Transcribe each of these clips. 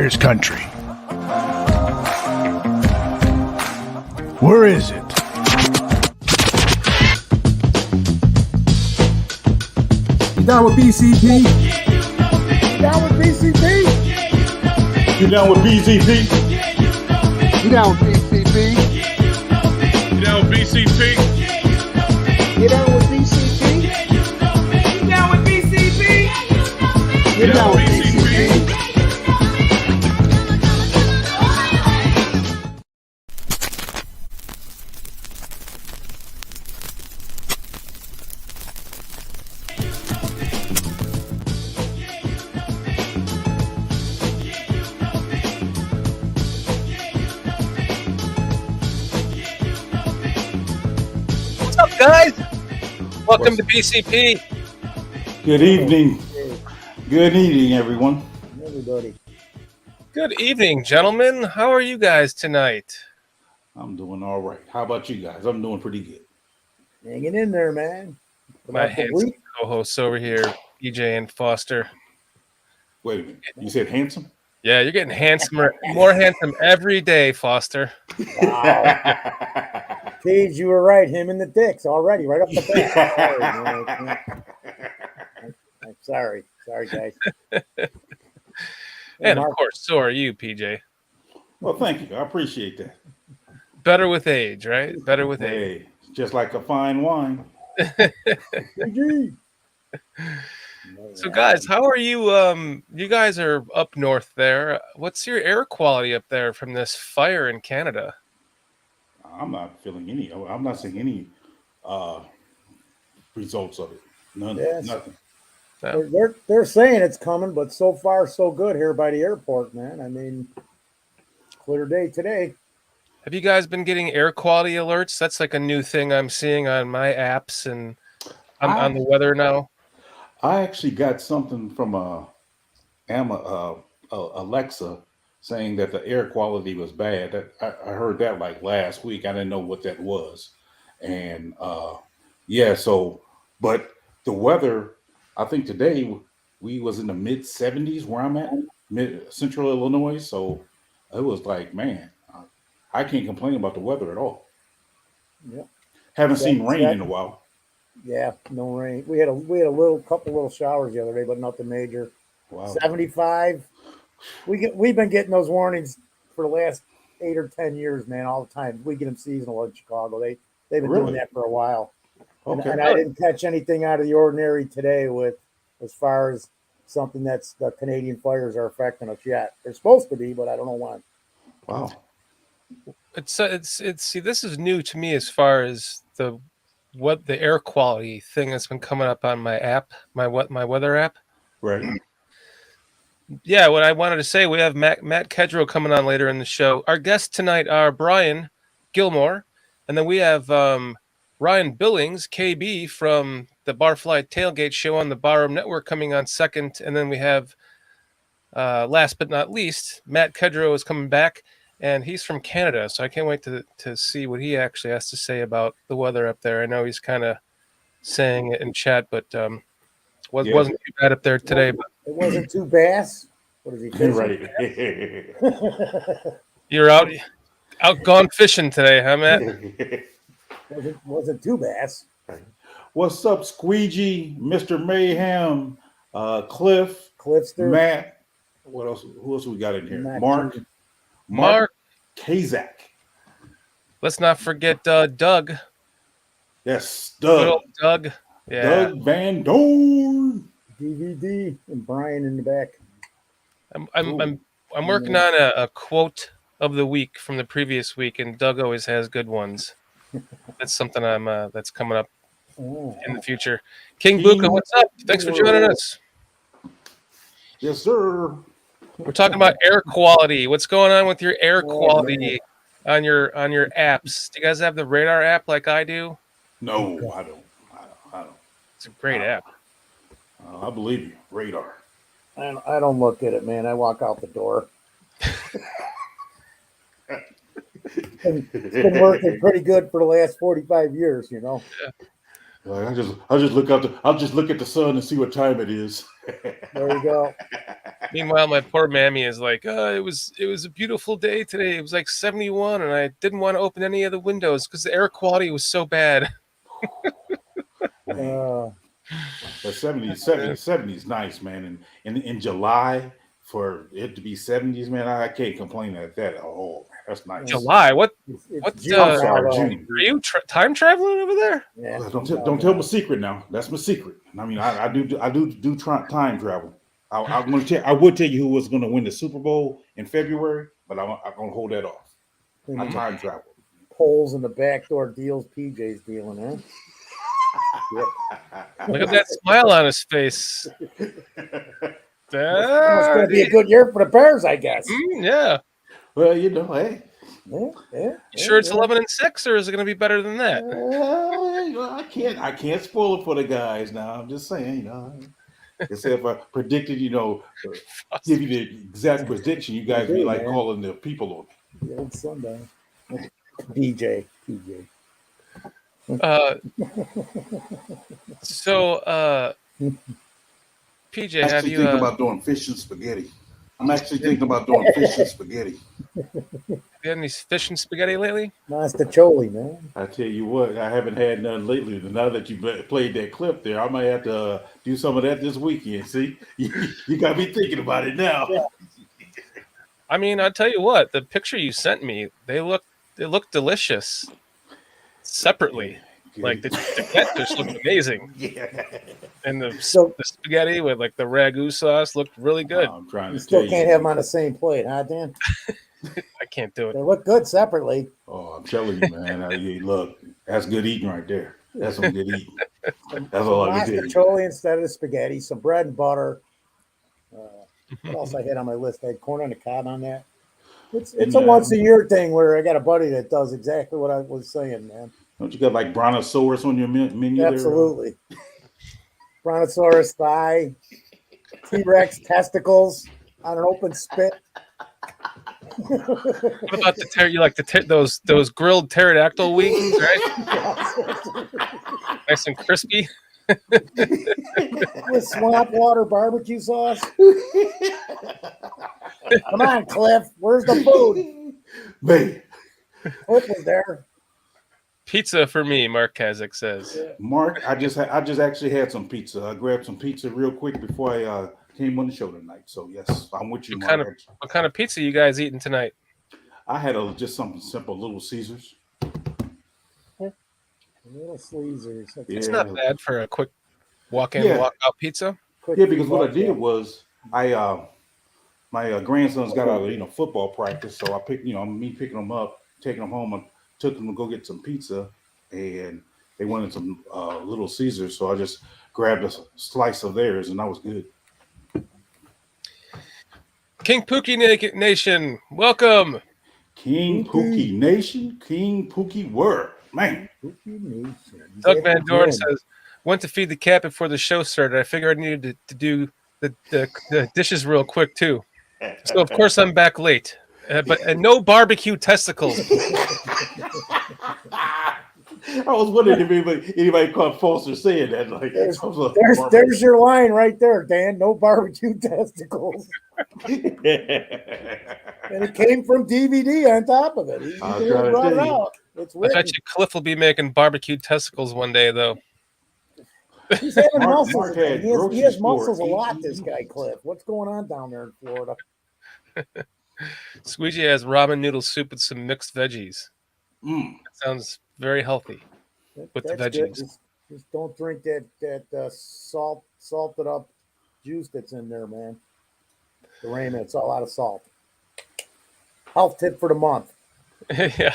Bears Country. Where is it? You down with BCP? You down with BCP? You down with BCP? You down with BCP? You down with BCP? You down with BCP? You down with BCP? You down with BCP? What's up, guys? Welcome to BCP. Good evening. Good evening, everyone. Everybody. Good evening, gentlemen. How are you guys tonight? I'm doing all right. How about you guys? I'm doing pretty good. Hanging in there, man. My About the handsome week. co-hosts over here, EJ and Foster. Wait a minute. You said handsome? Yeah, you're getting handsomer, more handsome every day, Foster. Wow. Paige, you were right. Him and the dicks already, right off the bat. I'm sorry. Sorry, guys. And of Mark. course, so are you, PJ. Well, thank you. I appreciate that. Better with age, right? Better with age. Hey, just like a fine wine. PG. So, guys, how are you? You guys are up north there. What's your air quality up there from this fire in Canada? I'm not feeling any. I'm not seeing any results of it. None. Yes. Nothing. They're saying it's coming, but so far so good here by the airport, man. I mean, clear day today. Have you guys been getting air quality alerts? That's like a new thing I'm seeing on my apps and on the weather now. I actually got something from Alexa saying that the air quality was bad. I heard that like last week. I didn't know what that was, and yeah. So, but the weather, I think today we was in the mid 70s where I'm at, mid central Illinois. So it was like, man, I can't complain about the weather at all. Yeah. Haven't seen rain in a while. Yeah, no rain. We had a couple little showers the other day, but nothing major. Wow. 75. We've been getting those warnings for the last 8 or 10 years, man, all the time. We get them seasonal in Chicago. They've been doing that for a while. Okay. And I didn't catch anything out of the ordinary today with as far as something that's the Canadian fires are affecting us yet. They're supposed to be, but I don't know when. Wow. It's see, this is new to me as far as the air quality thing that's been coming up on my app, my weather app. Right. Yeah, what I wanted to say, we have Matt Kedroe coming on later in the show. Our guests tonight are Bryan Gilmore, and then we have Ryan Billings, KB, from the Barfly Tailgate show on the Barroom Network coming on second. And then we have, last but not least, Matt Kedroe is coming back, and he's from Canada. So I can't wait to see what he actually has to say about the weather up there. I know he's kind of saying it in chat, but wasn't too bad up there today. But It wasn't too bass. What is he fishing? Right. you're out gone fishing today, huh, Matt? wasn't too bass. What's up, Squeegee, Mr. Mayhem, Cliff, Cliffster. Matt? What else? Who else we got in here? Matt Mark Kazak. Let's not forget Doug. Yes, Good Doug. old Doug. Yeah. Doug Van Dorn. DVD and Brian in the back. I'm working on a quote of the week from the previous week, and Doug always has good ones. That's something that's coming up in the future. King Buka, what's up? Thanks for joining us. Yes, sir. We're talking about air quality. What's going on with your air quality on your apps? Do you guys have the Radar app like I do? No, I don't. It's a great app. I believe you. Radar. I don't look at it, man. I walk out the door. It's been working pretty good for the last 45 years, you know. I'll just look at the sun and see what time it is. There you go. Meanwhile, my poor mammy is like, it was a beautiful day today. It was like 71, and I didn't want to open any of the windows because the air quality was so bad. Uh, But 70's nice, man. And in July for it to be 70s, man, I can't complain at that at all. That's nice. July? What? it's What? June I'm now, sorry, though. June. Are you time traveling over there? Yeah. Well, don't tell my secret now. That's my secret. I mean, I do time travel. I'm gonna tell. I would tell you who was going to win the Super Bowl in February, but I'm gonna hold that off. I time travel. Poles in the backdoor deals PJ's dealing, huh? Look at that smile on his face. It's going to be a good year for the Bears, I guess. Yeah. Well, you know, hey. Yeah, You sure it's 11-6, or is it going to be better than that? You know, I can't spoil it for the guys now. I'm just saying, you know. If I predicted, you know, give you the exact prediction, you guys be like calling the people on me. The old Sunday. PJ. So, PJ, I'm have actually you thinking about doing fish and spaghetti. I'm actually thinking about doing fish and spaghetti. had any fish and spaghetti lately? Mastacholi, man. I tell you what, I haven't had none lately. But now that you played that clip there, I might have to do some of that this weekend. See, you got me thinking about it now. Yeah. I mean, I'll tell you what, the picture you sent me, they look delicious separately. Like the catfish looked amazing. Yeah. And the spaghetti with like the ragu sauce looked really good. I'm trying to You still tell can't you. have them on the same plate, huh, Dan? I can't do it. They look good separately. Oh, I'm telling you, man. Look, that's good eating right there. That's some good eating. That's all I can tell you. Mastacholi instead of the spaghetti, some bread and butter. What else I had on my list? I had corn on the cob on that. It's a once a year thing where I got a buddy that does exactly what I was saying, man. Don't you got like brontosaurus on your menu Absolutely. Brontosaurus thigh, T-Rex testicles on an open spit. What about you like those grilled pterodactyl wings, right? Nice and crispy. With swamp water barbecue sauce. Come on, Cliff. Where's the food? Man, Cliff was there. Pizza for me, Mark Kazik says. Mark, I just actually had some pizza. I grabbed some pizza real quick before I came on the show tonight. So yes, I'm with you, Mark. What kind of pizza you guys eating tonight? I had just something simple, Little Caesars. Little Caesars. Okay. It's not bad for a quick walk-in, walk-out pizza. Yeah, because what I did was my grandson's got a football practice, so I picked me picking them up, taking them home, and took them to go get some pizza, and they wanted some Little Caesars, so I just grabbed a slice of theirs, and that was good. King Pookie Nation, welcome. King Pookie Nation, King Pookie World, man. Doug Van Dorn says, went to feed the cat before the show started. I figured I needed to do the dishes real quick too. So of course I'm back late, but no barbecue testicles. I was wondering if anybody caught Foster saying that. Like, there's your line right there, Dan. No barbecue testicles. And it came from DVD on top of it. He brought it out. It's I bet you Cliff will be making barbecue testicles one day, though. He's having muscles. Mark He has muscles a lot, this guy, Cliff. What's going on down there in Florida? Squeegee has ramen noodle soup with some mixed veggies. That sounds very healthy with the veggies. Just don't drink that salted up juice that's in there, man. The ramen, it's all out of salt. Health tip for the month. Yeah.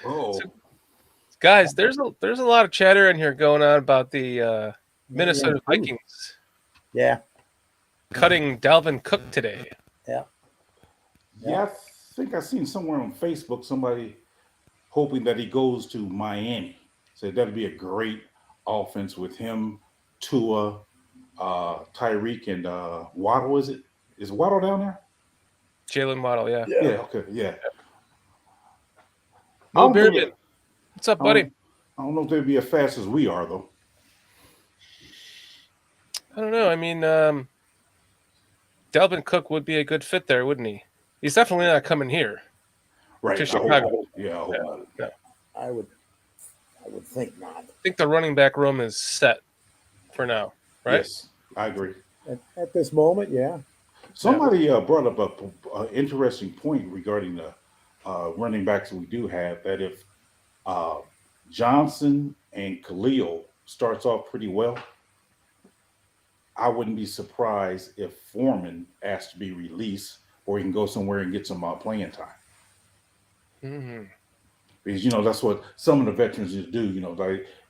Oh. So, guys, there's a lot of chatter in here going on about the Minnesota Vikings. Yeah. Cutting Dalvin Cook today. Yeah. I think I seen somewhere on Facebook somebody hoping that he goes to Miami. So that'd be a great offense with him, Tua, Tyreek, and Waddle. Is Waddle down there? Jalen Waddle, yeah. Yeah. Okay. Yeah. Mo Beardman. What's up, buddy? I don't know if they'd be as fast as we are, though. I don't know. I mean, Dalvin Cook would be a good fit there, wouldn't he? He's definitely not coming here Right. to I hope Chicago. not. Yeah, I hope not. No. I would think not. I think the running back room is set for now, right? Yes, I agree. At this moment, yeah. Somebody brought up a interesting point regarding the running backs we do have. That if uh, Johnson and Khalil starts off pretty well, I wouldn't be surprised if Foreman asked to be released, or he can go somewhere and get some playing time. Mm-hmm. Because that's what some of the veterans just do.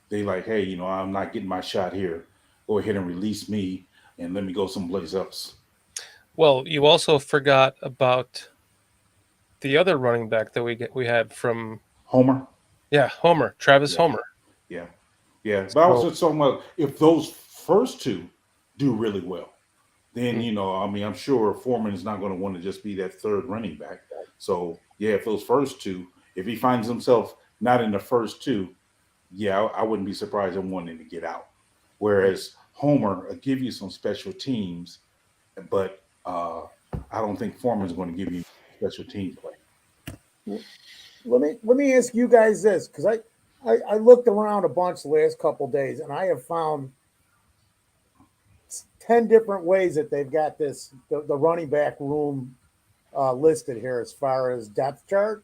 They like, hey, I'm not getting my shot here. Go ahead and release me and let me go someplace else. Well, you also forgot about the other running back that we had from Homer. Homer, Travis Yeah. Homer. Yeah. Yeah. But I was just talking about if those first two do really well, then, I'm sure Foreman is not going to want to just be that third running back. So, yeah, if those first two, if he finds himself not in the first two, yeah, I wouldn't be surprised in wanting to get out. Whereas Homer will give you some special teams, but I don't think Foreman's going to give you special team play. Let me ask you guys this, because I looked around a bunch the last couple days, and I have found 10 different ways that they've got the running back room listed here as far as depth chart.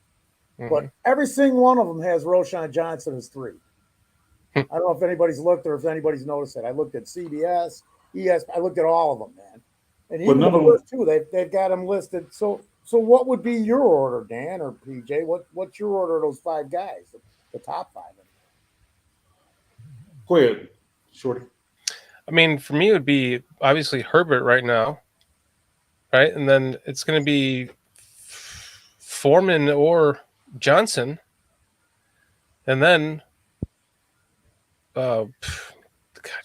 Mm-hmm. But every single one of them has Roshan Johnson as 3. I don't know if anybody's looked or if anybody's noticed it. I looked at CBS, ES. I looked at all of them, man. And even the first two, they've got them listed. So what would be your order, Dan or PJ? What's your order of those 5 guys, the top 5? Go ahead, Shorty. I mean, for me, it would be obviously Herbert right now, right? And then it's going to be Foreman or Johnson. And then, God,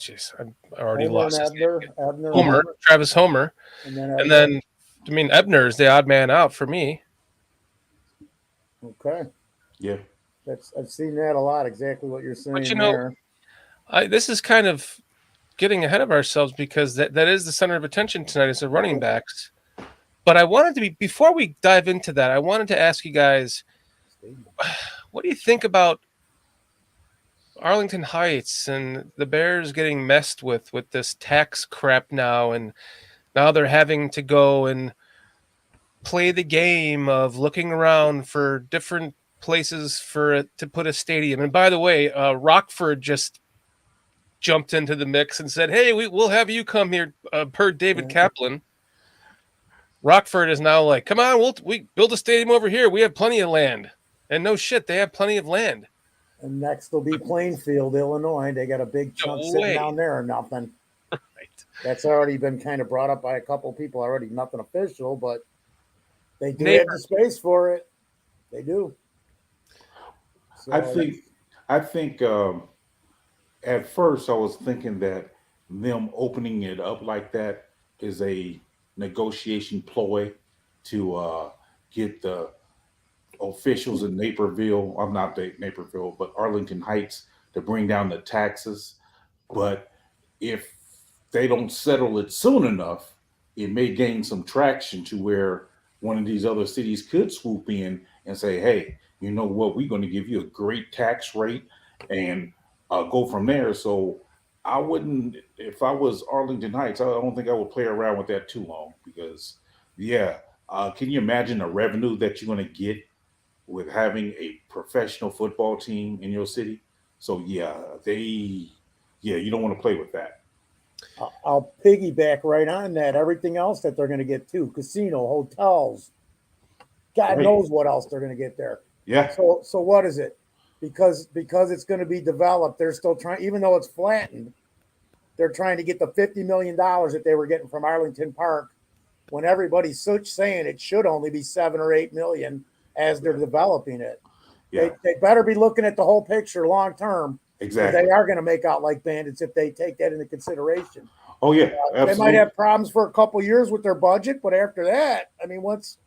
jeez, I already lost his name. Homer, Travis Homer. And then, I mean, Ebner is the odd man out for me. Okay. Yeah. I've seen that a lot, exactly what you're saying. But, there. This is kind of getting ahead of ourselves because that is the center of attention tonight is the running backs. But I wanted to before we dive into that, I wanted to ask you guys, what do you think about Arlington Heights and the Bears getting messed with this tax crap now, and now they're having to go and play the game of looking around for different places to put a stadium. And by the way, Rockford just jumped into the mix and said, "Hey, we'll have you come here." Per David Kaplan, Rockford is now like, "Come on, we build a stadium over here. We have plenty of land." And no shit, they have plenty of land. And next will be Plainfield, Illinois. They got a big chunk sitting down there or nothing. Right. That's already been kind of brought up by a couple of people already. Nothing official, but they do have the space for it. They do. So I think at first I was thinking that them opening it up like that is a negotiation ploy to get the officials in Naperville, I'm not Naperville, but Arlington Heights, to bring down the taxes. But if they don't settle it soon enough, it may gain some traction to where one of these other cities could swoop in and say, hey, you know what, we're going to give you a great tax rate and go from there. So I wouldn't, if I was Arlington Heights, I don't think I would play around with that too long because, can you imagine the revenue that you're going to get with having a professional football team in your city? So you don't want to play with that. I'll piggyback right on that. Everything else that they're going to get too, casino, hotels, God knows what else they're going to get there. Yeah. So what is it? Because it's going to be developed. They're still trying, even though it's flattened, they're trying to get the $50 million that they were getting from Arlington Park when everybody's saying it should only be 7 or 8 million as they're developing it. Yeah. They better be looking at the whole picture long term. Exactly. They are going to make out like bandits if they take that into consideration. Oh yeah, absolutely. They might have problems for a couple years with their budget, but after that, I mean, once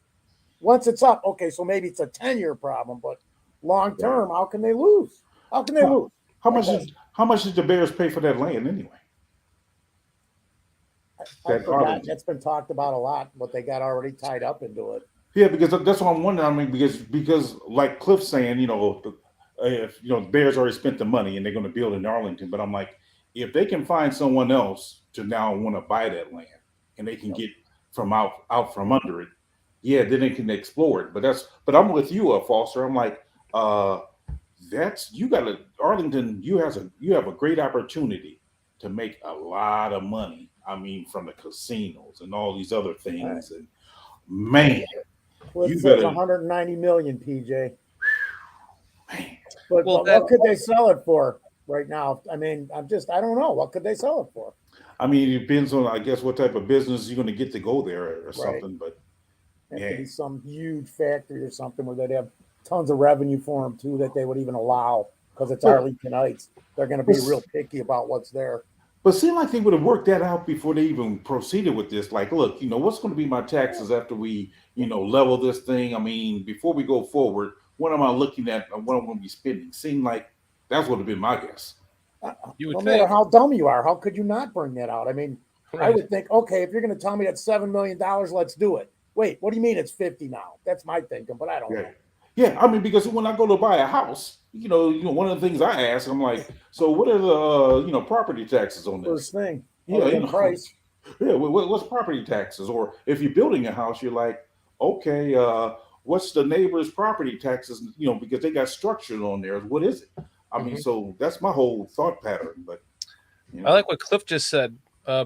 it's up, okay, so maybe it's a 10-year problem, but long term, how can they lose? How can they lose? How much did the Bears pay for that land anyway? I forgot. That's been talked about a lot. What they got already tied up into it. Yeah, because that's what I'm wondering. I mean, because like Cliff's saying, if the Bears already spent the money and they're going to build in Arlington, but I'm like, if they can find someone else to now want to buy that land and they can get from out from under it, yeah, then they can explore it. But I'm with you, Foster. I'm like, Arlington. You have a great opportunity to make a lot of money. I mean, from the casinos and all these other things, and man. Cliff says 190 million, PJ. But what could they sell it for right now? I mean, I don't know. What could they sell it for? I mean, it depends on, I guess, what type of business you're going to get to go there or something. But it could be some huge factory or something where they'd have tons of revenue for them too that they would even allow because it's Arlingtonites. They're going to be real picky about what's there. But it seemed like they would have worked that out before they even proceeded with this. Like, look, what's going to be my taxes after we, level this thing? I mean, before we go forward, what am I looking at and what I'm going to be spending? Seemed like that would have been my guess. No matter how dumb you are, how could you not bring that out? I mean, I would think, okay, if you're going to tell me that's $7 million, let's do it. Wait, what do you mean it's 50 now? That's my thinking, but I don't know. Yeah, I mean, because when I go to buy a house, one of the things I ask, I'm like, so what are the, property taxes on this? First thing. Yeah, price. Yeah, what's property taxes? Or if you're building a house, you're like, okay, what's the neighbor's property taxes? Because they got structures on there. What is it? I mean, so that's my whole thought pattern. But I like what Cliff just said.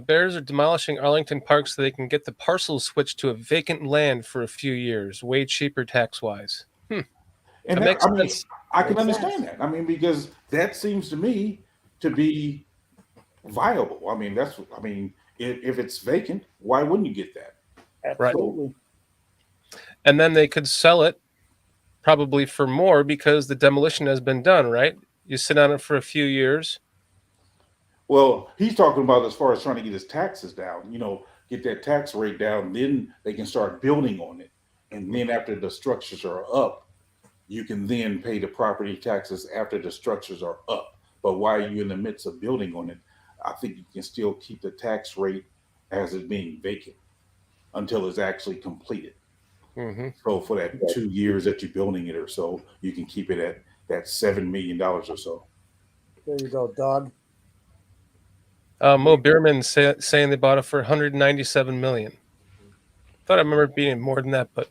Bears are demolishing Arlington Park so they can get the parcels switched to a vacant land for a few years, way cheaper tax-wise. And I can understand that. I mean, because that seems to me to be viable. I mean, if it's vacant, why wouldn't you get that? Absolutely. Right. And then they could sell it probably for more because the demolition has been done, right? You sit on it for a few years. Well, he's talking about as far as trying to get his taxes down, get that tax rate down, then they can start building on it. And then after the structures are up, you can then pay the property taxes after the structures are up. But while you're in the midst of building on it, I think you can still keep the tax rate as it being vacant until it's actually completed. Mm-hmm. So for that 2 years that you're building it or so, you can keep it at that $7 million or so. There you go, Doug. Mo Bierman saying they bought it for $197 million. Thought I remember it being more than that, but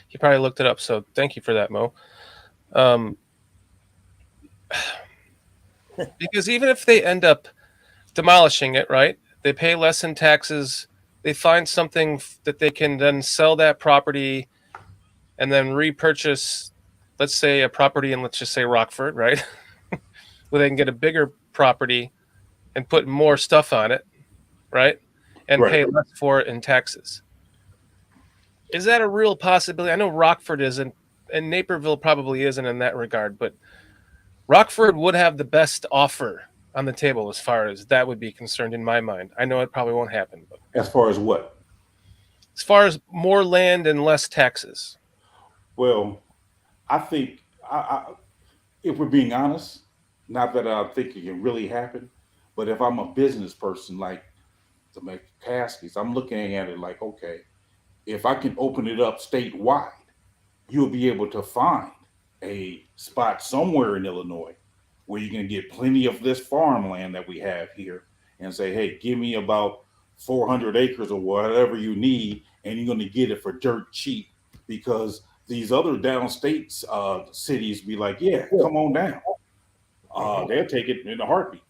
he probably looked it up. So thank you for that, Mo. Because even if they end up demolishing it, right? They pay less in taxes. They find something that they can then sell that property and then repurchase, let's say, a property in, let's just say, Rockford, right? Where they can get a bigger property and put more stuff on it, right? And pay less for it in taxes. Is that a real possibility? I know Rockford isn't, and Naperville probably isn't in that regard, but Rockford would have the best offer on the table as far as that would be concerned in my mind. I know it probably won't happen. But as far as what? As far as more land and less taxes. Well, I think, if we're being honest, not that I think it can really happen, but if I'm a business person like to make caskets, I'm looking at it like, okay, if I can open it up statewide, you'll be able to find a spot somewhere in Illinois where you can get plenty of this farmland that we have here and say, hey, give me about 400 acres or whatever you need, and you're going to get it for dirt cheap, because these other downstate cities be like, yeah, come on down. They'll take it in a heartbeat.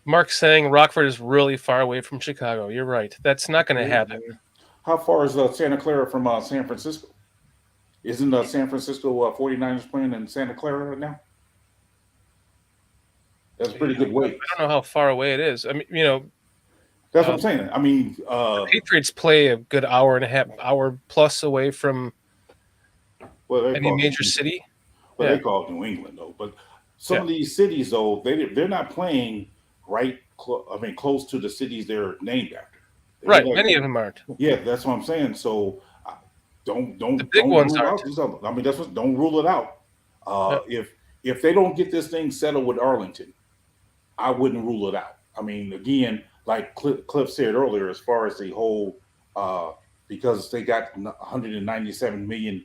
Mark's saying Rockford is really far away from Chicago. You're right. That's not going to happen. How far is Santa Clara from San Francisco? Isn't San Francisco 49ers playing in Santa Clara right now? That's a pretty good way. I don't know how far away it is. I mean, that's what I'm saying. I mean, the Patriots play a good hour and a half, hour plus away from any major city. Well, they call it New England, though. But some of these cities, though, they're not playing close to the cities they're named after. Right, many of them aren't. Yeah, that's what I'm saying. So don't the big ones aren't. I mean, don't rule it out. If they don't get this thing settled with Arlington, I wouldn't rule it out. I mean, again, like Cliff said earlier, as far as the whole, because they got $197 million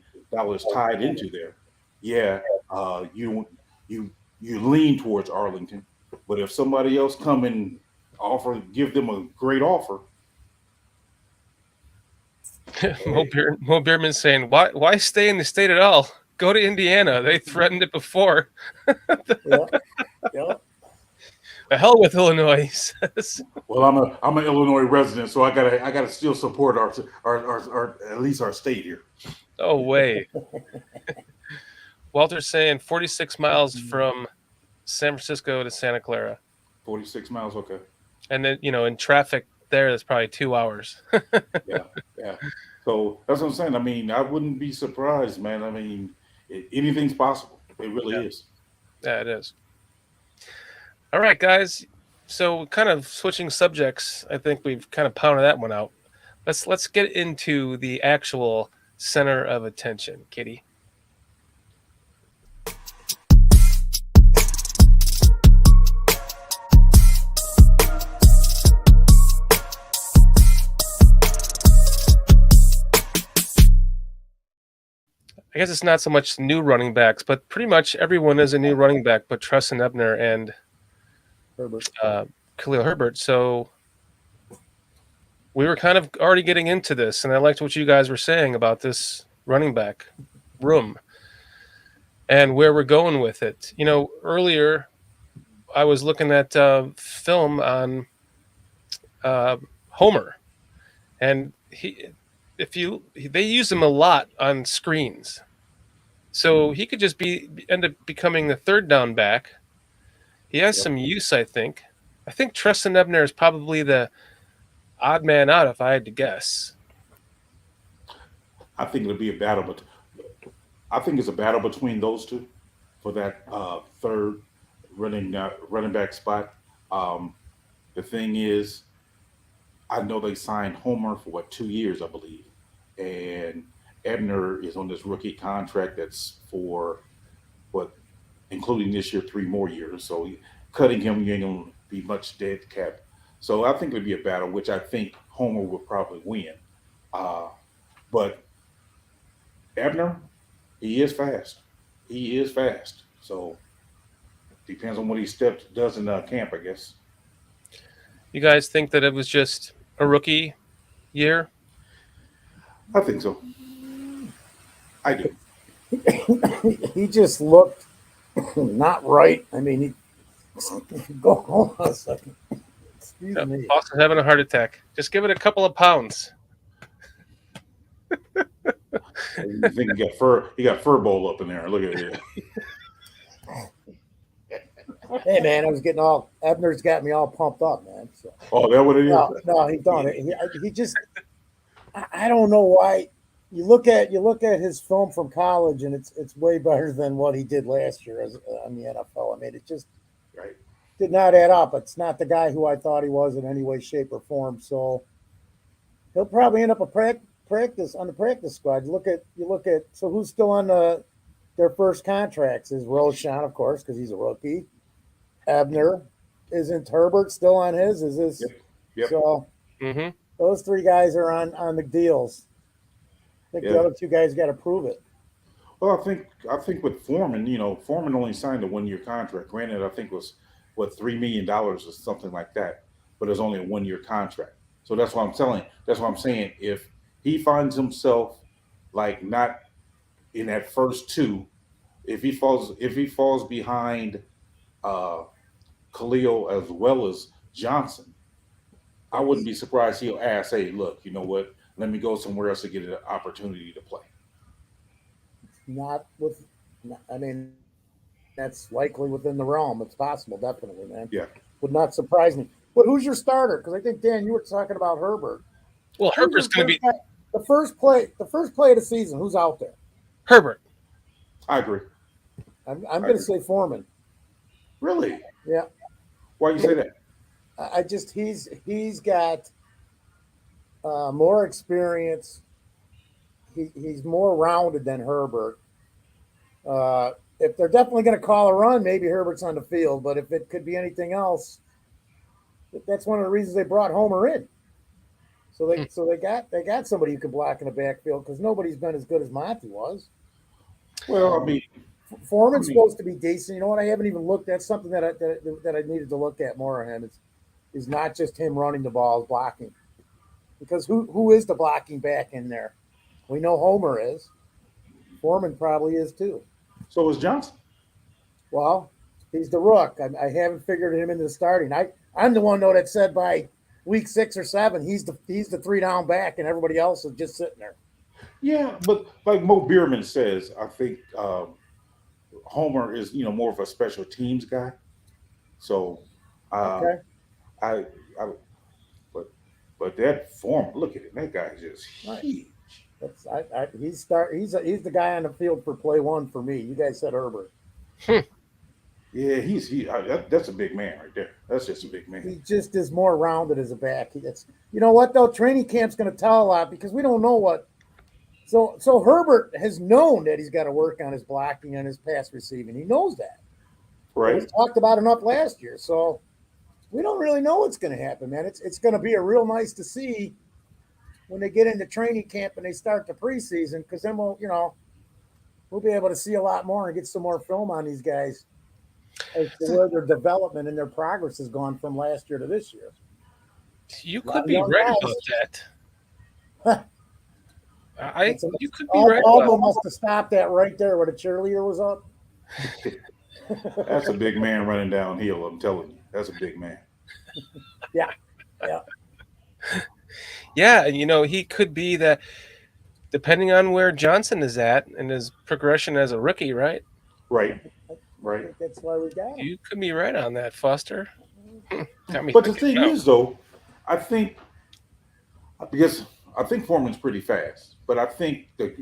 tied into there. Yeah, you you lean towards Arlington, but if somebody else come and give them a great offer, Mo Beerman saying, why stay in the state at all? Go to Indiana. They threatened it before. Yeah. Yeah. The hell with Illinois, he says. well, I'm an Illinois resident, so I gotta still support our at least our state here. Oh, way. Walter's saying 46 miles from San Francisco to Santa Clara. 46 miles, okay. And then, in traffic there, that's probably 2 hours. Yeah. So that's what I'm saying. I mean, I wouldn't be surprised, man. I mean, anything's possible. It really is. Yeah, it is. All right, guys. So kind of switching subjects, I think we've kind of pounded that one out. Let's get into the actual center of attention, Kitty. I guess it's not so much new running backs, but pretty much everyone is a new running back, but Tresson Ebner and Herbert. Khalil Herbert. So we were kind of already getting into this, and I liked what you guys were saying about this running back room and where we're going with it. Earlier I was looking at film on Homer, and they use him a lot on screens. So he could just end up becoming the third down back. He has some use, I think. I think Tresson Ebner is probably the odd man out, if I had to guess. I think it'll be a battle, but I think it's a battle between those two for that third running back spot. The thing is, I know they signed Homer for 2 years, I believe, and Ebner is on this rookie contract that's for including this year, 3 more years. So cutting him, you ain't gonna be much dead cap. So I think it'll be a battle, which I think Homer will probably win. But Ebner, he is fast. So depends on what he does in camp, I guess. You guys think that it was just a rookie year? I think so. I do. He just looked not right. I mean, hold on a second. Excuse me. Boston's having a heart attack. Just give it a couple of pounds. You think he got fur bowl up in there. Look at it. Hey man, Ebner's got me all pumped up, man. So. Oh, that what it is? No, he don't. He just, I don't know why. You look at his film from college, and it's way better than what he did last year on the NFL. I mean, it just did not add up. It's not the guy who I thought he was in any way, shape, or form. So he'll probably end up on the practice squad. You look at so who's still on their first contracts is Roschon, of course, because he's a rookie. Ebner, isn't Herbert still on his? Is this? Yep. So those 3 guys are on the deals. I think the other 2 guys got to prove it. Well, I think with Foreman, Foreman only signed a 1-year contract. Granted, I think it was $3 million or something like that, but it's only a 1-year contract. So that's what I'm telling. That's what I'm saying. If he finds himself like not in that first 2, if he falls behind Khalil as well as Johnson, I wouldn't be surprised he'll ask, "Hey, look, you know what? Let me go somewhere else to get an opportunity to play." I mean, that's likely within the realm. It's possible, definitely, man. Yeah. Would not surprise me. But who's your starter? Because I think, Dan, you were talking about Herbert. Well, Herbert's going to be the first play of the season. Who's out there? Herbert. I agree. I'm going to say Foreman. Really? Yeah. Why you say that? I just he's got more experience. He's more rounded than Herbert. if they're definitely going to call a run, maybe Herbert's on the field. But if it could be anything else, that's one of the reasons they brought Homer in. So they got somebody who could block in the backfield because nobody's been as good as Monty was. Well, I mean, Foreman's supposed to be decent. You know what? I haven't even looked at something that I needed to look at more of him. Is not just him running the ball, blocking. Because who is the blocking back in there? We know Homer is. Foreman probably is too. so is Johnson. Well, he's the rook. I haven't figured him into the starting. I'm the one though that said by week 6 or 7 he's the 3-down back and everybody else is just sitting there. Yeah, but like Mo Bierman says, I think Homer is more of a special teams guy. So, Okay. but that form, look at it. That guy is just huge. He's the guy on the field for play one for me. You guys said Herbert. Yeah, that's a big man right there. That's just a big man. He just is more rounded as a back. You know what though? Training camp's going to tell a lot because we don't know what. So Herbert has known that he's got to work on his blocking and his pass receiving. He knows that. Right. We talked about enough last year, so we don't really know what's going to happen, man. It's going to be a real nice to see when they get into training camp and they start the preseason because then we'll be able to see a lot more and get some more film on these guys as to where their development and their progress has gone from last year to this year. You could be right about that. You could be right. Aldo must have stopped that right there where the cheerleader was up. That's a big man running downhill. I'm telling you, that's a big man. Yeah. Yeah, and he could be that, depending on where Johnson is at and his progression as a rookie, right? Right. I think that's why we got him. You could be right on that, Foster. But the thing is, though, I think Foreman's pretty fast, but I think that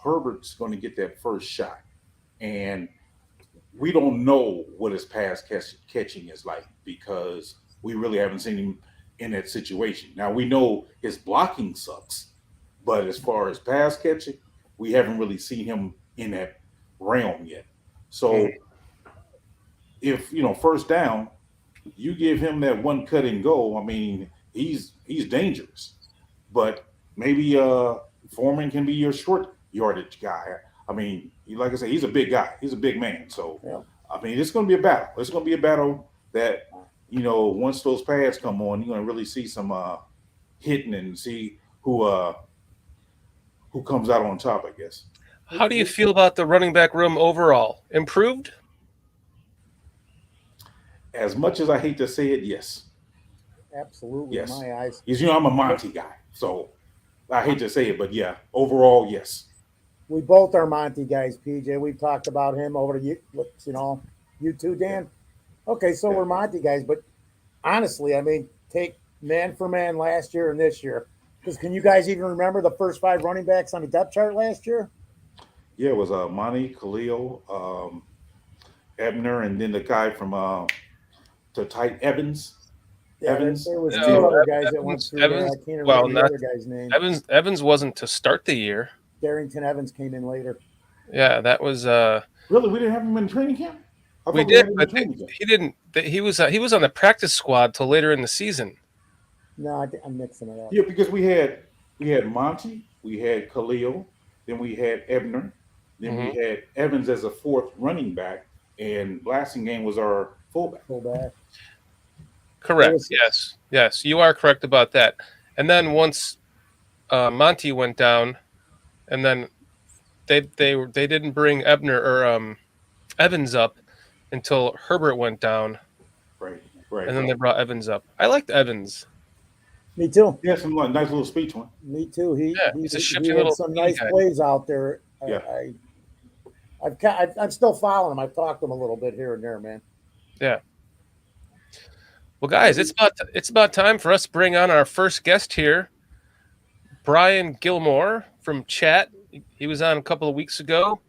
Herbert's going to get that first shot, and we don't know what his pass catching is like because we really haven't seen him in that situation. Now we know his blocking sucks, but as far as pass catching, we haven't really seen him in that realm yet. So if first down, you give him that one cut and go, I mean, he's dangerous. But maybe Foreman can be your short yardage guy. I mean, like I said, he's a big guy. He's a big man. So, Yeah. I mean, it's going to be a battle. It's going to be a battle that, once those pads come on, you're going to really see some hitting and see who comes out on top, I guess. How do you feel about the running back room overall? Improved? As much as I hate to say it, yes. Absolutely, Yes. in my eyes. Because, I'm a Monty guy. So I hate to say it, but yeah, overall, yes. We both are Monty guys, PJ. We've talked about him over you too, Dan. Okay, so we're Monty guys, but honestly, I mean, take man for man last year and this year. Because can you guys even remember the first 5 running backs on the depth chart last year? Yeah, it was Monty, Khalil, Ebner, and then the guy from to tight Evans. Yeah, Evans. There was 2 No, other guys that went through there. I can't remember the other guy's name. Evans wasn't to start the year. Darrington Evans came in later. Yeah, that was Really, we didn't have him in training camp. I we thought had did, him in but training camp. he didn't. He was on the practice squad till later in the season. No, I'm mixing it up. Yeah, because we had Monty, we had Khalil, then we had Ebner, then we had Evans as a 4th running back, and Blasingame was our fullback. Fullback. Correct. Yes, you are correct about that. And then once Monty went down, and then they didn't bring Ebner or Evans up until Herbert went down, Right. and then they brought Evans up. I liked Evans. Me too. He had some nice little speech one. Me too. He's a shifty had little some nice guy. plays out there. Yeah. I'm still following him. I've talked to him a little bit here and there, man. Yeah. Well, guys, it's about time for us to bring on our first guest here, Bryan Gilmore from Chat. He was on a couple of weeks ago,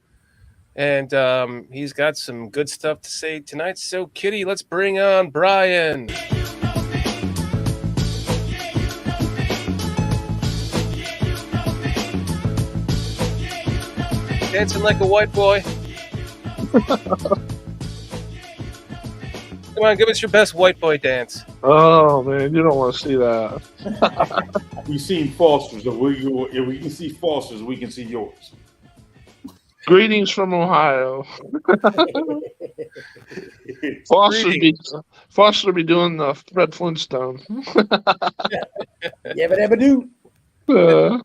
and he's got some good stuff to say tonight. So, Kitty, let's bring on Bryan. Dancing like a white boy. Come on, give us your best white boy dance. Oh man, you don't want to see that. We've seen Foster's. If we can see Foster's, we can see yours. Greetings from Ohio. Foster be doing the Fred Flintstone. Yeah, but ever do. How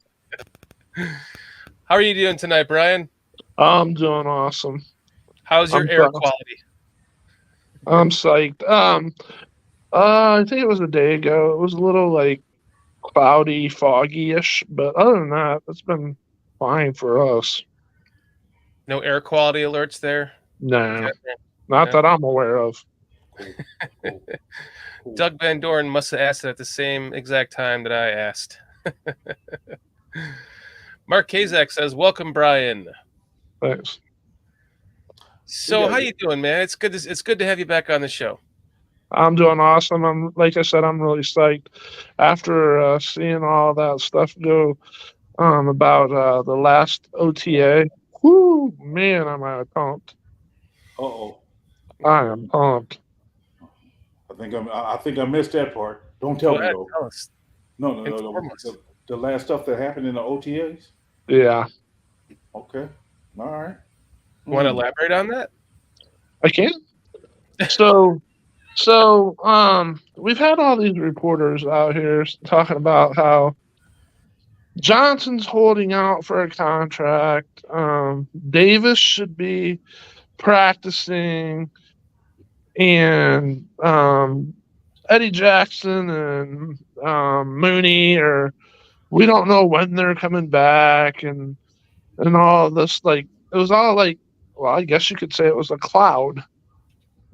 are you doing tonight, Brian? I'm doing awesome. How's your air quality? I'm psyched. I think it was a day ago. It was a little like cloudy, foggy-ish, but other than that, it's been fine for us. No air quality alerts there? No, not that I'm aware of. Cool. Doug Van Doren must have asked it at the same exact time that I asked. Mark Kazak says, "Welcome, Brian." Thanks. So, how you doing, man? It's good to have you back on the show. I'm doing awesome. Like I said, I'm really psyched after seeing all that stuff go about the last OTA. Whoo, man, am I pumped? Uh-oh. I am pumped. I think I missed that part. Don't tell me though. Tell us. No. The last stuff that happened in the OTAs? Yeah. Okay. All right. Want to elaborate on that? I can. So we've had all these reporters out here talking about how Johnson's holding out for a contract. Davis should be practicing, and Eddie Jackson and Mooney, or we don't know when they're coming back, and all this. Like, it was all like, well, I guess you could say it was a cloud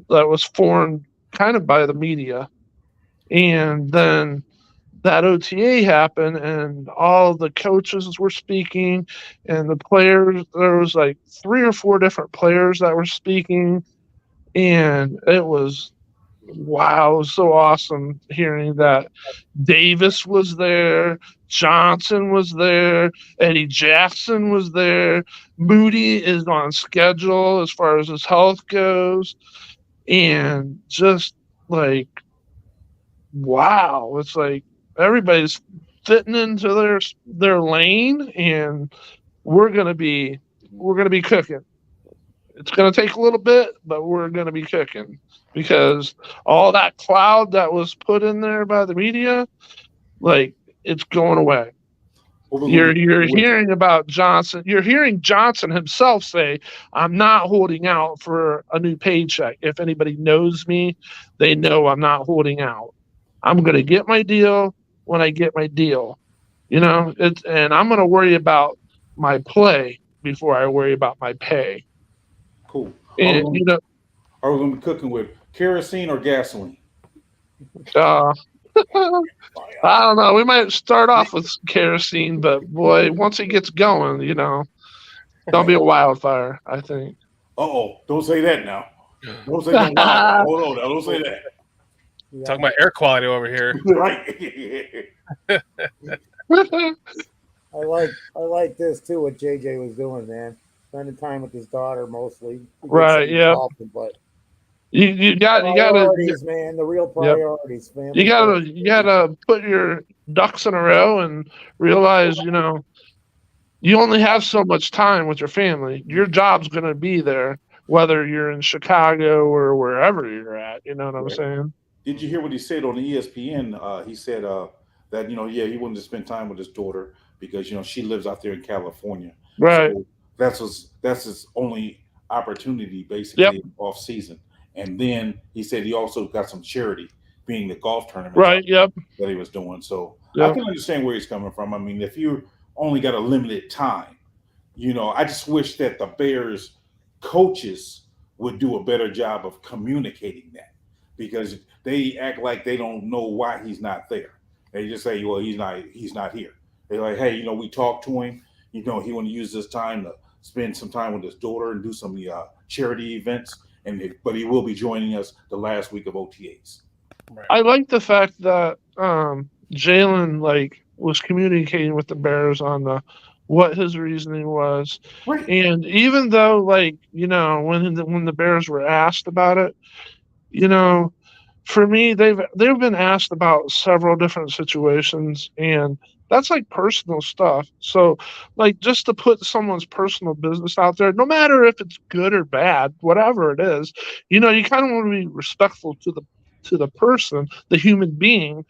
that was formed kind of by the media. And then that OTA happened, and all the coaches were speaking, and the players, there was like 3 or 4 different players that were speaking, and it was, wow, it was so awesome hearing that Davis was there, Johnson was there, Eddie Jackson was there, Moody is on schedule as far as his health goes, and just like, wow, it's like everybody's fitting into their lane, and we're gonna be cooking. It's gonna take a little bit, but we're gonna be cooking, because all that cloud that was put in there by the media, like, it's going away. You're hearing about Johnson. You're hearing Johnson himself say, "I'm not holding out for a new paycheck. If anybody knows me, they know I'm not holding out. I'm going to get my deal when I get my deal." And I'm going to worry about my play before I worry about my pay. Cool. And, are we going to be cooking with kerosene or gasoline? I don't know. We might start off with kerosene, but boy, once it gets going, don't be a wildfire, I think. Don't say that now. Don't say that. Hold on now. Don't say that. Yeah. Talking about air quality over here. Right. I like this too. What JJ was doing, man, spending time with his daughter mostly. Right. Yeah. But You got priorities, man. The real priorities, man. You gotta put your ducks in a row and realize, you only have so much time with your family. Your job's gonna be there, whether you're in Chicago or wherever you're at. You know what I'm saying? Did you hear what he said on ESPN? He said that he wanted to spend time with his daughter because she lives out there in California. Right. So that's his only opportunity, basically, off season. And then he said he also got some charity, being the golf tournament, right? Yep. That he was doing. So I can understand where he's coming from. I mean, if you only got a limited time, I just wish that the Bears coaches would do a better job of communicating that, because they act like they don't know why he's not there. They just say, well, he's not here. They're like, hey, we talked to him. He want to use this time to spend some time with his daughter and do some charity events. But he will be joining us the last week of OTAs. Right. I like the fact that Jalen was communicating with the Bears on the what his reasoning was. Right. And even though, like, when the Bears were asked about it, for me, they've been asked about several different situations, and that's like personal stuff. So, like, just to put someone's personal business out there, no matter if it's good or bad, whatever it is, you kind of want to be respectful to the person, the human being,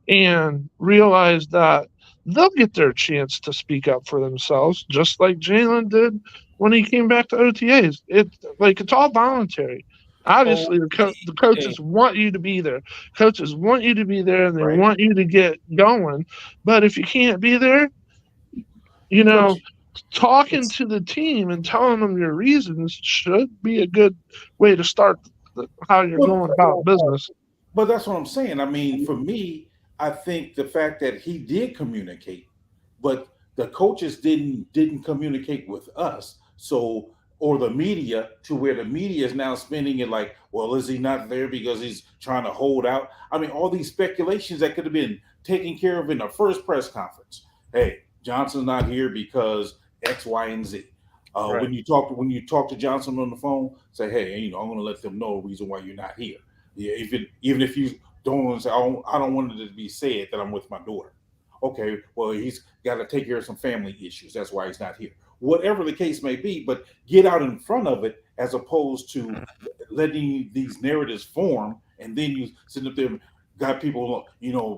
and realize that they'll get their chance to speak up for themselves, just like Jalen did when he came back to OTAs. It's all voluntary. Obviously, the coaches want you to be there. Coaches want you to be there, and they Right. want you to get going. But if you can't be there, talking to the team and telling them your reasons should be a good way to start how you're going about business. But that's what I'm saying. I mean, for me, I think the fact that he did communicate, but the coaches didn't communicate with us. So, or the media, to where the media is now spinning it like, well, is he not there because he's trying to hold out? I mean, all these speculations that could have been taken care of in the first press conference. Hey, Johnson's not here because X, Y, and Z. Right. When you talk to Johnson on the phone, say, hey, I'm going to let them know the reason why you're not here. Yeah, even if you don't want to say, I don't want it to be said that I'm with my daughter. Okay, well, he's got to take care of some family issues. That's why he's not here. Whatever the case may be, but get out in front of it as opposed to letting these narratives form, and then you sit up there, got people,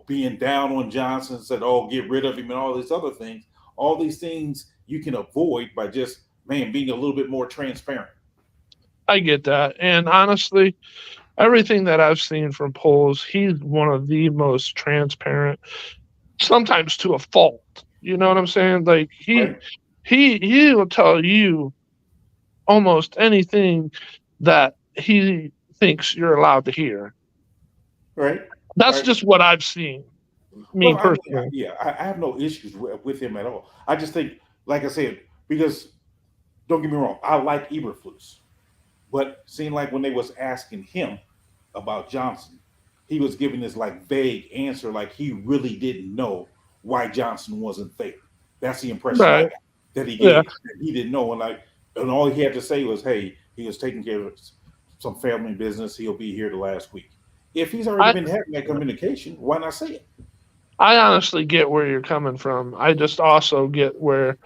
being down on Johnson, said, oh, get rid of him, and all these other things. All these things you can avoid by just, being a little bit more transparent. I get that. And honestly, everything that I've seen from Poles, he's one of the most transparent, sometimes to a fault. You know what I'm saying? Like he will tell you almost anything that he thinks you're allowed to hear. Right. That's just what I've seen. Me personally. I have no issues with him at all. I just think, like I said, because don't get me wrong, I like Eberflus, but seemed like when they was asking him about Johnson, he was giving this like vague answer, like he really didn't know why Johnson wasn't there. That's the impression I got that he gave. Yeah. He didn't know, and all he had to say was, "Hey, he was taking care of some family business. He'll be here the last week." If he's already been having that communication, why not say it? I honestly get where you're coming from. I just also get where,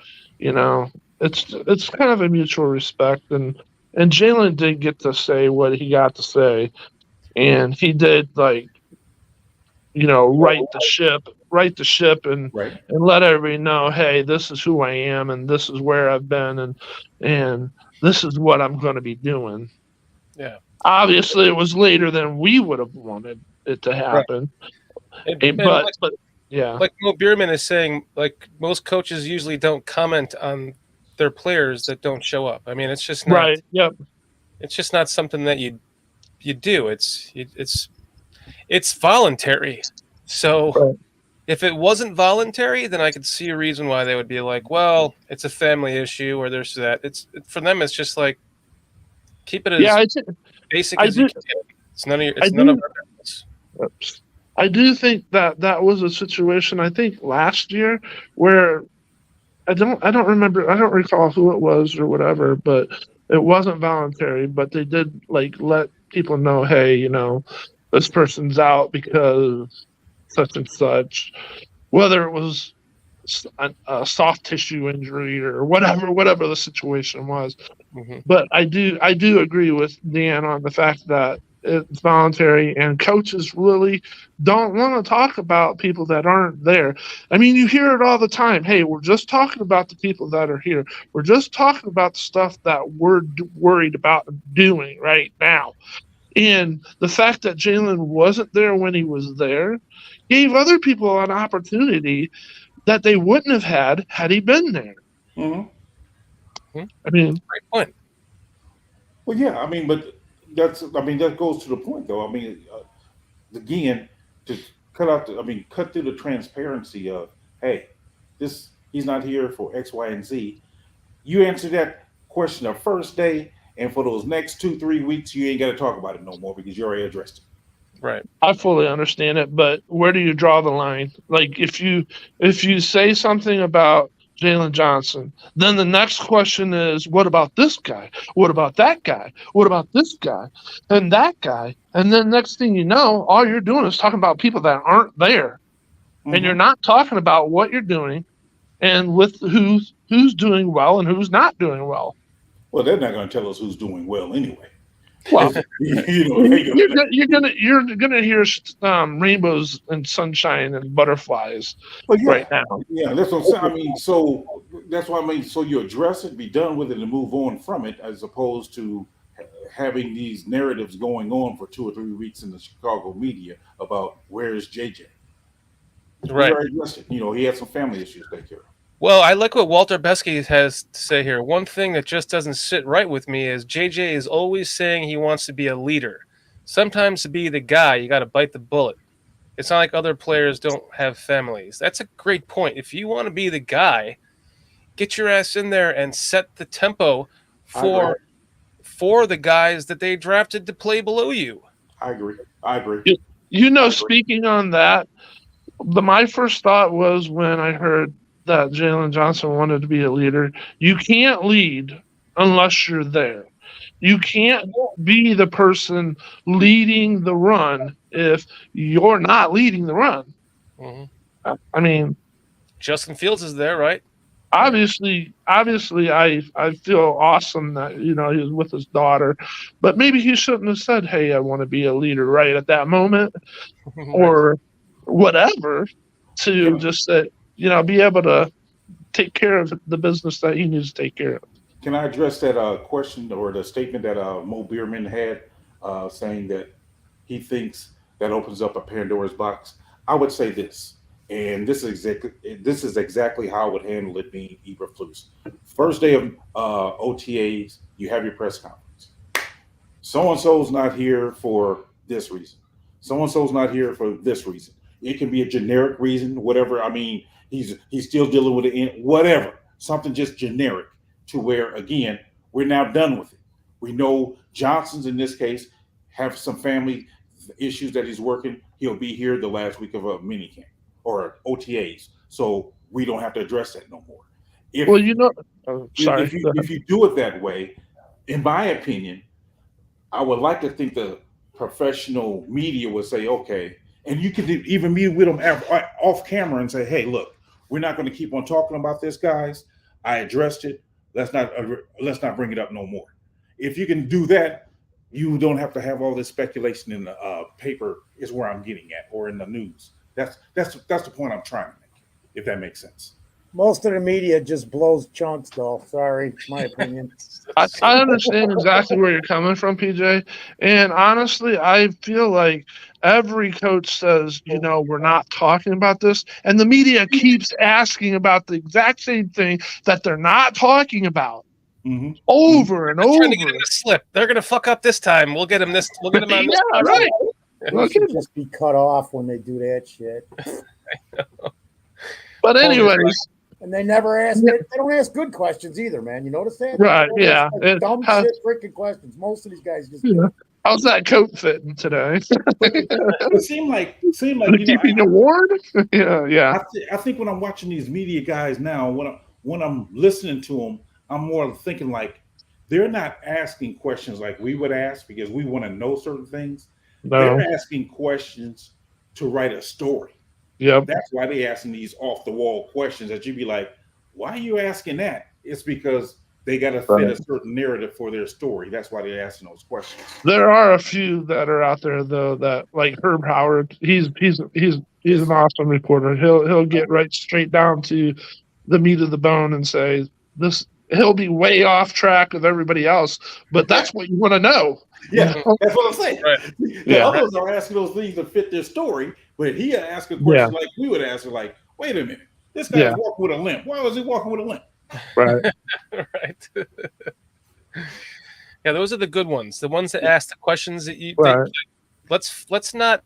it's kind of a mutual respect, and Jalen did get to say what he got to say, and he did right the ship and let everybody know, hey, this is who I am, and this is where I've been, and this is what I'm going to be doing. Yeah. Obviously, it was later than we would have wanted it to happen. Right. But yeah, like Mo Bierman is saying, like most coaches usually don't comment on their players that don't show up. I mean, it's just not right. Yep. It's just not something that you do. It's voluntary. So if it wasn't voluntary, then I could see a reason why they would be like, well, it's a family issue or there's that. For them, it's just like keep it as basic as you can. It's none of our business. Oops. I do think that was a situation, I think last year, where I don't remember, I don't recall who it was or whatever, but it wasn't voluntary, but they did let people know, hey, this person's out because such and such, whether it was a soft tissue injury or whatever the situation was. Mm-hmm. But I do agree with Dan on the fact that it's voluntary, and coaches really don't want to talk about people that aren't there. I mean, you hear it all the time. Hey, we're just talking about the people that are here. We're just talking about the stuff that we're worried about doing right now. And the fact that Jalen wasn't there when he was there gave other people an opportunity that they wouldn't have had he been there. Mm-hmm. I mean, great point. Well, yeah, I mean, but that goes to the point, though. I mean, again, to cut through the transparency of, hey, he's not here for X, Y, and Z. You answer that question the first day, and for those next 2-3 weeks, you ain't got to talk about it no more because you already addressed it. Right. I fully understand it, but where do you draw the line? Like if you say something about Jalen Johnson. Then the next question is, what about this guy? What about that guy? What about this guy? And that guy? And then next thing you know, all you're doing is talking about people that aren't there. And you're not talking about what you're doing and with who's doing well and who's not doing well. Well, they're not going to tell us who's doing well anyway. Well, you know, you're gonna hear rainbows and sunshine and butterflies right now. Yeah, that's what I'm saying. I mean, so that's what I mean. So you address it, be done with it, and move on from it, as opposed to having these narratives going on for 2 or 3 weeks in the Chicago media about where's JJ. Right. You know, he had some family issues to take care of. Well, I like what Walter Besky has to say here. One thing that just doesn't sit right with me is JJ is always saying he wants to be a leader. Sometimes to be the guy, you got to bite the bullet. It's not like other players don't have families. That's a great point. If you want to be the guy, get your ass in there and set the tempo for the guys that they drafted to play below you. I agree. You know, speaking on that, my first thought was when I heard that Jalen Johnson wanted to be a leader, you can't lead unless you're there. You can't be the person leading the run if you're not leading the run. Mm-hmm. I mean, Justin Fields is there, right? Obviously, I feel awesome that, you know, he was with his daughter, but maybe he shouldn't have said, "Hey, I want to be a leader" right at that moment, or whatever, to just say, you know, be able to take care of the business that he needs to take care of. Can I address that question or the statement that Mo Bierman had, saying that he thinks that opens up a Pandora's box? I would say this, and this is exactly how I would handle it being Eberflus. First day of OTAs, you have your press conference. So-and-so's not here for this reason. So-and-so's not here for this reason. It can be a generic reason, whatever. I mean, he's still dealing with it, whatever. Something just generic to where, again, we're now done with it. We know Johnson's, in this case, have some family issues that he's working. He'll be here the last week of a minicamp or OTAs. So we don't have to address that no more. If you do it that way, in my opinion, I would like to think the professional media would say, okay, and you could even meet with them off camera and say, hey, look, we're not going to keep on talking about this, guys. I addressed it. Let's not bring it up no more. If you can do that, you don't have to have all this speculation in the paper is where I'm getting at, or in the news. That's the point I'm trying to make, if that makes sense. Most of the media just blows chunks, though. Sorry, my opinion. I understand exactly where you're coming from, PJ. And honestly, I feel like every coach says, you know, we're not talking about this. And the media keeps asking about the exact same thing that they're not talking about. Mm-hmm. Over and over. Trying to get him to slip. They're going to fuck up this time. We'll get him this. We'll get him on this. Yeah, right. They should just be cut off when they do that shit. I know. But anyways. And they never ask. They don't ask good questions either, man. You notice that? Right? Yeah. Dumb shit, freaking questions. Most of these guys just. Yeah. How's that coat fitting today? It seemed like keeping you warm. Yeah. I think when I'm watching these media guys now, when I'm listening to them, I'm more thinking like they're not asking questions like we would ask because we want to know certain things. No. They're asking questions to write a story. Yep. That's why they're asking these off the wall questions that you'd be like, why are you asking that? It's because they got to fit a certain narrative for their story. That's why they're asking those questions. There are a few that are out there though that, like Herb Howard, he's an awesome reporter. He'll get right straight down to the meat of the bone and say this. He'll be way off track with everybody else, but that's what you want to know. Yeah, that's what I'm saying. Right. The others are asking those things to fit their story, but he asked a question like we would ask, like, wait a minute, this guy's walking with a limp. Why was he walking with a limp? Right. Right. Yeah, those are the good ones. The ones that ask the questions that you let's not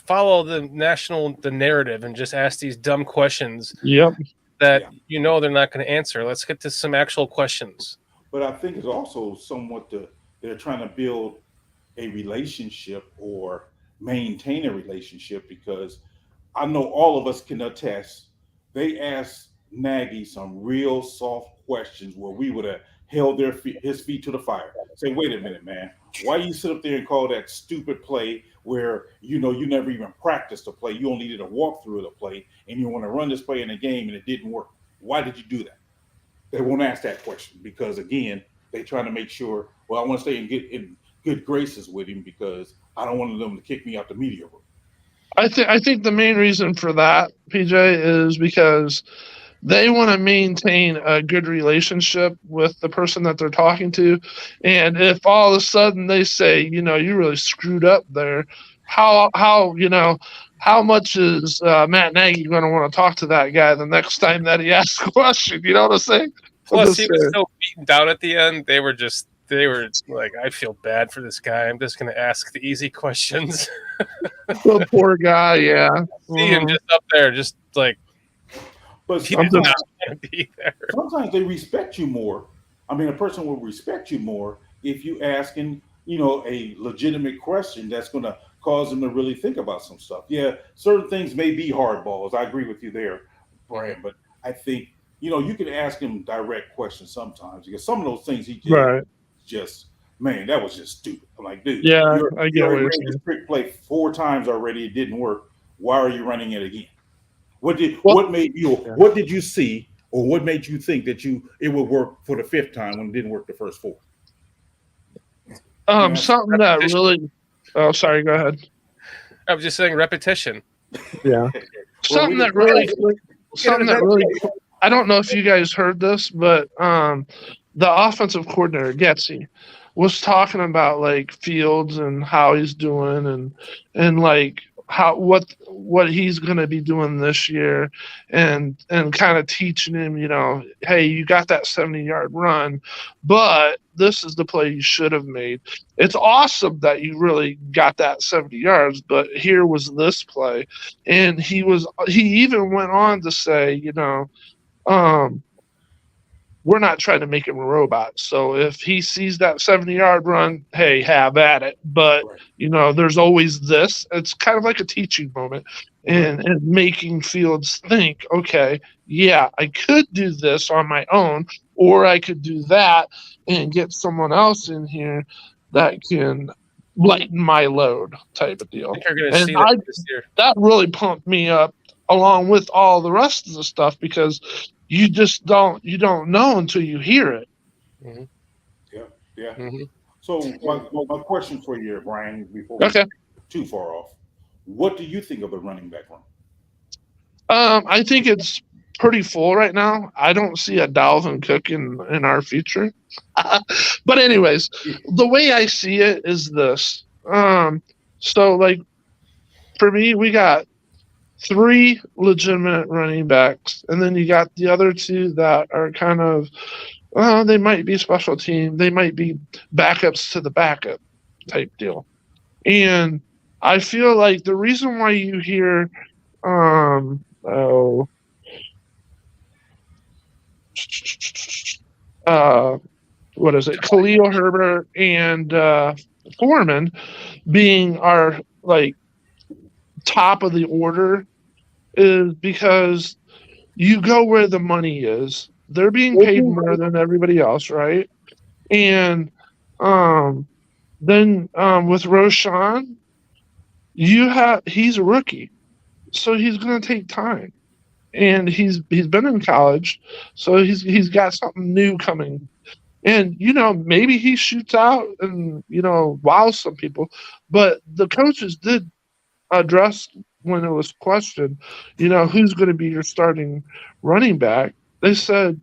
follow the narrative and just ask these dumb questions. Yep. That you know they're not going to answer. Let's get to some actual questions. But I think it's also somewhat they're trying to build a relationship or maintain a relationship, because I know all of us can attest. They ask Nagy some real soft questions where we would have held his feet to the fire. Say, wait a minute, man. Why you sit up there and call that stupid play where you never even practiced the play? You only did a walkthrough of the play, and you want to run this play in the game, and it didn't work. Why did you do that? They won't ask that question because, again, they're trying to make sure. Well, I want to stay in good graces with him because I don't want them to kick me out the media room. I think the main reason for that, PJ, is because they want to maintain a good relationship with the person that they're talking to. And if all of a sudden they say, you really screwed up there, how much is Matt Nagy going to want to talk to that guy the next time that he asks a question? You know what I'm saying? Plus, he was so beaten down at the end. They were like, I feel bad for this guy. I'm just going to ask the easy questions. The poor guy, yeah. See him just up there, just like, but he did not want to be there. Sometimes they respect you more. I mean, a person will respect you more if you asking, a legitimate question that's going to cause them to really think about some stuff. Yeah, certain things may be hardballs. I agree with you there, Brian. But I think, you can ask him direct questions sometimes because some of those things he did, right. Just, man, that was just stupid. I'm like, dude, yeah, I get what you're saying. This trick play 4 times already. It didn't work. Why are you running it again? What did you see, or what made you think that it would work for the 5th time when it didn't work the first 4? Something that really. Oh, sorry. Go ahead. I was just saying repetition. Yeah. Something that really. I don't know if you guys heard this, but the offensive coordinator Getsy was talking about like Fields and how he's doing and like what he's going to be doing this year and kind of teaching him, hey, you got that 70-yard run, but this is the play you should have made. It's awesome that you really got that 70 yards, but here was this play. And he even went on to say, we're not trying to make him a robot. So if he sees that 70-yard run, hey, have at it. But, there's always this. It's kind of like a teaching moment and making Fields think, okay, yeah, I could do this on my own, or I could do that and get someone else in here that can lighten my load type of deal. I think you're going to see that this year. That really pumped me up along with all the rest of the stuff because you just don't know until you hear it. Mm-hmm. Yeah. Mm-hmm. So my question for you, Brian, before we get too far off, what do you think of the running back room? I think it's pretty full right now. I don't see a Dalvin Cook in our future. But anyways, the way I see it is this. So like for me, we got 3 legitimate running backs, and then you got the other 2 that are kind of, they might be special team, they might be backups to the backup type deal. And I feel like the reason why you hear, what is it, Khalil Herbert and Foreman being our like top of the order is because you go where the money is. They're being paid more than everybody else, right? And then with Roshan, he's a rookie, so he's going to take time, and he's been in college, so he's got something new coming. And maybe he shoots out and wows some people, but the coaches did address when it was questioned, who's going to be your starting running back. They said,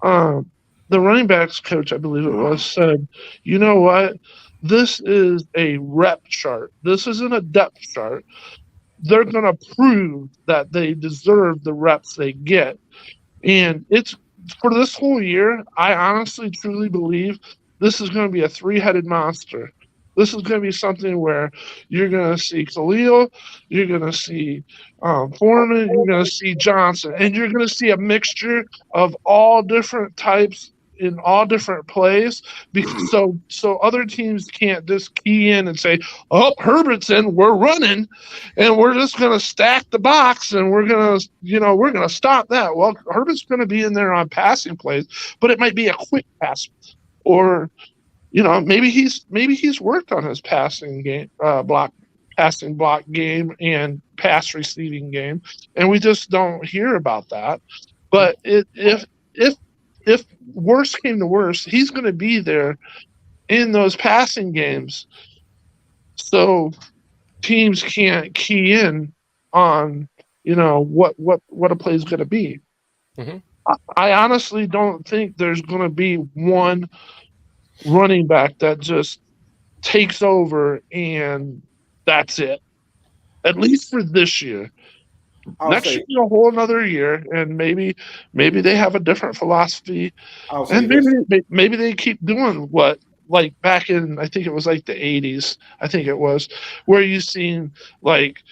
the running backs coach, I believe it was, said, you know what? This is a rep chart. This isn't a depth chart. They're going to prove that they deserve the reps they get. And it's for this whole year, I honestly, truly believe this is going to be a 3-headed monster. This is going to be something where you're going to see Khalil, you're going to see Foreman, you're going to see Johnson, and you're going to see a mixture of all different types in all different plays, because so other teams can't just key in and say, "Oh, Herbert's in, we're running, and we're just going to stack the box, and we're going to stop that." Well, Herbert's going to be in there on passing plays, but it might be a quick pass, or maybe he's worked on his passing block game and pass receiving game, and we just don't hear about that. But if worst came to worst, he's going to be there in those passing games, so teams can't key in on what a play is going to be. Mm-hmm. I honestly don't think there's going to be one running back that just takes over and that's it. At least for this year. Next year, a whole another year, and maybe they have a different philosophy, and maybe they keep doing what, like back in, I think it was like the 80s, I think it was, where you seen like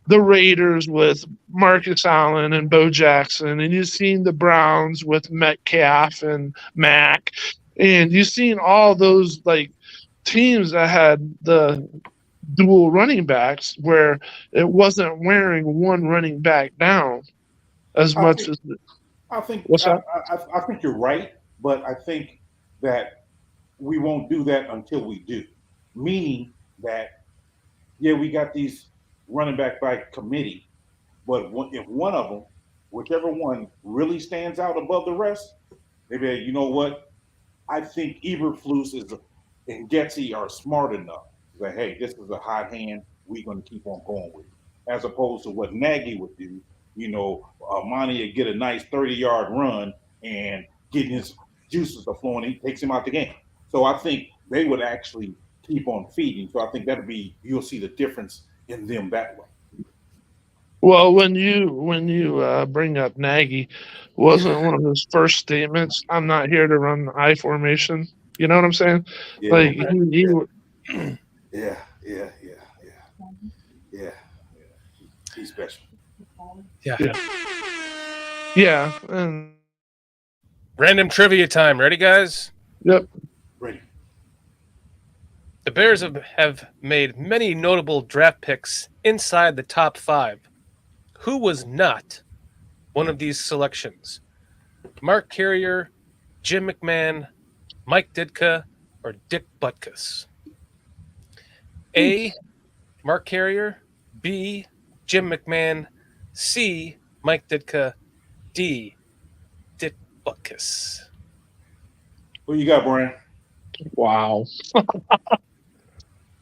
the Raiders with Marcus Allen and Bo Jackson, and you've seen the Browns with Metcalf and Mack, and you've seen all those like teams that had the dual running backs where it wasn't wearing one running back down as much as. I think what's that? I think you're right, but I think that we won't do that until we do. Meaning that, yeah, we got these running back by committee, but if one of them, whichever one really stands out above the rest, maybe you know what? I think Eberflus and Getsy are smart enough to say, hey, this is a hot hand. We're going to keep on going with it. As opposed to what Nagy would do. Monty would get a nice 30-yard run and getting his juices are flowing. He takes him out the game. So I think they would actually keep on feeding. So I think you'll see the difference in them that way. Well, when you bring up Nagy, wasn't one of his first statements, "I'm not here to run the I formation." You know what I'm saying? Yeah. Like Yeah. He's special. Yeah. And Random trivia time. Ready, guys? yep. Ready. The Bears have made many notable draft picks inside the top 5. Who was not one of these selections? Mark Carrier, Jim McMahon, Mike Ditka, or Dick Butkus? A, Mark Carrier. B, Jim McMahon. C, Mike Ditka. D, Dick Butkus. Who you got, Brian? Wow.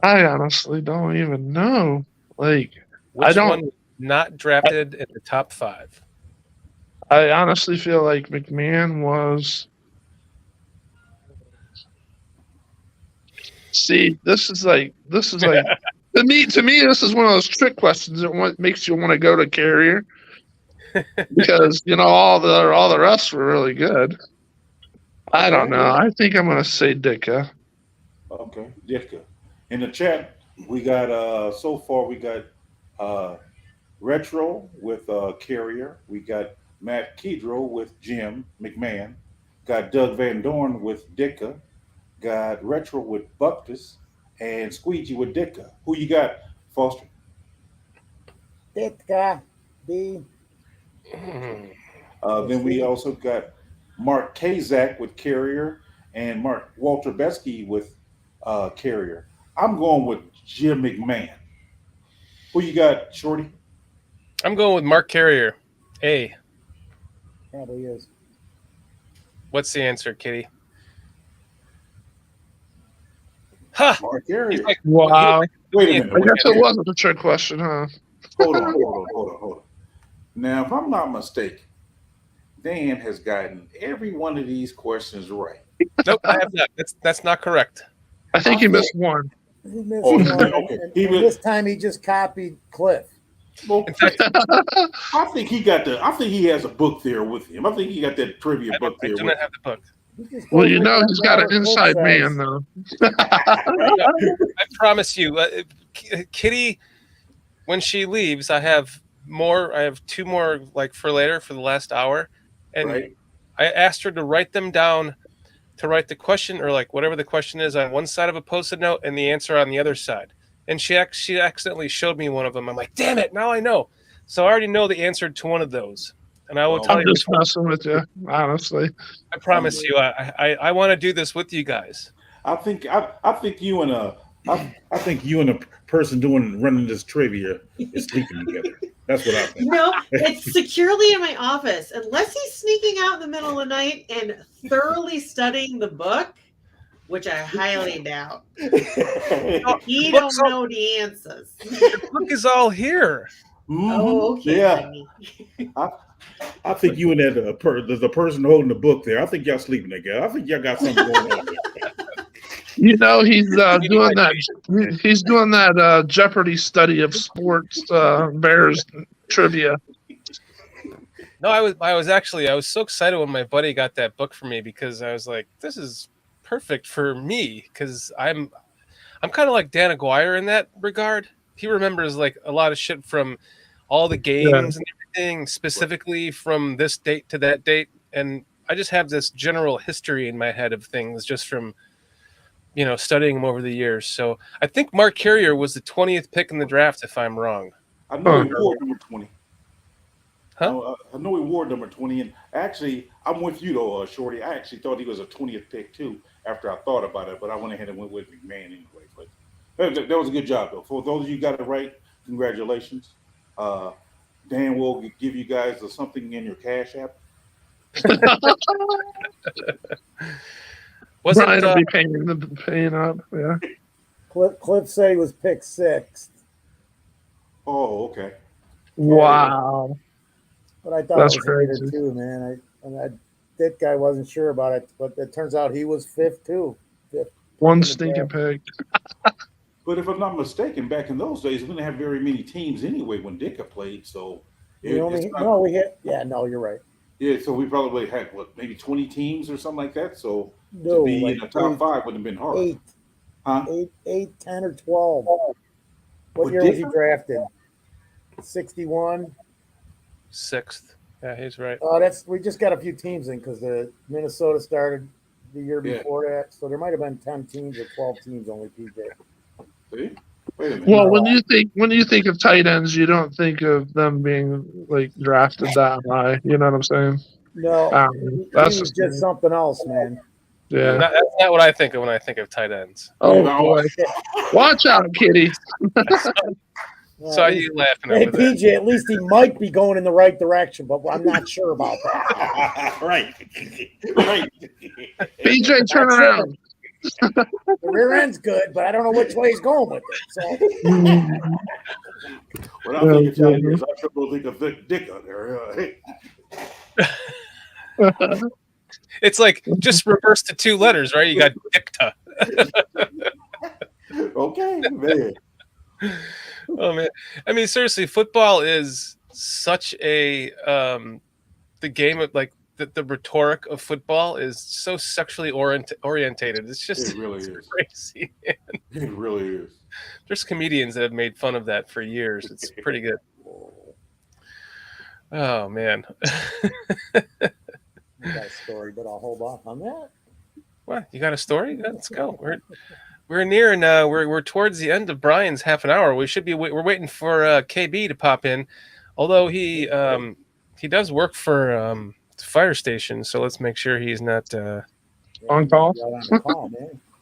I honestly don't even know. Like, Which one was not drafted in the top 5? I honestly feel like McMahon was. See, this is like to me. This is one of those trick questions that makes you want to go to Carrier because all the rest were really good. I don't know. I think I'm going to say Ditka. Okay, Ditka. In the chat, we got so far we got Retro with Carrier. We got Matt Kedroe with Jim McMahon. Got Doug Van Dorn with Ditka. Got Retro with Buptis. And Squeegee with Ditka. Who you got, Foster? Ditka. B. Then we also got Mark Kazak with Carrier and Mark Walter Besky with Carrier. I'm going with Jim McMahon. Who you got, Shorty? I'm going with Mark Carrier. A. Probably is. What's the answer, Kitty? Ha! Mark Carrier. Wow. Wait a minute. I guess it wasn't a trick question, huh? Hold on. Now, if I'm not mistaken, Dan has gotten every one of these questions right. Nope, I have not. That's not correct. I think he missed one. He missed Oh, one, okay. and This time he just copied Cliff. Okay. I think he has a book there with him. I think he got that trivia book there. I do not have the book. Well, he's got an inside man, though. I promise you, Kitty, when she leaves, I have 2 more like for later for the last hour, and Right. I asked her to write them down to write the question or like whatever the question is on one side of a Post-it note and the answer on the other side. And she accidentally showed me one of them. I'm like, damn it, now I know. So I already know the answer to one of those. And I will tell I'm you. just messing with you, honestly. I promise you, I want to do this with you guys. I think you and a person running this trivia is sleeping together. That's what I think. No, it's securely in my office. Unless he's sneaking out in the middle of the night and thoroughly studying the book, which I highly doubt. He don't know the answers. The book is all here. Mm-hmm. Oh, okay. Yeah. I think you and the person holding the book there, I think y'all sleeping together. I think y'all got something going on there. You know, he's doing that. He's doing that Jeopardy study of sports Bears trivia. No, I was so excited when my buddy got that book for me because I was like, this is perfect for me because I'm kind of like Dan Aguirre in that regard. He remembers like a lot of shit from all the games and everything, specifically from this date to that date, and I just have this general history in my head of things just from studying them over the years. So I think Mark Carrier was the 20th pick in the draft, if I'm wrong. I know he wore number 20. Huh? I know he wore number 20, and actually, I'm with you though, Shorty. I actually thought he was a 20th pick too. After I thought about it, but I went ahead and went with McMahon anyway. But that was a good job though. For those of you who got it right, congratulations. Dan will give you guys something in your Cash App. Brian will be paying up. Yeah. Cliff said he was picked 6th. Oh, okay. Wow. But I thought That's it was crazy. later too, man. That guy wasn't sure about it, but it turns out he was 5th too. 5th. One stinking pick. But if I'm not mistaken, back in those days, we didn't have very many teams anyway when Dicka played. So you're right. Yeah, so we probably had maybe 20 teams or something like that. So No, to be like in the top 5 would have been hard. 8. Huh? 8, 10, or 12. What year was he drafted? 61. 6th. Yeah, he's right. We just got a few teams in because the Minnesota started the year before that, so there might have been 10 teams or 12 teams only. PJ. See? Wait a minute. Well, when you think of tight ends, you don't think of them being like drafted that high. You know what I'm saying? No, that's just something else, man. Yeah. That's not what I think of when I think of tight ends. Oh boy! Watch out, Kitty. Saw you laughing Hey, over PJ, that. at least he might be going in the right direction, but I'm not sure about that. Right. PJ, turn around. The rear end's good, but I don't know which way he's going with it. So. What I'm thinking, Johnny, is I triple think of Dick on there. It's like just reverse the 2 letters, right? You got dicta. Okay, man. Oh man, I mean seriously, football is such a the game of like the rhetoric of football is so sexually orientated. It's just It really is crazy. Man. It really is. There's comedians that have made fun of that for years. It's pretty good. Oh man. I got a story, but I'll hold off on that. What? You got a story? Let's go. We're near and we're towards the end of Brian's half an hour. We're waiting for KB to pop in, although he does work for the fire station, so let's make sure he's not on call.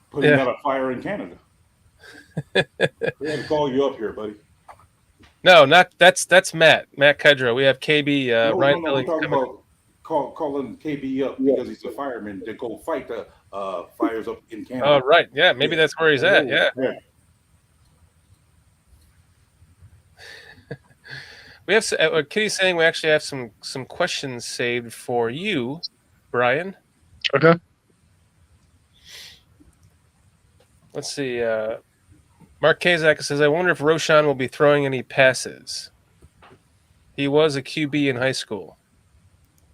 Putting out a fire in Canada. We had to call you up here, buddy. No, not that's Matt Kedroe. We have KB Ryan Billings. I'm talking about calling KB up because he's a fireman to go fight the fires up in Canada. Oh, right. Yeah, maybe that's where he's at. Yeah. We have Kitty's saying we actually have some questions saved for you, Brian. Okay. Let's see. Mark Kazak says, I wonder if Roshan will be throwing any passes. He was a QB in high school.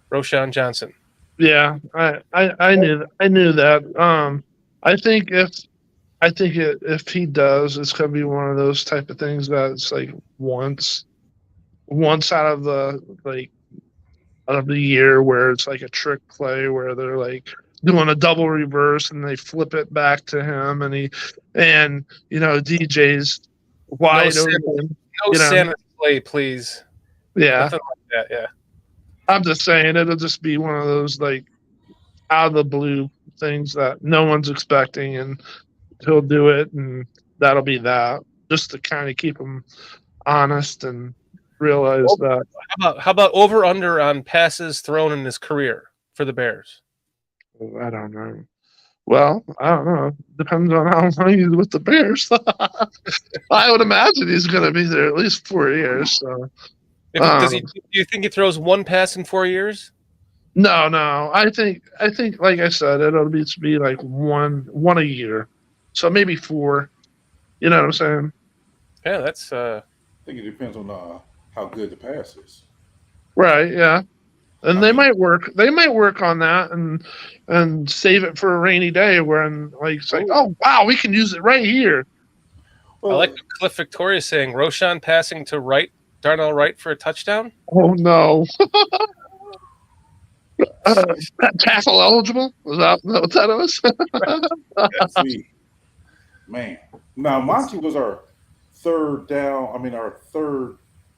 Roshan Johnson. Yeah, I knew that. I think if he does, it's gonna be one of those type of things that's like once out of the year where it's like a trick play where they're like doing a double reverse, and they flip it back to him, and DJ's wide Santa, open. no Santa play, please. Yeah, Nothing like that. Yeah. I'm just saying it'll just be one of those like out of the blue things that no one's expecting, and he'll do it, and that'll be that, just to kind of keep him honest and realize that. How about over under on passes thrown in his career for the Bears? I don't know. Well, I don't know. Depends on how long he's with the Bears. I would imagine he's going to be there at least 4 years. So, do you think he throws one pass in 4 years? No. I think, like I said, it'll be like one a year. So maybe 4. You know what I'm saying? Yeah, that's. I think it depends on how good the pass is. Right. Yeah. And they might work on that and save it for a rainy day when it's like, oh wow, we can use it right here. I like what Cliff Victoria saying, Roshan passing to Darnell Wright for a touchdown. Oh no. Tackle eligible? Was that what that was? See, man. Now Monty was our third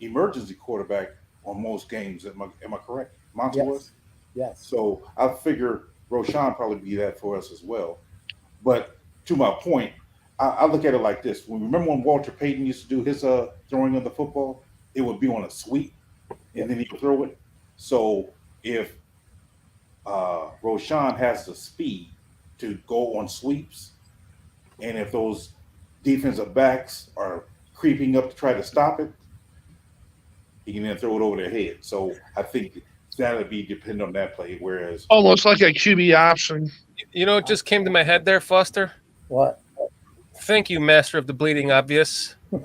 emergency quarterback on most games. Am I correct? Monty was? Yes. So I figure Roshan probably be that for us as well. But to my point, I look at it like this. Remember when Walter Payton used to do his throwing of the football? It would be on a sweep, and then he would throw it. So if Roshan has the speed to go on sweeps, and if those defensive backs are creeping up to try to stop it, he can then throw it over their head. So I think that'll be dependent on that play. Whereas almost like a QB option. You know, it just came to my head there, Foster. What? Thank you, master of the bleeding obvious. I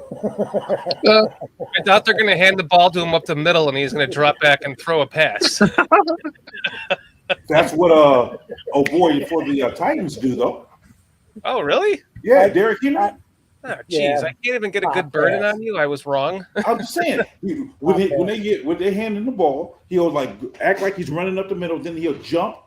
doubt they're going to hand the ball to him up the middle, and he's going to drop back and throw a pass. That's what for the Titans do, though. Oh, really? Yeah, Derrick Henry. Oh, jeez, I can't even get a good burden on you. I was wrong. I'm just saying, when they hand him the ball, he'll act like he's running up the middle, then he'll jump,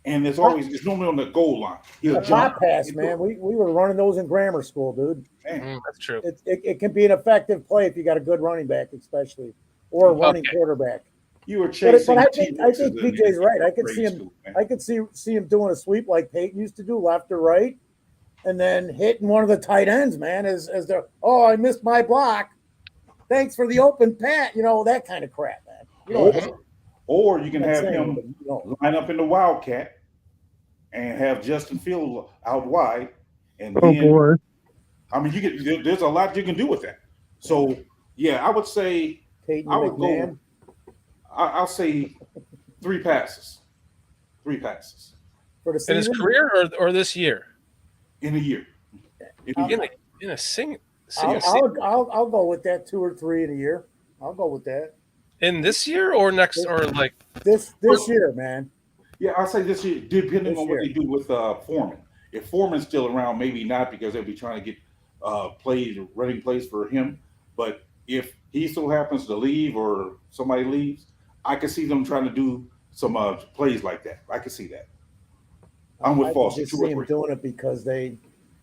and it's normally on the goal line. He'll jump. Pass, man. We were running those in grammar school, dude. That's true. It can be an effective play if you got a good running back, especially, or a running quarterback. You were chasing. But I think BJ's right. I could see him. I could see him doing a sweep like Peyton used to do, left or right, and then hitting one of the tight ends, man, as they're, I missed my block. Thanks for the open pat. That kind of crap, man. Or you can have him line up in the Wildcat and have Justin Fields out wide. And boy. I mean, there's a lot you can do with that. So, yeah, I would say I'll say 3 passes. 3 passes. For the season? In his career or this year? In a year. In a single. I'll go with that 2 or 3 in a year. I'll go with that. In this year or next or like this year, man. Yeah, I'll say this year, depending on what they do with Foreman. If Foreman's still around, maybe not, because they'll be trying to get running plays for him. But if he still happens to leave or somebody leaves, I can see them trying to do some plays like that. I can see that. I'm with Foster. I just see him doing it because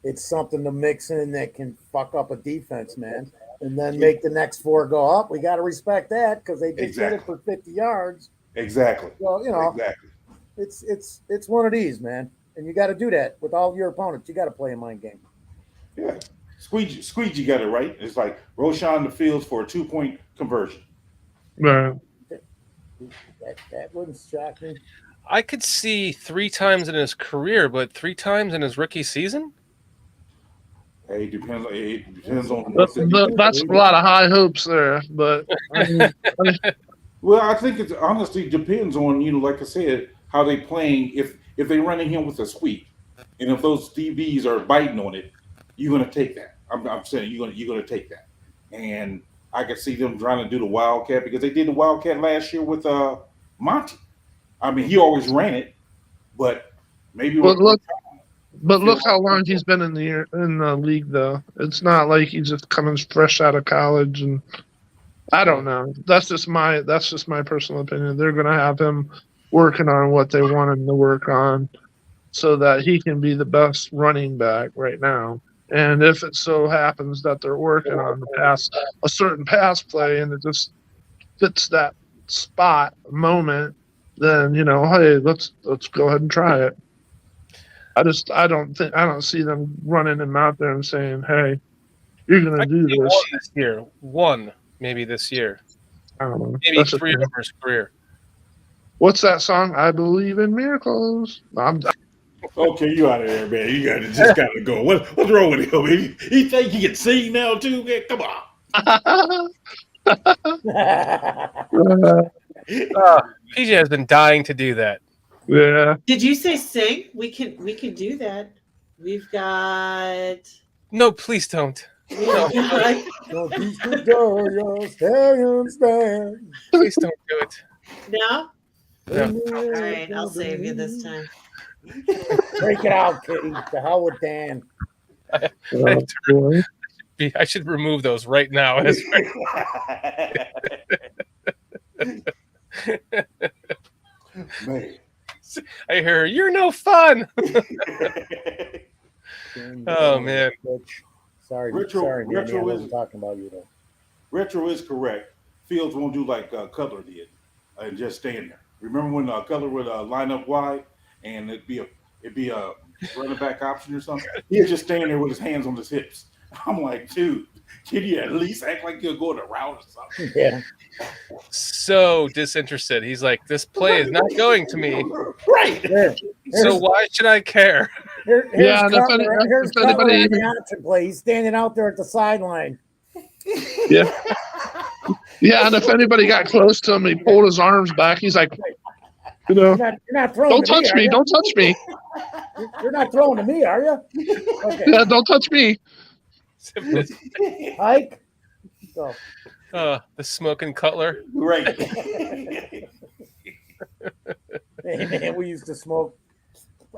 it's something to mix in that can fuck up a defense, man, and then make the next 4 go up. We got to respect that because they did get it for 50 yards. Exactly. Well, exactly. It's one of these, man, and you got to do that with all your opponents. You got to play a mind game. Yeah, Squeegee got it right. It's like Roshan the Fields for a 2-point conversion. Right. That wouldn't shock me. I could see 3 times in his career, but 3 times in his rookie season? Hey, it depends on. That's a lot of high hopes there, but. Well, I think it honestly depends on, like I said, how they playing. If they're running him with a sweep, and if those DBs are biting on it, you're going to take that. I'm saying you're going to take that. And I could see them trying to do the Wildcat because they did the Wildcat last year with Monty. I mean, he always ran it, but maybe. But look how long he's been in the league, though. It's not like he's just coming fresh out of college, and I don't know. That's just my personal opinion. They're going to have him working on what they want him to work on, so that he can be the best running back right now. And if it so happens that they're working on a certain pass play, and it just fits that spot moment, then hey, let's go ahead and try it. I don't see them running him out there and saying, hey, you're gonna do this. One this year. One maybe this year. I don't know. Maybe 3 over his career. What's that song? I believe in miracles. Okay, you out of there, man. You just gotta go. What's wrong with him? He think he can sing now too, man? Come on. PJ has been dying to do that. Yeah. Did you say sing? We can do that. We've got. No, please don't. No. Please don't do it. No? No. All right, I'll save you this time. Break it out, Kitty. To hell with Dan. I should remove those right now. Man. I hear you're no fun. Oh man. Sorry, Retro man. I is wasn't talking about you though. Retro is correct. Fields won't do like Cutler did and just stand there. Remember when Cutler would line up wide and it'd be a running back option or something? He'd just stand there with his hands on his hips. I'm like, dude, can you at least act like you're going around or something? Yeah. So disinterested. He's like, this play is not going to me. Right. So why should I care? Here's Cutler anybody, on the option play. He's standing out there at the sideline. Yeah. Yeah, and if anybody got close to him, he pulled his arms back. He's like, You're not throwing. Don't touch me! Don't touch me! You're not throwing to me, are you? Okay. Yeah, don't touch me. Hike. So. The smoking Cutler. Right. Hey man, we used to smoke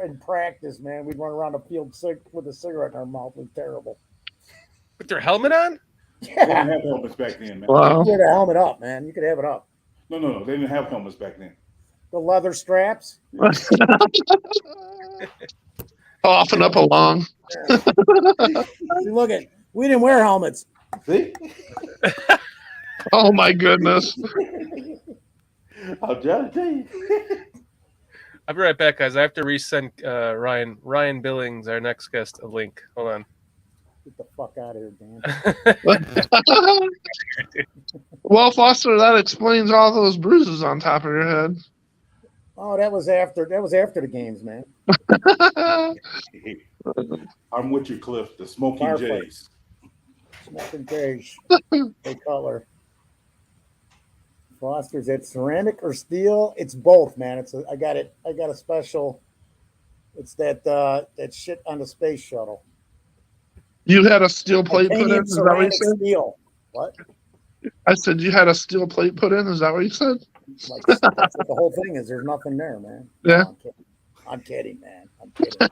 in practice, man. We'd run around the field with a cigarette in our mouth. It was terrible. With their helmet on? They didn't have helmets back then, man. Wow. You had a helmet up, man. You could have it up. No. They didn't have helmets back then. The leather straps. Off and up along. See, look at, we didn't wear helmets. See? Oh my goodness. I'll tell you. I'll be right back, guys. I have to resend Ryan Billings, our next guest, a link. Hold on. Get the fuck out of here, Dan. Well, Foster, that explains all those bruises on top of your head. Oh, that was after the games, man. I'm with you, Cliff. The Smoking Barfly. Jays. Smoking Jays. They color. Foster's it ceramic or steel? It's both, man. I got a special. It's that shit on the space shuttle. You had a steel plate put in? Is that what you said? Steel. What? I said you had a steel plate put in. Is that what you said? Like, that's what the whole thing is. There's nothing there, man. Yeah. No, I'm kidding, man. I'm kidding.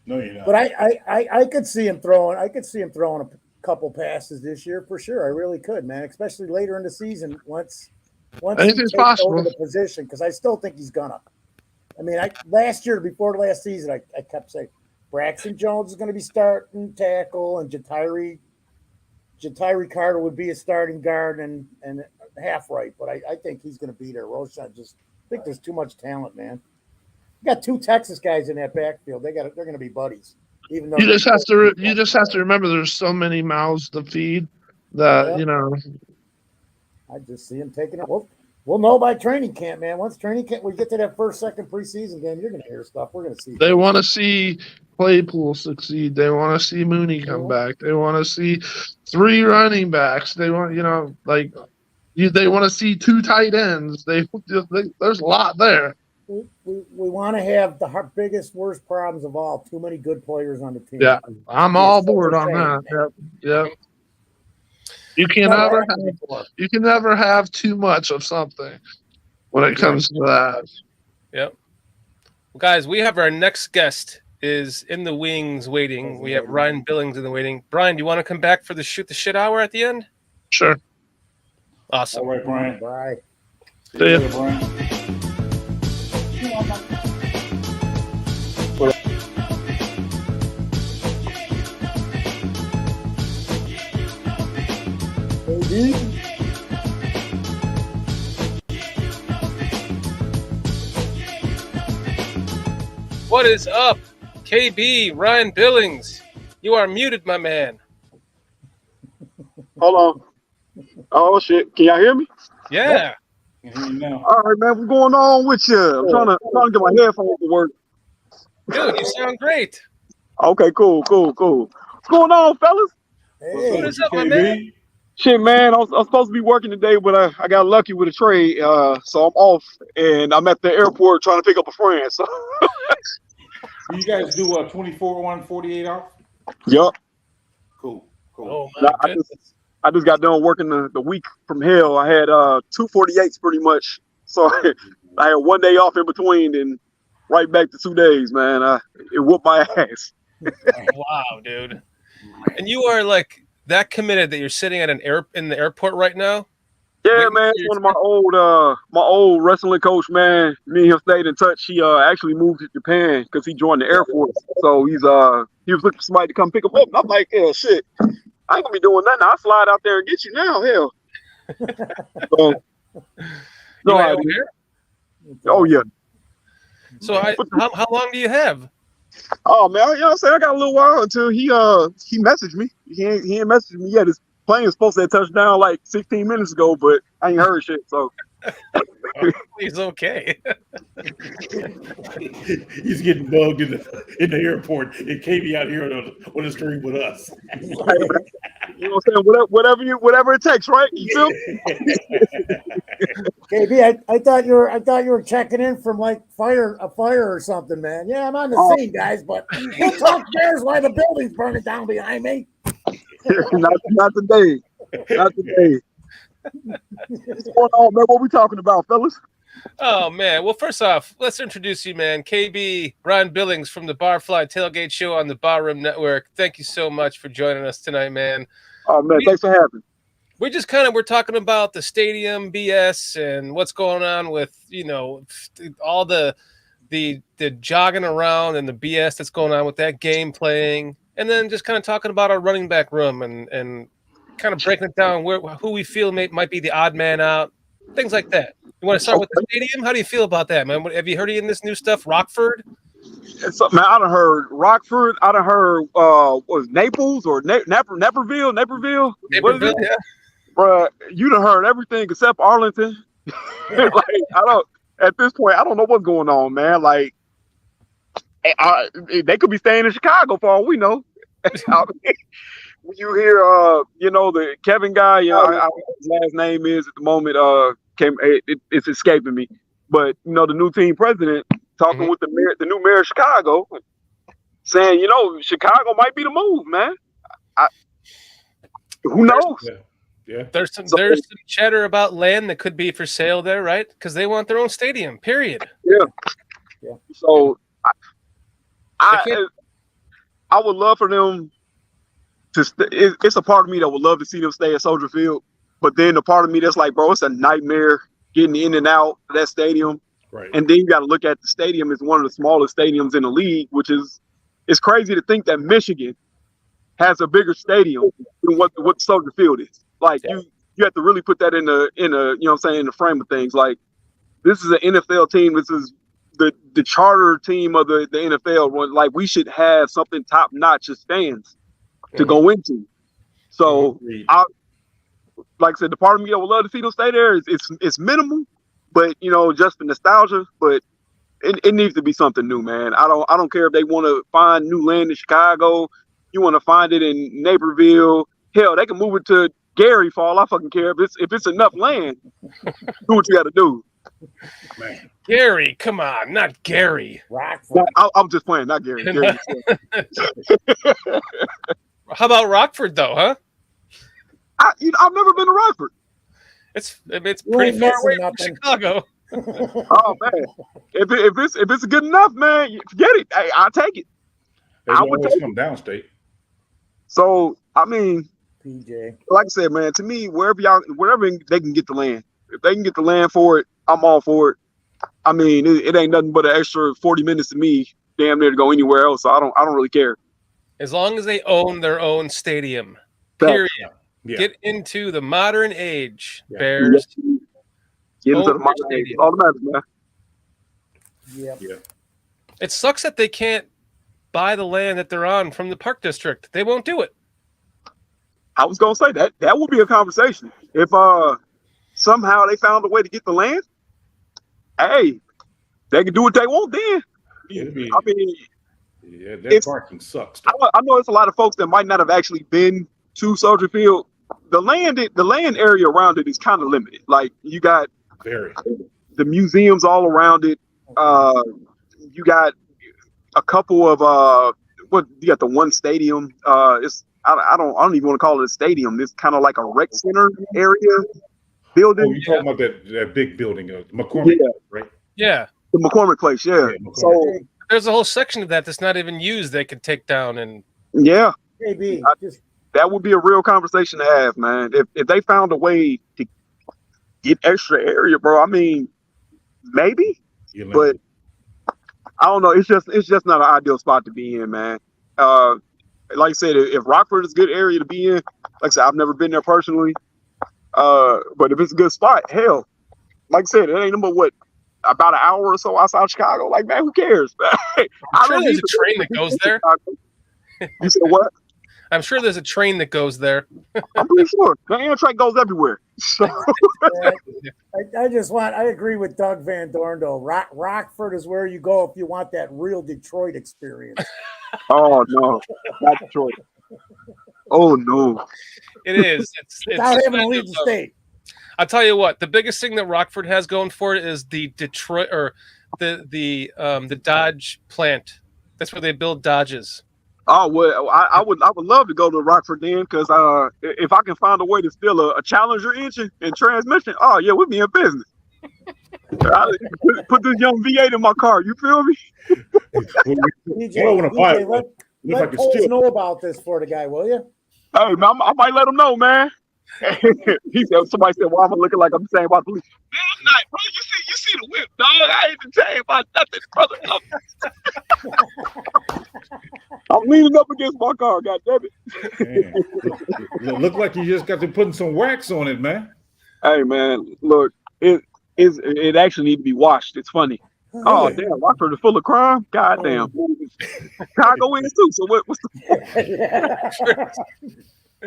No, you're not. But I could see him throwing. I could see him throwing a couple passes this year for sure. I really could, man. Especially later in the season, once he takes over the position, because I still think he's gonna. I mean, last year before last season, I kept saying Braxton Jones is going to be starting tackle, and Jatiri Carter would be a starting guard and half right. But I think he's going to be there. Roshan I think there's too much talent, man. You got two Texas guys in that backfield. They're going to be buddies. Even though you just have to remember there's so many mouths to feed that I just see him taking it. We'll know by training camp, man. Once training camp, we get to that second preseason game, you're going to hear stuff. We're going to see. They want to see Claypool succeed. They want to see Mooney come back. They want to see 3 running backs. They want, they want to see 2 tight ends. There's a lot there. We want to have the biggest, worst problems of all. Too many good players on the team. Yeah, I'm all board on that. Yep. You can never have too much of something when it comes to that. Yep. Well, guys, we have our next guest is in the wings waiting. We have Ryan Billings in the waiting. Brian, do you want to come back for the shoot the shit hour at the end? Sure. Awesome. All right, Brian. Bye. See ya. Brian. What is up, KB, Ryan Billings? You are muted, my man. Hold on. Oh shit! Can y'all hear me? Yeah. All right, man. What's going on with you? I'm trying to get my headphones to work. Dude, you sound great. Okay, cool. What's going on, fellas? Hey, What is up, my man? Shit, man. I'm supposed to be working today, but I got lucky with a trade, so I'm off, and I'm at the airport trying to pick up a friend. So. You guys do 24 on 48 off? Yup. Cool. Oh my goodness. I just got done working the week from hell. I had 248s pretty much. So I had 1 day off in between and right back to 2 days, man. It whooped my ass. Wow, dude. And you are like that committed that you're sitting at in the airport right now? Yeah, man. One of my old wrestling coach, man. Me and him stayed in touch. He actually moved to Japan because he joined the Air Force. So he was looking for somebody to come pick him up. And I'm like, yeah, shit. I ain't gonna be doing nothing. I'll slide out there and get you now. Hell. So, no idea. Oh yeah. So how long do you have? Oh man, you know what I'm saying? I got a little while until he messaged me. He ain't messaged me yet. His plane was supposed to have touched down like 16 minutes ago, but I ain't heard shit. So He's okay. He's getting bugged in the airport and KB out here on the stream with us. You know what I'm saying? Whatever it takes, right? You feel me? KB, I thought you were checking in from like a fire or something, man. Yeah, I'm on the scene, guys, but we'll talk Bears while the building's burning down behind me. not today. Not today. What's going on, man? What we talking about, fellas? Oh man. Well, first off, let's introduce you, man. KB, Ryan Billings from the Barfly Tailgate show on the Barroom Network. Thank you so much for joining us tonight, man. Oh man, thanks for having me. We're talking about the stadium BS and what's going on with, all the jogging around and the BS that's going on with that game playing, and then just kind of talking about our running back room and kind of breaking it down who we feel might be the odd man out, things like that. You want to start with the stadium? How do you feel about that, man? Have you heard any of this new stuff? Rockford? Man, I done heard Rockford. I done heard was Naples or Naperville? Naperville, yeah. Bruh, you done heard everything except Arlington. At this point, I don't know what's going on, man. Like, they could be staying in Chicago for all we know. When you hear, the Kevin guy, his last name is at the moment, it's escaping me. But, the new team president talking with the new mayor of Chicago, saying, Chicago might be the move, man. Who knows? Yeah. There's some chatter about land that could be for sale there, right? Because they want their own stadium, period. Yeah. So I would love for them to it's a part of me that would love to see them stay at Soldier Field, but then the part of me that's like, bro, it's a nightmare getting in and out of that stadium. Right. And then you got to look at the stadium as one of the smallest stadiums in the league, which is it's crazy to think that Michigan has a bigger stadium than what Soldier Field is. Like you have to really put that in a in the frame of things. Like, this is an NFL team. This is the charter team of the NFL. Like, we should have something top notch as fans to go into. So like I said, the part of me that would love to see them stay there it's minimal, but just the nostalgia. But it needs to be something new, man. I don't care if they want to find new land in Chicago. You want to find it in Naperville. Hell, they can move it to Gary for all I fucking care. If it's enough land, do what you got to do. Man. Gary, come on, not Gary. No, I'm just playing, not Gary. Gary. How about Rockford, though, huh? I've never been to Rockford. It's pretty far away from Chicago. Oh man, if it's good enough, man, forget it. Hey, I'll take it. They always come downstate. So I mean, PJ, like I said, man, to me, wherever they can get the land, if they can get the land for it, I'm all for it. I mean, it ain't nothing but an extra 40 minutes to me, damn near to go anywhere else. So I don't really care. As long as they own their own stadium, period. Yeah. Get into the modern age, Yeah. Bears. Get into the Over modern age. stadium. All that matters, man. Yep. Yeah. It sucks that they can't buy the land that they're on from the park district. They won't do it. I was gonna say that would be a conversation if somehow they found a way to get the land. Hey, they can do what they want then. It'd be, I mean, yeah, that parking sucks. I know it's a lot of folks that might not have actually been to Soldier Field. The land area around it is kind of limited. Like you got the museums all around it. You got a couple of what you got the one stadium. It's I don't even want to call it a stadium. It's kind of like a rec center area building. Oh, you're talking about that big building, McCormick, right? Yeah. The McCormick place, yeah. So there's a whole section of that that's not even used. They could take down and yeah. KB, that would be a real conversation to have, man. If they found a way to get extra area, bro. I mean, maybe, but I don't know. It's just not an ideal spot to be in, man. Like I said, if Rockford is a good area to be in, like I said, I've never been there personally. But if it's a good spot, hell, like I said, it ain't number about an hour or so outside Chicago. Like, man, who cares? I'm sure there's a train that goes there. You said what? I'm sure there's a train that goes there. I'm pretty sure the Amtrak goes everywhere. So. I agree with Doug Van Dorn though. Rockford is where you go if you want that real Detroit experience. Oh no, not Detroit. Oh no, it is. It's without having to leave the state. I'll tell you what. The biggest thing that Rockford has going for it is the Detroit or the Dodge plant. That's where they build Dodges. Oh well, I would love to go to Rockford then, because if I can find a way to steal a Challenger engine and transmission, oh yeah, we'd be in business. Put this young V8 in my car. You feel me? DJ, let Poles know about this for the guy, will you? Hey man, I might let him know, man. He said, somebody said, "Well, I'm looking like I'm saying about the police." Man, I'm not, bro. You see the whip, dog. I ain't been saying about nothing, brother. I'm leaning up against my car. God damn it! Look like you just got to putting some wax on it, man. Hey man, look, it actually need to be washed. It's funny. Oh damn, Rockford is full of crime. God damn. Chicago is too. So what's the?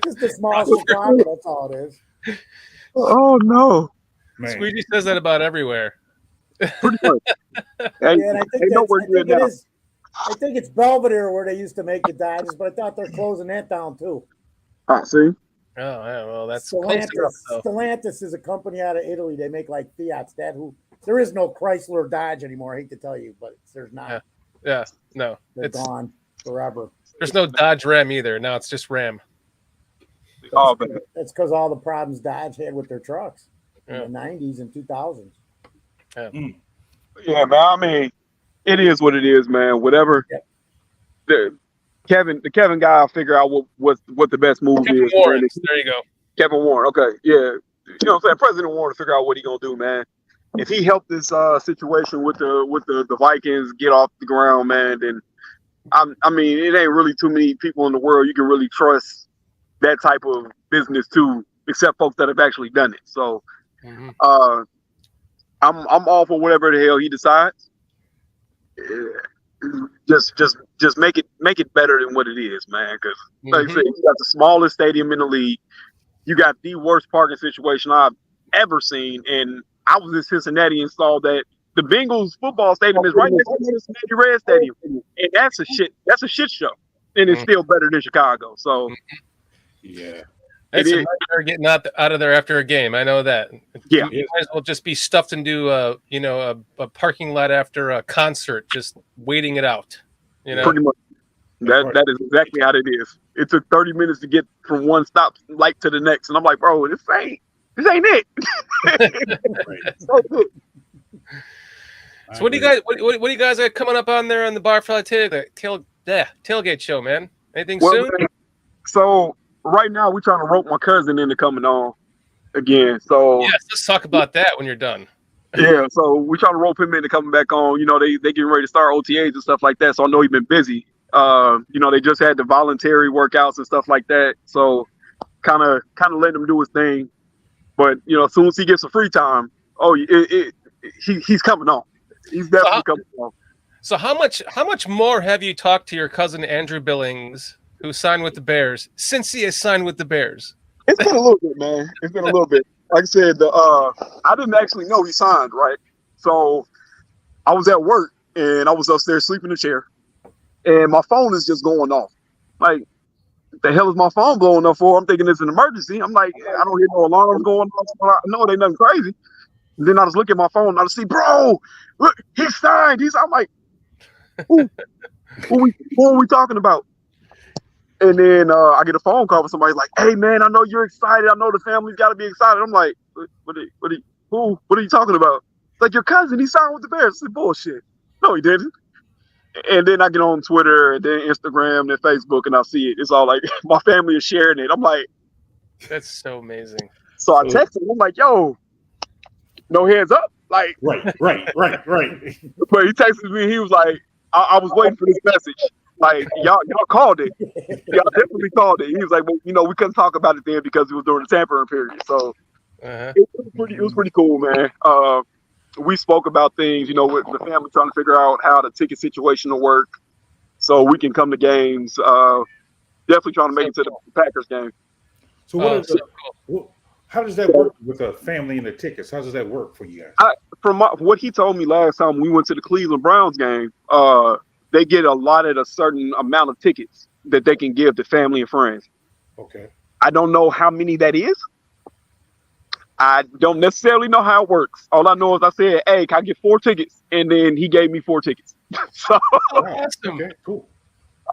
Just a small Chicago. That's all it is. Oh no. Man. Squeegee says that about everywhere. Pretty much. And I think it's Belvedere where they used to make the Dodges, but I thought they're closing that down too. I see. Oh yeah, well that's Stellantis is a company out of Italy. They make like Fiats. There is no Chrysler Dodge anymore. I hate to tell you, but there's not. Yeah. No, they're gone forever. There's no Dodge Ram either. Now it's just Ram. That's because all the problems Dodge had with their trucks in the 90s and 2000s. Yeah, man. I mean, it is what it is, man. Whatever. Yep. The Kevin guy will figure out what the best move is. Warren. There you go. Kevin Warren. Okay. Yeah. You know what I'm saying? President Warren to figure out what he's gonna do, man. If he helped this situation with the Vikings get off the ground, man, then I mean, it ain't really too many people in the world you can really trust that type of business to, except folks that have actually done it. So I'm all for whatever the hell he decides. Just make it better than what it is, man. Because like I said, you got the smallest stadium in the league. You got the worst parking situation I've ever seen. And I was in Cincinnati and saw that the Bengals football stadium is right next to the Cincinnati Red Stadium, and that's a shit show. And it's still better than Chicago. So yeah. It's a nightmare getting out of there after a game. I know that. Yeah, you might as well just be stuffed into a parking lot after a concert, just waiting it out. Pretty much. That is exactly how it is. It took 30 minutes to get from one stop light to the next, and I'm like, bro, this ain't it. So what do you guys got coming up on there on the Barfly Tailgate show, man? Anything soon? Man, so right now we're trying to rope my cousin into coming on again. So yes, let's talk about that when you're done. Yeah, so we're trying to rope him into coming back on. They getting ready to start OTAs and stuff like that. So I know he's been busy. They just had the voluntary workouts and stuff like that. So kind of letting him do his thing. But as soon as he gets some free time, he's coming on. He's definitely coming on. So how much more have you talked to your cousin Andrew Billings, who signed with the Bears, since he has signed with the Bears? It's been a little bit, man. It's been a little bit. Like I said, I didn't actually know he signed, right? So I was at work and I was upstairs sleeping in a chair, and my phone is just going off. Like, what the hell is my phone blowing up for? I'm thinking it's an emergency. I'm like, I don't hear no alarms going off. I know it ain't nothing crazy. And then I just look at my phone and I just see, bro, look, he signed. I'm like, what are we talking about? And then I get a phone call from somebody like, hey, man, I know you're excited. I know the family's got to be excited. I'm like, what are you talking about? It's like, your cousin, he signed with the Bears. I said, bullshit. No, he didn't. And then I get on Twitter and then Instagram and Facebook and I see it. It's all like, my family is sharing it. I'm like, that's so amazing. So I texted him. I'm like, yo, no heads up. Like, right. But he texted me. He was like, I was waiting for this message. Like, y'all called it. Y'all definitely called it. He was like, well, we couldn't talk about it then because it was during the tampering period. So it was pretty cool, man. We spoke about things, with the family trying to figure out how the ticket situation will work so we can come to games. Definitely trying to make it to the Packers game. So how does that work with the family and the tickets? How does that work for you guys? From what he told me last time we went to the Cleveland Browns game, they get allotted a certain amount of tickets that they can give to family and friends. Okay. I don't know how many that is. I don't necessarily know how it works. All I know is I said, hey, can I get 4 tickets? And then he gave me 4 tickets. So, awesome. Okay, cool.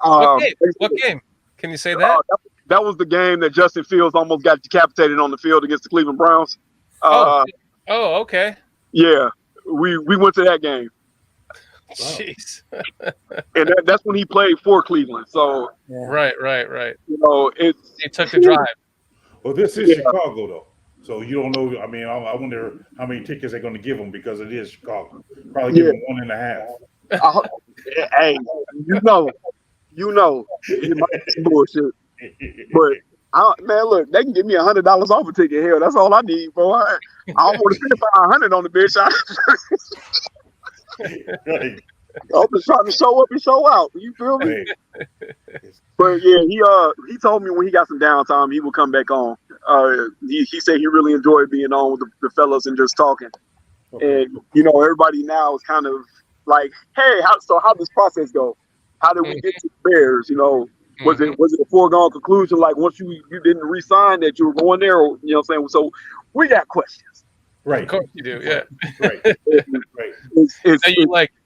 What game? Can you say that? That was the game that Justin Fields almost got decapitated on the field against the Cleveland Browns. Okay. Yeah, we went to that game. Jeez. And that's when he played for Cleveland. So Right. He took the drive. Well, this is Chicago, though. So you don't know. I mean, I wonder how many tickets they're going to give them because it is Chicago. Probably give them 1.5. Hey, it might be bullshit. But man, look, they can give me $100 off a ticket. Hell, that's all I need, bro. I don't want to spend $500 on the bitch. Right. I'm just trying to show up and show out. You feel me? But yeah, he told me when he got some downtime, he would come back on. He said he really enjoyed being on with the fellas and just talking. Okay. And everybody now is kind of like, hey, how does this process go? How did we get to the Bears? Was it a foregone conclusion? Like once you didn't re-sign that you were going there, or, what I'm saying? So we got questions. Right. Of course you do. Yeah. Right.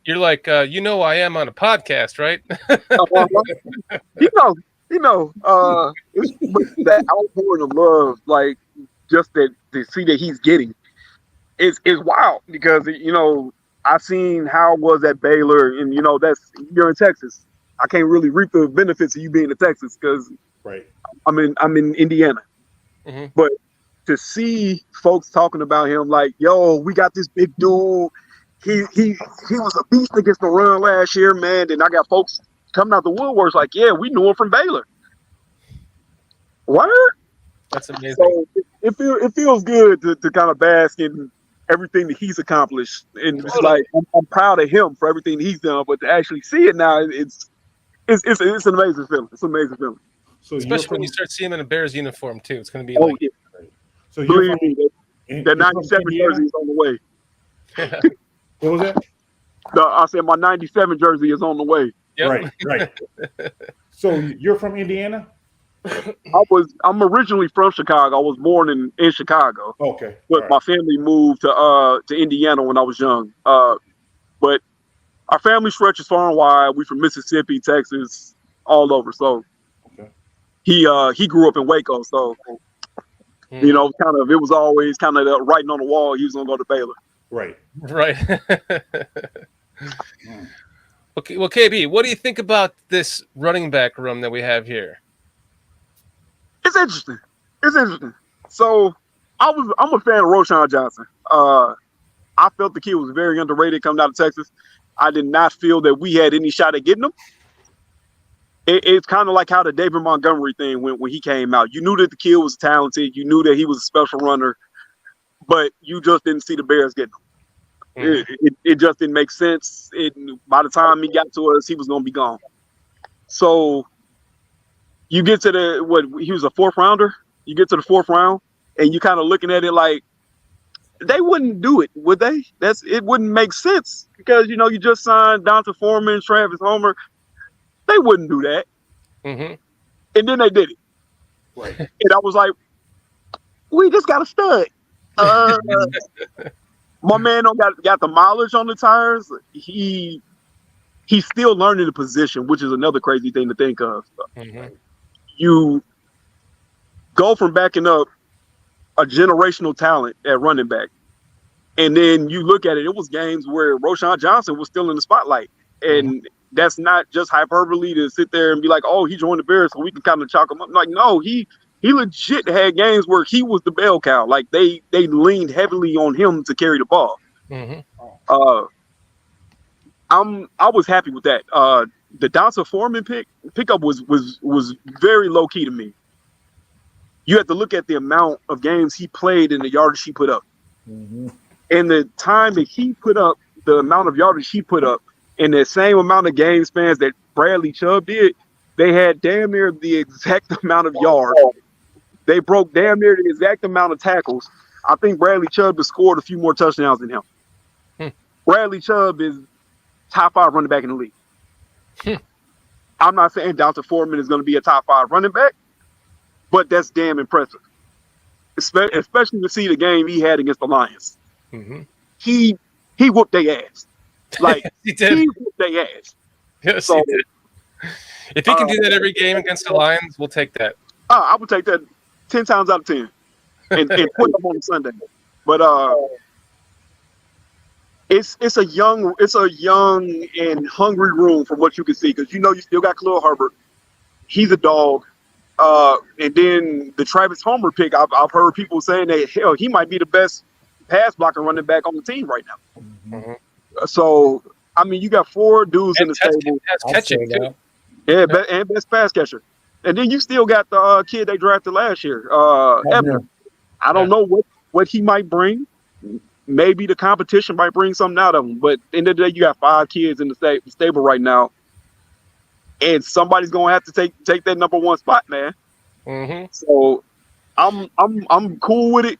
You're like, I am on a podcast, right? It's that outpouring of love, like just that to see that he's getting is wild because I've seen how it was at Baylor, and you're in Texas. I can't really reap the benefits of you being in Texas because I'm in Indiana, but to see folks talking about him like, yo, we got this big dude. He was a beast against the run last year, man. Then I got folks coming out the woodworks like, yeah, we knew him from Baylor. What? That's amazing. So it feels good to kind of bask in everything that he's accomplished, and it's like I'm proud of him for everything he's done. But to actually see it now, it's an amazing feeling. It's an amazing feeling. So especially when you start seeing him in a Bears uniform too, it's going to be yeah. So believe me, that 97 jersey is on the way. What was that? I said my 97 jersey is on the way. Yep. Right. So you're from Indiana? I'm originally from Chicago. I was born in Chicago. Okay. But my family moved to Indiana when I was young. But our family stretches far and wide. We from Mississippi, Texas, all over. So he grew up in Waco. So it was always kind of the writing on the wall. He was gonna go to Baylor. Right. Okay. Well, KB, what do you think about this running back room that we have here? It's interesting. So I'm a fan of Roschon Johnson. I felt the kid was very underrated coming out of Texas. I did not feel that we had any shot at getting him. it's kind of like how the David Montgomery thing went when he came out. You knew that the kid was talented. You knew that he was a special runner, but you just didn't see the Bears getting him. Mm-hmm. It just didn't make sense. By the time he got to us, he was going to be gone. So you get to he was a 4th rounder. You get to the 4th round, and you kind of looking at it like they wouldn't do it, would they? It wouldn't make sense because you just signed Donta Foreman, Travis Homer. They wouldn't do that. Mm-hmm. And then they did it. Right. And I was like, we just got a stud. My man don't got the mileage on the tires. He's still learning the position, which is another crazy thing to think of. Mm-hmm. You go from backing up a generational talent at running back, and then you look at it. It was games where Roschon Johnson was still in the spotlight, and that's not just hyperbole to sit there and be like, "Oh, he joined the Bears, so we can kind of chalk him up." Like, no, he legit had games where he was the bell cow. Like they leaned heavily on him to carry the ball. Mm-hmm. I was happy with that. The Donta Foreman pickup was very low key to me. You have to look at the amount of games he played and the yardage he put up. Mm-hmm. And the time that he put up, the amount of yardage he put up, in the same amount of game spans that Bradley Chubb did, they had damn near the exact amount of yards. They broke damn near the exact amount of tackles. I think Bradley Chubb has scored a few more touchdowns than him. Bradley Chubb is top 5 running back in the league. I'm not saying Donta Foreman is going to be a top 5 running back, but that's damn impressive. Especially to see the game he had against the Lions. Mm-hmm. He whooped their ass. Like he whooped their ass. Yes, so, he did. If he can do that every game against the Lions, we'll take that. I would take that 10 times out of 10 and put them on Sunday. But it's a young and hungry room from what you can see, because you still got Khalil Herbert. He's a dog. And then the Travis Homer pick, I've heard people saying that hell, he might be the best pass blocker running back on the team right now. Mm-hmm. So I mean, you got 4 dudes in the stable. Catching too. Yeah, and best pass catcher. And then you still got the kid they drafted last year, Ebner. I don't know what he might bring. Maybe the competition might bring something out of him. But at the end of the day, you got 5 kids in the stable right now, and somebody's gonna have to take that number 1 spot, man. Mm-hmm. So I'm cool with it.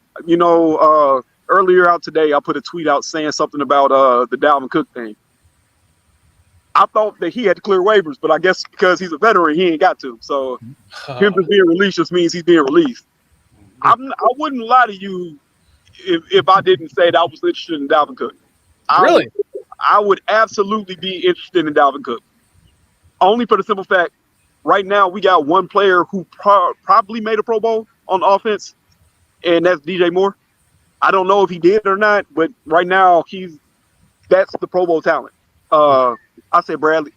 Earlier out today, I put a tweet out saying something about the Dalvin Cook thing. I thought that he had to clear waivers, but I guess because he's a veteran, he ain't got to. So him just being released just means he's being released. I wouldn't lie to you if I didn't say that I was interested in Dalvin Cook. Really? I would absolutely be interested in Dalvin Cook. Only for the simple fact, right now we got one player who probably made a Pro Bowl on offense, and that's DJ Moore. I don't know if he did or not, but right now that's the Pro Bowl talent. I said Bradley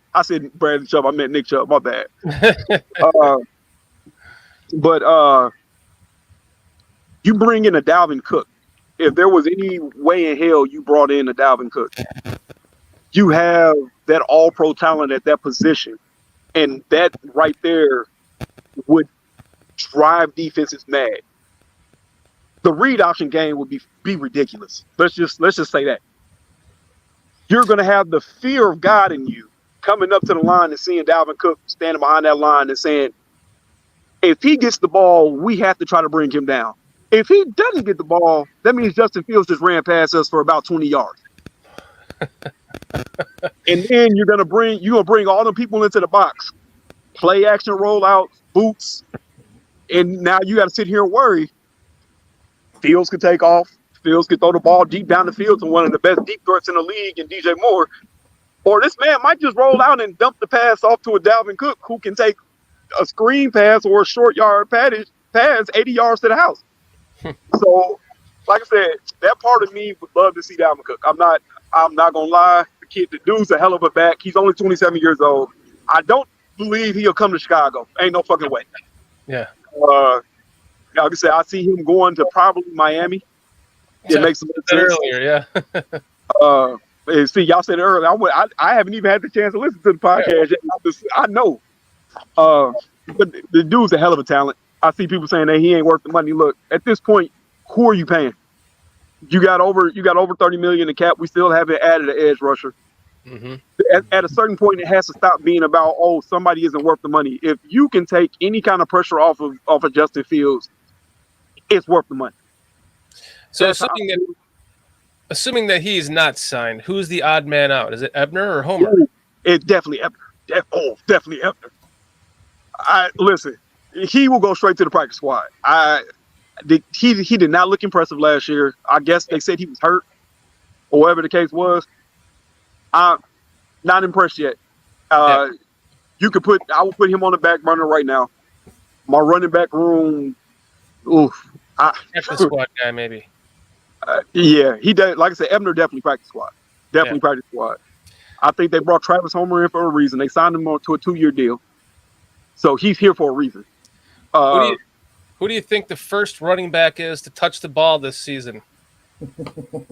Chubb. I meant Nick Chubb. My bad. But you bring in a Dalvin Cook. If there was any way in hell you brought in a Dalvin Cook, you have that all-pro talent at that position, and that right there would drive defenses mad. The read option game would be ridiculous. Let's just say that. You're going to have the fear of God in you coming up to the line and seeing Dalvin Cook standing behind that line and saying, if he gets the ball, we have to try to bring him down. If he doesn't get the ball, that means Justin Fields just ran past us for about 20 yards. And then you're gonna bring all the people into the box, play action rollouts, boots, and now you got to sit here and worry. Fields can take off. Fields can throw the ball deep down the field to one of the best deep threats in the league, and DJ Moore. Or this man might just roll out and dump the pass off to a Dalvin Cook who can take a screen pass or a short yard pass 80 yards to the house. So, like I said, that part of me would love to see Dalvin Cook. I'm not gonna lie. The dude's a hell of a back. He's only 27 years old. I don't believe he'll come to Chicago. Ain't no fucking way. Yeah. Like I said, I see him going to probably Miami. It makes some sense. Earlier, yeah. See, y'all said it earlier. I haven't even had the chance to listen to the podcast yet. I know. But the dude's a hell of a talent. I see people saying that he ain't worth the money. Look, at this point, who are you paying? You got over $30 million in cap. We still haven't added an edge rusher. Mm-hmm. At a certain point, it has to stop being about, oh, somebody isn't worth the money. If you can take any kind of pressure off of Justin Fields, it's worth the money. So assuming that he's not signed, who's the odd man out? Is it Ebner or Homer? It's definitely Ebner. Definitely Ebner. Listen, he will go straight to the practice squad. He did not look impressive last year. I guess they said he was hurt, or whatever the case was. I'm not impressed yet. I will put him on the back burner right now. My running back room, Practice squad guy, maybe. Yeah, he does. Like I said, Ebner definitely practice squad. Practice squad. I think they brought Travis Homer in for a reason. They signed him to a 2-year deal, so he's here for a reason. Who do you think the first running back is to touch the ball this season?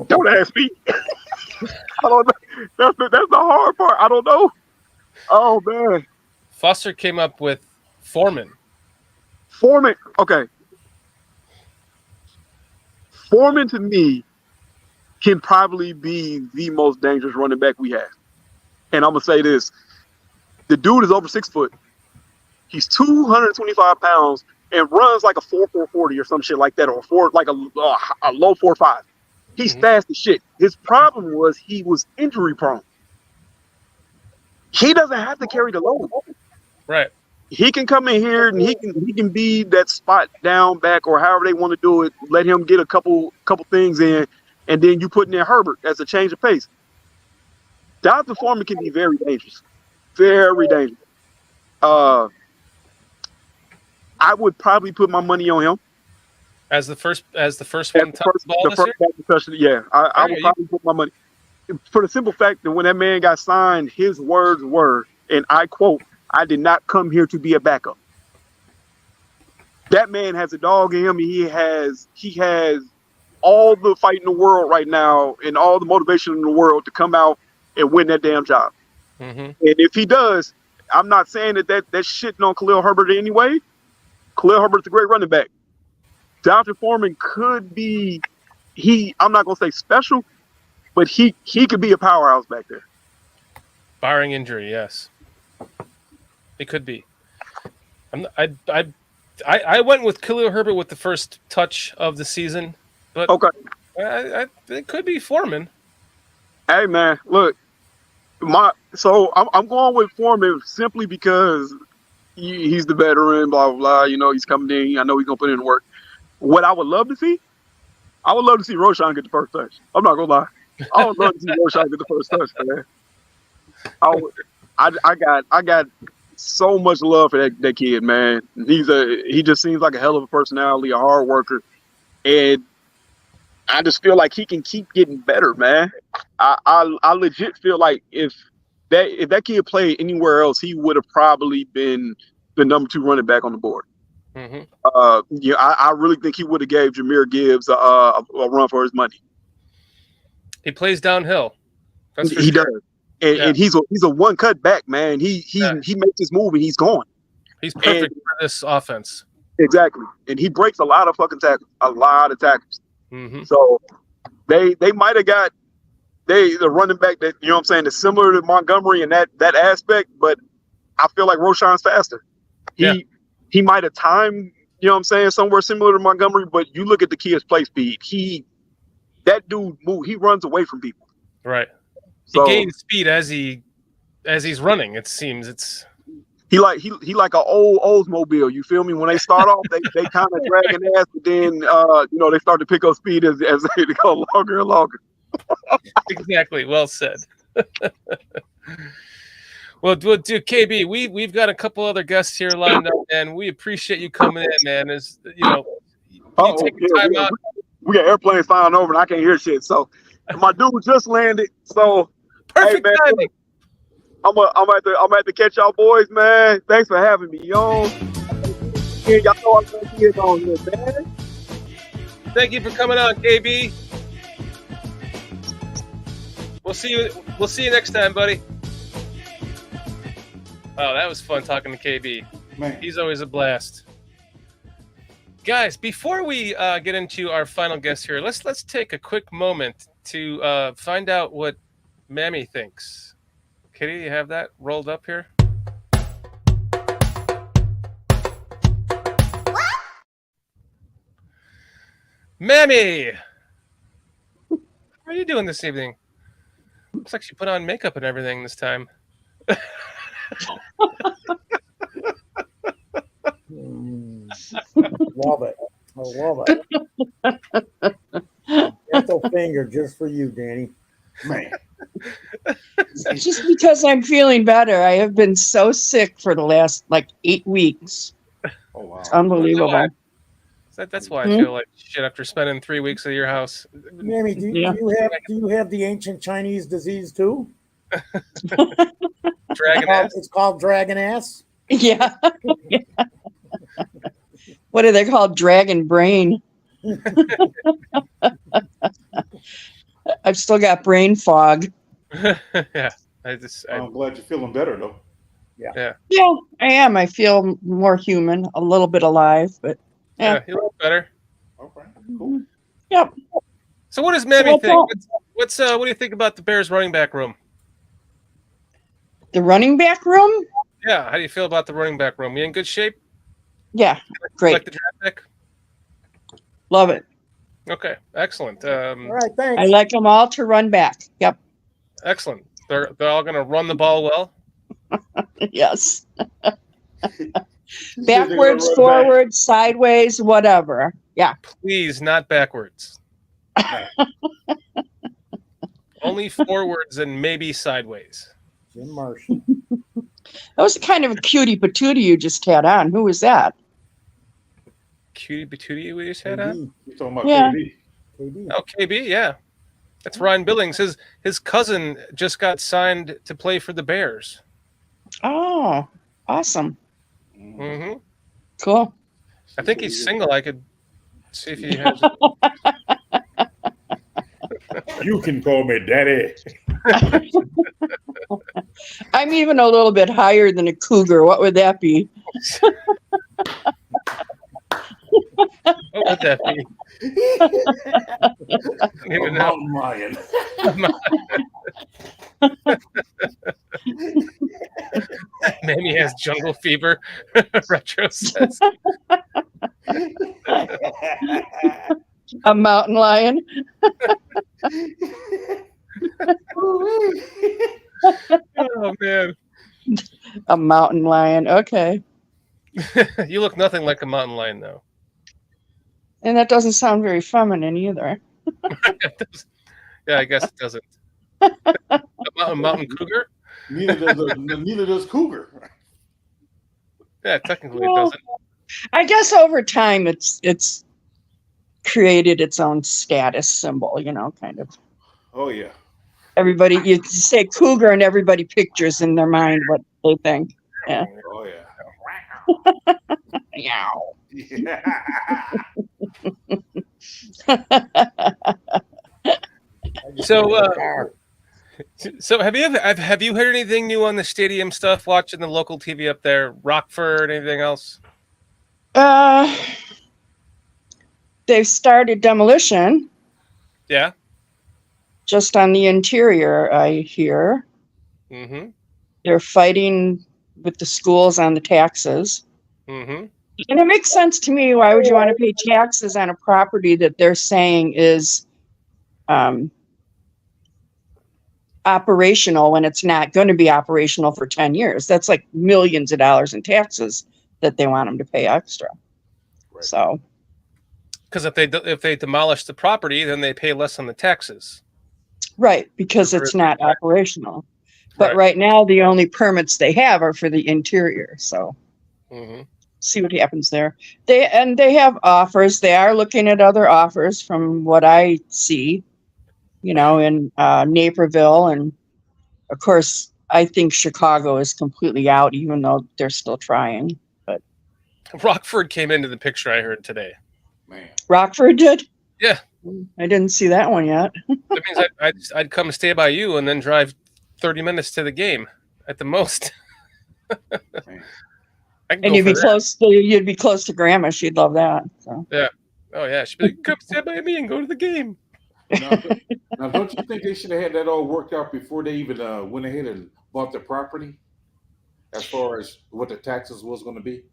Don't ask me. I don't know. That's the hard part. I don't know. Oh man. Foster came up with Foreman. Okay. Foreman to me can probably be the most dangerous running back we have. And I'm gonna say this: the dude is over 6 foot. He's 225 pounds and runs like a 4.40 or some shit like that, or a low 4.5. He's fast as shit. His problem was he was injury prone. He doesn't have to carry the load. Right. He can come in here and he can be that spot down back or however they want to do it. Let him get a couple things in, and then you put in there Herbert as a change of pace. Jonathan Foreman can be very dangerous. Very dangerous. I would probably put my money on him as the first one touch the ball this year? Yeah, I would probably put my money for the simple fact that when that man got signed, his words were, and I quote, "I did not come here to be a backup." That man has a dog in him. He has all the fight in the world right now and all the motivation in the world to come out and win that damn job. Mm-hmm. And if he does, I'm not saying that's shitting on Khalil Herbert anyway. Khalil Herbert's a great running back. Jonathan Foreman could be, I'm not going to say special, but he could be a powerhouse back there. Barring injury, yes. It could be. I went with Khalil Herbert with the first touch of the season, but okay. It could be Foreman. Hey man, look, I'm going with Foreman simply because he's the veteran, blah blah blah. You know, he's coming in. I know he's gonna put in the work. What I would love to see, Roshan get the first touch. I'm not gonna lie. I would love to see Roshan get the first touch, man. I got so much love for that kid, man. He just seems like a hell of a personality, a hard worker, and I just feel like he can keep getting better, man. I legit feel like if that kid played anywhere else, he would have probably been the number 2 running back on the board. Mm-hmm. I really think he would have gave Jahmyr Gibbs a run for his money. He plays downhill. That's for he sure. does, and he's a one cut back, man. He makes his move and he's gone. He's perfect for this offense. Exactly, and he breaks a lot of fucking tackles, a lot of tackles. Mm-hmm. So they might have got the running back that, you know what I'm saying, is similar to Montgomery in that aspect, but I feel like Roshan's faster. He might have timed, you know what I'm saying, somewhere similar to Montgomery, but you look at the kid's play speed. That dude he runs away from people. Right. So, he gains speed as he's running. It seems he like an old Oldsmobile. You feel me? When they start off, they kind of dragging ass, but then they start to pick up speed as they go longer and longer. Exactly. Well said. Well, dude, KB, we've got a couple other guests here lined up, and we appreciate you coming in, man. As you know, taking time out. We got airplanes flying over, and I can't hear shit. So my dude just landed. So perfect timing. I'm at to catch y'all boys, man. Thanks for having me on. Yeah, y'all know I'm gonna be on here, man. Thank you for coming on, KB. We'll see you next time, buddy. Oh, that was fun talking to KB. Man. He's always a blast. Guys, before we get into our final guest here, let's take a quick moment to find out what Mammy thinks. Kitty, you have that rolled up here? Mammy! How are you doing this evening? Looks like she put on makeup and everything this time. Love it. I love it. Gentle finger just for you, Danny. Man. Just because I'm feeling better. I have been so sick for the last 8 weeks. Oh wow. It's unbelievable. That's why I feel like shit after spending 3 weeks at your house. Mammy, do you have the ancient Chinese disease too? Dragon ass? It's called dragon ass. Yeah. What are they called? Dragon brain. I've still got brain fog. Yeah. I'm glad you're feeling better though. Yeah. Yeah, I am. I feel more human, a little bit alive, but Yeah, you look better. Okay, cool. Yep. So what does Mammy what's think? up? What do you think about the Bears running back room? The running back room? Yeah, how do you feel about the running back room? You in good shape? Yeah, great. Like the draft pick? Love it. Okay, excellent. All right, thanks. I like them all to run back. Yep. Excellent. They're all going to run the ball well. Yes. Backwards, forwards, sideways, whatever. Yeah. Please, not backwards. Only forwards and maybe sideways. Jim Marshall. That was kind of a cutie patootie you just had on. Who was that? Cutie patootie we just had on? You're talking about Yeah. KB. KB. Oh, KB, yeah. That's Ryan Billings. His cousin just got signed to play for the Bears. Oh, awesome. Mm-hmm. Cool. I think he's single. I could see if he has. You can call me daddy. I'm even a little bit higher than a cougar. What would that be? What would that be? I don't even know. Mountain lion. Mammy has jungle fever. Retro says. A mountain lion? Oh man. A mountain lion. Okay. You look nothing like a mountain lion, though. And that doesn't sound very feminine either. Yeah, I guess it doesn't. A mountain cougar? Neither does cougar. Yeah, technically Well, it doesn't. I guess over time it's created its own status symbol, kind of. Oh yeah. Everybody, you say cougar and everybody pictures in their mind what they think. Yeah. Oh yeah. Yow. Yeah. So have you heard anything new on the stadium stuff? Watching the local TV up there, Rockford, anything else? They've started demolition Yeah. just on the interior, I hear. Mm-hmm. They're fighting with the schools on the taxes. Mm-hmm. And it makes sense to me. Why would you want to pay taxes on a property that they're saying is operational when it's not going to be operational for 10 years? That's like millions of dollars in taxes that they want them to pay extra. Right. So, Because if they demolish the property, then they pay less on the taxes. right, because it's not operational. But Right. right now, the only permits they have are for the interior. So, Mm-hmm. see what happens there. They have offers. They are looking at other offers from what I see, in Naperville. And of course, I think Chicago is completely out, even though they're still trying. But Rockford came into the picture, I heard today. Man. Rockford did? Yeah. I didn't see that one yet. That means I'd come stay by you and then drive 30 minutes to the game at the most. And you'd be close to Grandma. She'd love that. So. Yeah. Oh yeah. She'd be like, "Come stand by me and go to the game." Now, don't you think they should have had that all worked out before they even went ahead and bought the property, as far as what the taxes was going to be?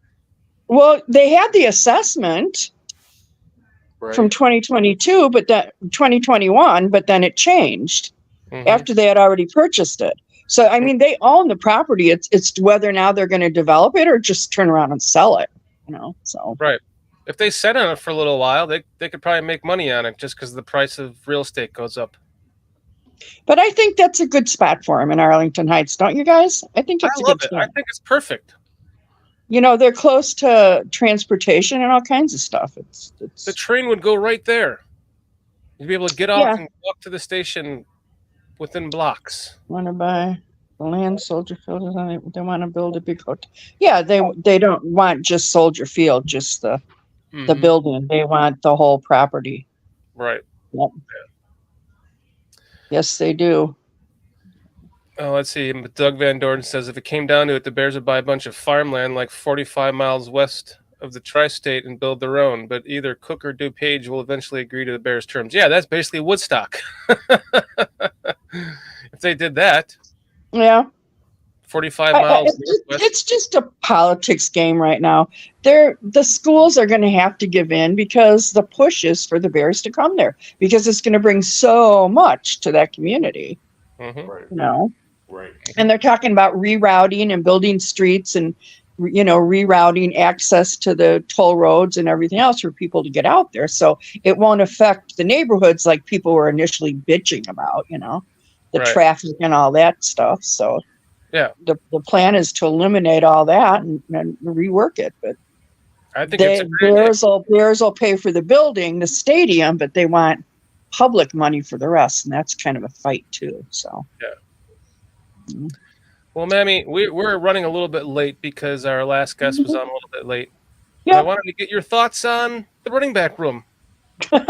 Well, they had the assessment from 2022, but that 2021, but then it changed after they had already purchased it. So, I mean, they own the property. It's whether now they're going to develop it or just turn around and sell it, so. Right. If they sit on it for a little while, they could probably make money on it just because the price of real estate goes up. But I think that's a good spot for them in Arlington Heights, don't you guys? I think it's I love it. I think it's perfect. They're close to transportation and all kinds of stuff. It's the train would go right there. You'd be able to get off and walk to the station within blocks. Want to buy the land, Soldier Field? They want to build a big hotel. Yeah, they don't want just Soldier Field, just the building. They want the whole property. Right. Yep. Yeah. Yes, they do. Oh, let's see. Doug Van Dorn says if it came down to it, the Bears would buy a bunch of farmland like 45 miles west of the tri-state and build their own. But either Cook or DuPage will eventually agree to the Bears' terms. Yeah, that's basically Woodstock. If they did that. Yeah. 45 miles. It's just a politics game right now. The schools are going to have to give in because the push is for the Bears to come there because it's going to bring so much to that community. Right. And they're talking about rerouting and building streets and, rerouting access to the toll roads and everything else for people to get out there. So it won't affect the neighborhoods like people were initially bitching about, the traffic and all that stuff. So yeah, the plan is to eliminate all that and rework it. But I think Bears will pay for the building, the stadium, but they want public money for the rest, and that's kind of a fight too. So yeah. Well, Mammy, we're running a little bit late because our last guest was on a little bit late. Yeah. I wanted to get your thoughts on the running back room. I'm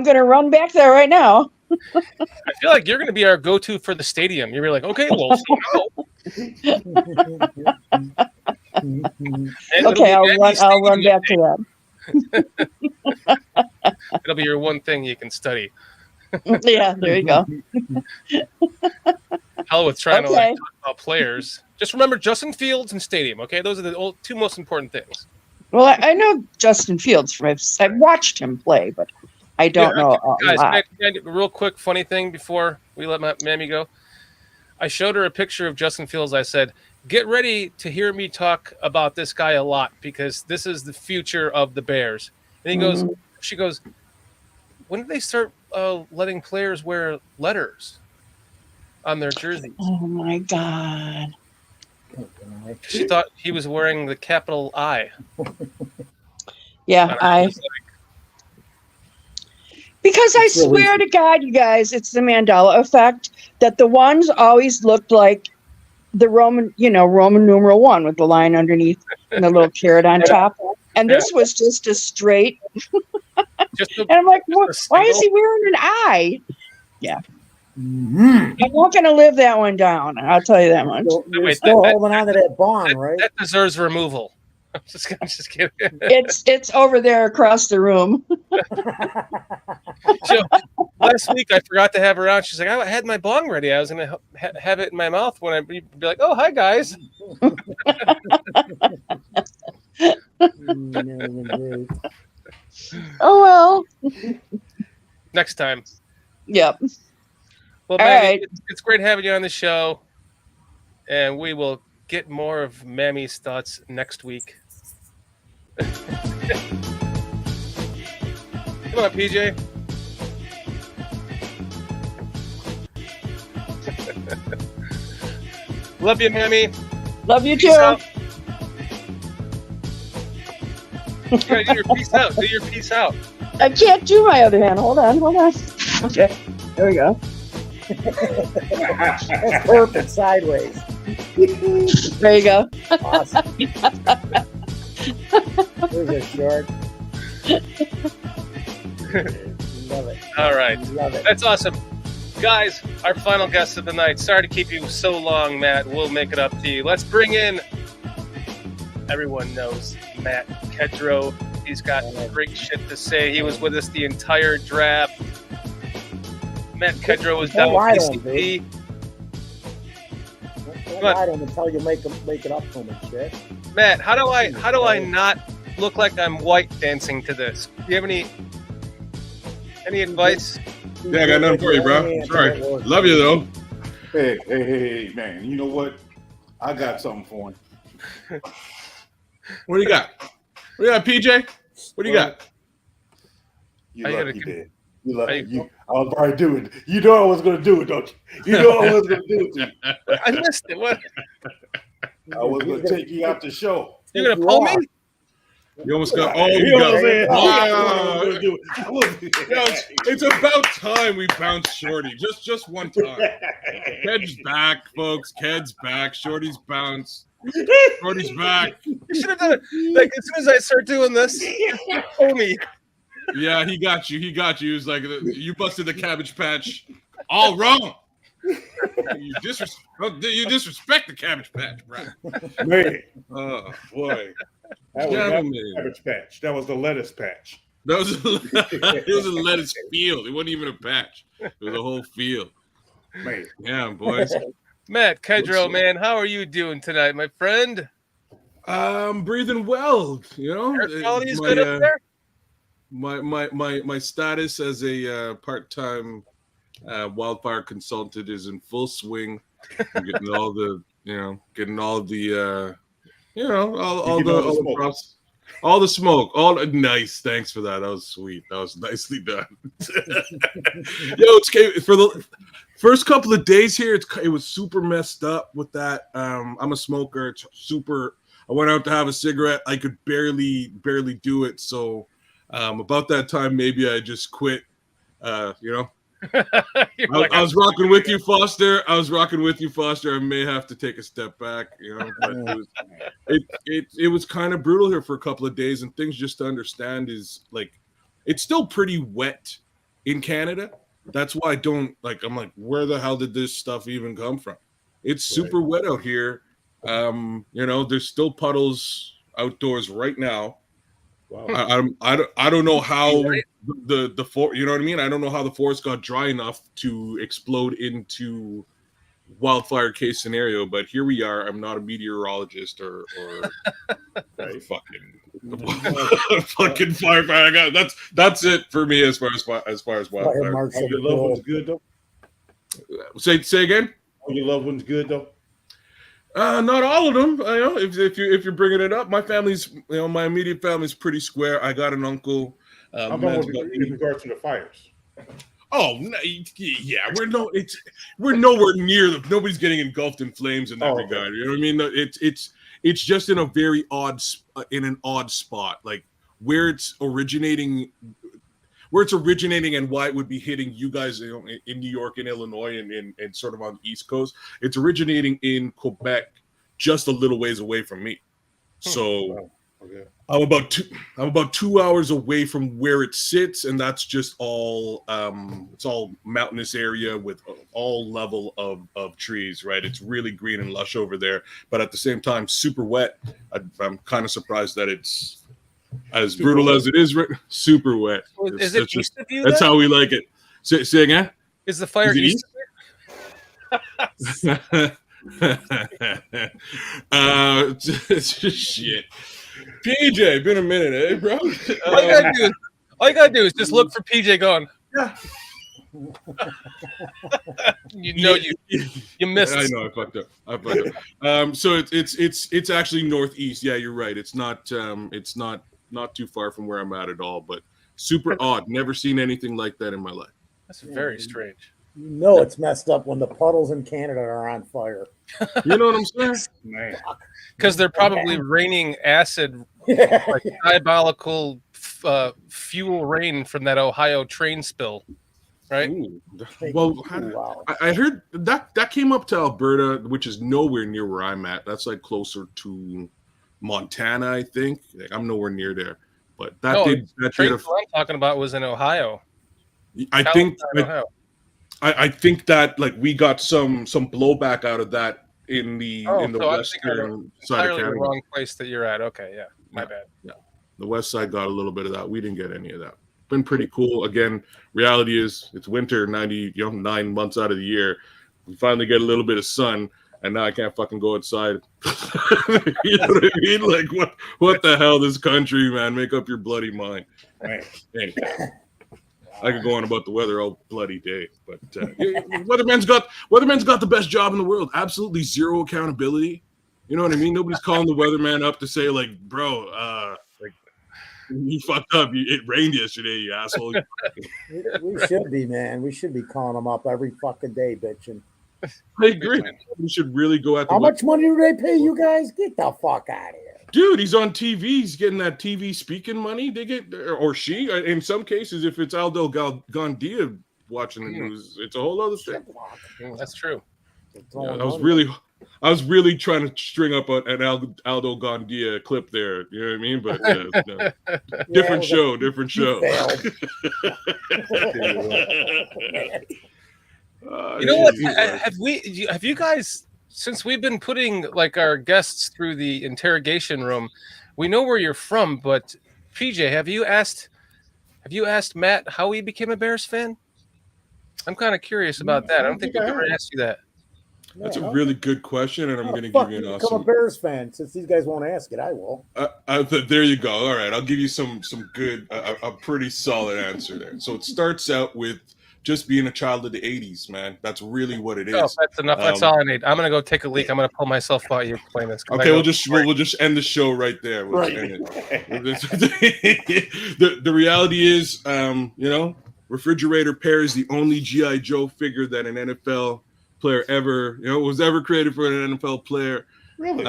going to run back there right now. I feel like you're going to be our go-to for the stadium. You're like, okay, well, okay, I'll run back to that. It'll be your one thing you can study. Yeah, there you go. Hell with trying to talk about players. Just remember Justin Fields and stadium, okay? Those are the two most important things. Well, I know Justin Fields. I've watched him play, but I don't know a guys, lot. a real quick funny thing before we let Mammy go. I showed her a picture of Justin Fields. I said, get ready to hear me talk about this guy a lot because this is the future of the Bears. And she goes, when did they start letting players wear letters on their jerseys? Oh, my God. She thought he was wearing the capital I. Yeah, because I swear to God, you guys, it's the Mandela effect that the ones always looked like the Roman numeral 1 with the line underneath and the little carrot on top. And this was just a straight. And I'm like, why is he wearing an I? Yeah. I'm not going to live that one down. I'll tell you that much. You're still holding on to that bond, right? That deserves removal. I'm just kidding. It's over there across the room. Last week I forgot to have her on. She's like, I had my bong ready. I was going to have it in my mouth when I'd be like, oh, hi, guys. Oh, well. Next time. Yep. Well, Mammy, it's great having you on the show. And we will get more of Mammy's thoughts next week. Come on, PJ. Love you, Mammy. Love you too. You gotta do your peace out. Do your peace out. I can't do my other hand. Hold on. Okay. There we go. That's perfect. Sideways. There you go. Awesome. There's a shark. Love it. All right. Love it. That's awesome. Guys, our final guest of the night. Sorry to keep you so long, Matt. We'll make it up to you. Let's bring in, everyone knows, Matt Kedroe. He's got great shit to say. He was with us the entire draft. Matt Kedroe was down with PCP. Don't lie to him until you make it up to him and shit. Matt, how do I not look like I'm white dancing to this? Do you have any advice? Yeah, I got nothing for you, bro. Sorry. Love you, though. Hey, man. You know what? I got something for him. What do you got? What do you got, PJ? What do you got? You lucky, man. You lucky. I was probably doing it. You know I was going to do it, don't you? You know I was going to do it to you. I missed it. What? I was going to take you out the show. You're going to pull me? You almost got. Oh, you you know got. Wow. It's about time we bounced Shorty. Just one time. Ked's back, folks. Ked's back. Shorty's bounced. Shorty's back. You should have done it. Like, as soon as I start doing this, pull me. Yeah, he got you. He was like, you busted the Cabbage Patch. All wrong. You disrespect the Cabbage Patch, bro. Man. Oh, boy. That was not the Cabbage Patch. That was the lettuce patch. It was a lettuce field. It wasn't even a patch. It was a whole field. Man. Yeah, boys. Matt Kedroe, man, how are you doing tonight, my friend? I'm breathing well. You know, air quality is good up there. My status as a part-time wildfire consultant is in full swing. I'm getting all the props, all the smoke, nice. Thanks for that. That was sweet. That was nicely done. For the first couple of days here, it was super messed up with that. I'm a smoker. It's super. I went out to have a cigarette. I could barely do it. So about that time, maybe I just quit. I was rocking with you, Foster. I may have to take a step back, but it was kind of brutal here for a couple of days. And things just to understand is like, it's still pretty wet in Canada. That's why I'm like, where the hell did this stuff even come from? It's super wet out here. There's still puddles outdoors right now. Wow. I don't know how the forest, you know what I mean? I don't know how the forest got dry enough to explode into wildfire case scenario, but here we are. I'm not a meteorologist or fucking firefighter. That's it for me as far as wildfire. Oh, your loved one's good though. Say again. Oh, your loved one's good though. Not all of them. If you're bringing it up, my family's, my immediate family's pretty square. I got an uncle. I'm talking in regards to the fires. Oh yeah, we're nowhere near nobody's getting engulfed in flames in that regard. You know what I mean? It's just in a very odd spot, like where it's originating and why it would be hitting you guys in New York and Illinois and sort of on the East Coast. It's originating in Quebec, just a little ways away from me. So I'm about 2 hours away from where it sits, and that's just all it's all mountainous area with all level of trees, right? It's really green and lush over there, but at the same time super wet. I'm kind of surprised that it's as brutal as it is, super wet. Is it east of you? That's how we like it. Say again. Is the fire east of it? Shit. PJ, been a minute, eh, bro? All you gotta do is just look for PJ going. Yeah. You missed. I know I fucked up. So it's actually northeast. Yeah, you're right. It's not too far from where I'm at all, but super odd. Never seen anything like that in my life. That's very strange. It's messed up when the puddles in Canada are on fire. You know what I'm saying? Because they're probably raining acid, like diabolical fuel rain from that Ohio train spill, right? Ooh. Well, I heard that came up to Alberta, which is nowhere near where I'm at. That's like closer to Montana, I think. I'm nowhere near there, but that train spill I'm talking about was in Ohio. I I think that like we got some blowback out of that in the So western side of entirely the Canada. wrong place that you're at. Okay, yeah, my bad. Yeah, the west side got a little bit of that. We didn't get any of that. Been pretty cool. Again, reality is it's winter 9 months out of the year. We finally get a little bit of sun, and now I can't fucking go outside. You know what I mean? Like what the hell, this country, man? Make up your bloody mind. Man, anyway. I could go on about the weather all bloody day, but weatherman's got the best job in the world. Absolutely zero accountability. You know what I mean? Nobody's calling the weatherman up to say like, bro, like you fucked up. It rained yesterday, you asshole. We should be, man. We should be calling them up every fucking day, bitching. I agree. We should really go at the. How much money do they pay you guys? Get the fuck out of here. Dude, he's on TV. He's getting that TV speaking money. They get, or she. In some cases, if it's Aldo Gandia watching the news, it's a whole other thing. That's true. Yeah, I was really trying to string up an Aldo Gandia clip there. You know what I mean? But no. Different show. You know what? Have you guys, since we've been putting like our guests through the interrogation room, we know where you're from, but PJ, have you asked Matt how he became a Bears fan? I'm kind of curious about that. I don't think we've ever asked you that. That's a really good question, and I'm going to give you an awesome. Become a Bears fan. Since these guys won't ask it, I will. There you go. All right, I'll give you some good, a pretty solid answer there. So it starts out with just being a child of the 80s, man. That's really what it is. Oh, that's enough. That's all I need. I'm gonna go take a leak. I'm gonna pull myself out. You explain this. Okay, we'll just end the show right there. We'll end it. The reality is, Refrigerator Pear is the only G.I. Joe figure that an NFL player was ever created for an NFL player. Really?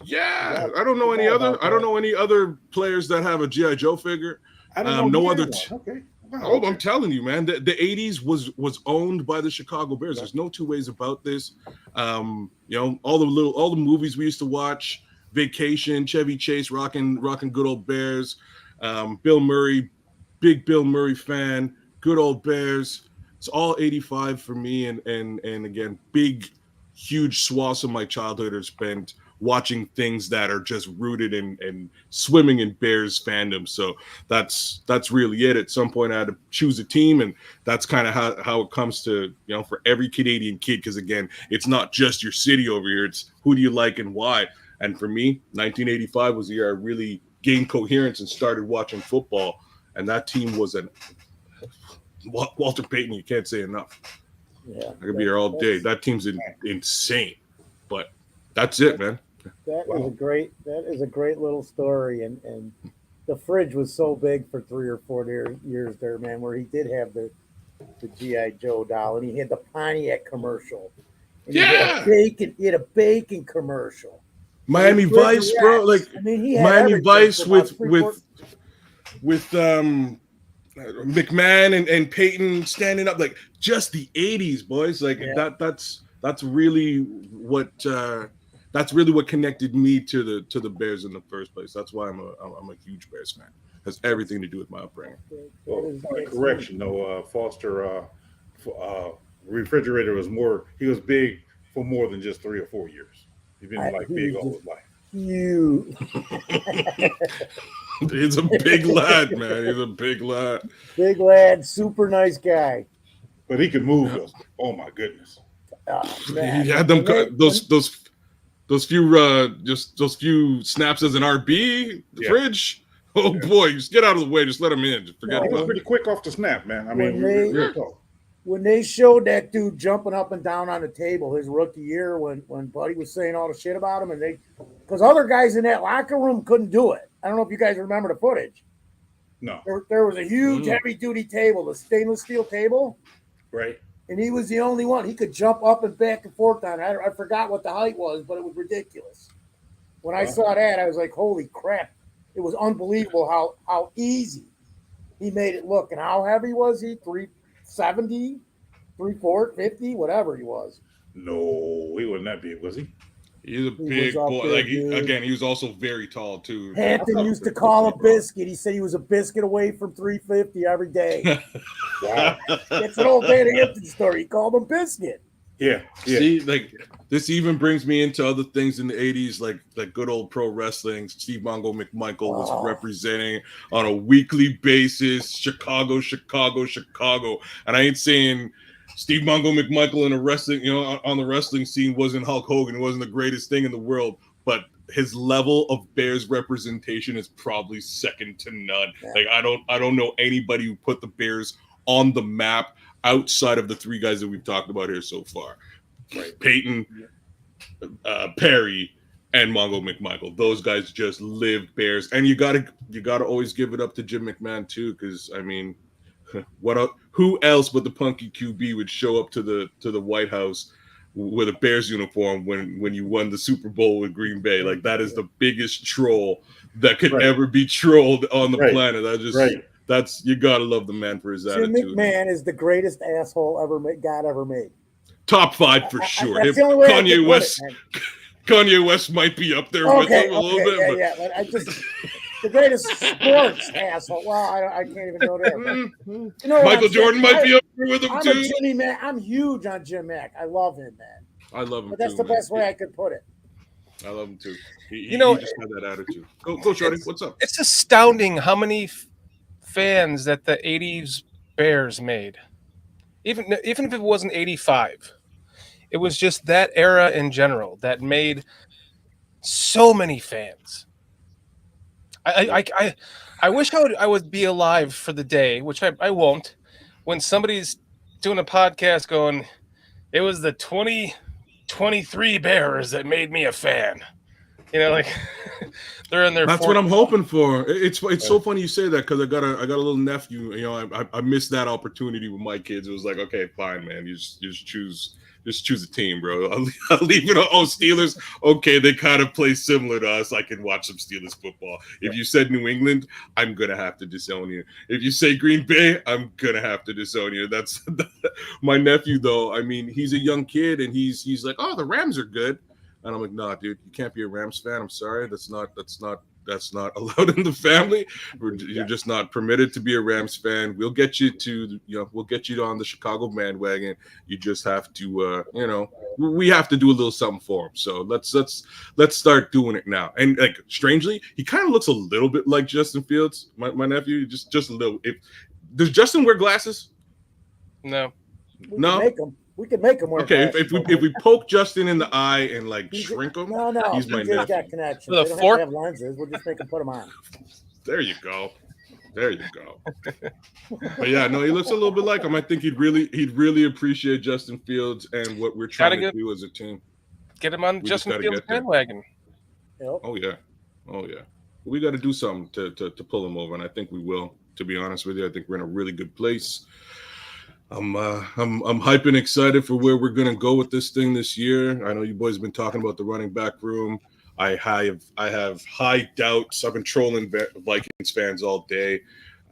Yeah. I don't know any other. I don't know any other players that have a G.I. Joe figure. I don't know. No other. Okay. Wow, Oh, I'm telling you, man. The 80s was owned by the Chicago Bears. There's no two ways about this. All the movies we used to watch, Vacation, Chevy Chase, rocking good old Bears. Bill Murray, big Bill Murray fan. Good old Bears. It's all 85 for me, and again, big, huge swaths of my childhood are spent watching things that are just rooted in swimming in Bears fandom. So that's really it. At some point I had to choose a team, and that's kind of how it comes to, for every Canadian kid, because again, it's not just your city over here, it's who do you like and why. And for me, 1985 was the year I really gained coherence and started watching football, and that team was Walter Payton. You can't say enough. Yeah, I could be here all day. That team's insane, but that's it, man. That is a great little story, and the fridge was so big for 3 or 4 years there, man, where he did have the G.I. Joe doll, and he had the Pontiac commercial. And he had a bacon commercial. Miami Vice, bro. Like, I mean, he had Miami Vice with McMahon and Peyton standing up, like just the 80s, boys. Like that's really what connected me to the Bears in the first place. That's why I'm a huge Bears fan. It has everything to do with my upbringing. Well, correction, no, Foster Refrigerator was big for more than just 3 or 4 years. He's been big all his life. You. He's a big lad, man. He's a big lad. Big lad, super nice guy. But he could move those. Oh my goodness. Man. He had them those few snaps as an RB, fridge. Oh boy, just get out of the way. Just let him in. Just forget he was about pretty quick off the snap, man. I mean, when they showed that dude jumping up and down on the table his rookie year, when Buddy was saying all the shit about him, and because other guys in that locker room couldn't do it. I don't know if you guys remember the footage. No. There was a huge heavy duty table, the stainless steel table. Right. And he was the only one. He could jump up and back and forth on it. I forgot what the height was, but it was ridiculous. When I saw that, I was like, holy crap. It was unbelievable how easy he made it look. And how heavy was he? 370, 350, whatever he was. No, he wasn't that big, was he? He's a big boy. He was also very tall too. Hampton used to call him Biscuit. He said he was a biscuit away from 350 every day. Wow. It's an old Van Hampton story. He called him Biscuit. Yeah. See, like this even brings me into other things in the 80s, like good old pro wrestling. Steve Mongo McMichael was representing on a weekly basis Chicago. And I ain't saying Steve Mongo McMichael in a wrestling, on the wrestling scene wasn't Hulk Hogan. It wasn't the greatest thing in the world, but his level of Bears representation is probably second to none. Yeah. Like I don't know anybody who put the Bears on the map outside of the three guys that we've talked about here so far. Right. Peyton, Perry, and Mongo McMichael. Those guys just lived Bears. And you gotta always give it up to Jim McMahon too, because I mean, who else but the punky QB would show up to the White House with a Bears uniform when you won the Super Bowl with Green Bay? Like, that is the biggest troll that could ever be trolled on the planet. That's, you gotta love the man for his Jim attitude. McMahon is the greatest asshole God ever made. Top 5 for sure. That's the only way Kanye West might be up there with him a little bit. Yeah. I just the greatest sports asshole. Well, I can't even go there. But, Michael Jordan might be up there with him too. Jimmy Mack. I'm huge on Jim Mack. I love him, man. I love him. But that's the best way I could put it. I love him too. He just had that attitude. Go, Shorty. What's up? It's astounding how many fans that the 80s Bears made. Even if it wasn't 85, it was just that era in general that made so many fans. I wish I would be alive for the day, which I won't, when somebody's doing a podcast going, it was the 2023 Bears that made me a fan. Like they're in their. That's 40s. What I'm hoping for. It's so funny you say that, because I got a little nephew. I missed that opportunity with my kids. It was like, okay, fine, man. You just choose a team, bro. I'll leave it. Oh, Steelers. Okay, they kind of play similar to us. I can watch some Steelers football. If you said New England, I'm gonna have to disown you. If you say Green Bay, I'm gonna have to disown you. That's my nephew, though. I mean, he's a young kid, and he's like, oh, the Rams are good. And I'm like, nah, dude, you can't be a Rams fan. I'm sorry. That's not allowed in the family. You're just not permitted to be a Rams fan. We'll get you on the Chicago bandwagon. You just have to, we have to do a little something for him. So let's start doing it now. And like, strangely, he kind of looks a little bit like Justin Fields, my nephew, just a little. Does Justin wear glasses? No. We can make him wear. Okay, if we poke Justin in the eye and shrink him, no, he's my just nephew. got connections. They don't have to have lenses. We'll just make him put them on. There you go. But yeah, no, he looks a little bit like him. I think he'd really appreciate Justin Fields and what we're trying to do as a team. Get him on Justin Fields bandwagon. Yep. Oh yeah. We got to do something to pull him over, and I think we will. To be honest with you, I think we're in a really good place. I'm hyped and excited for where we're gonna go with this thing this year. I know you boys have been talking about the running back room. I have high doubts. I've been trolling Vikings fans all day.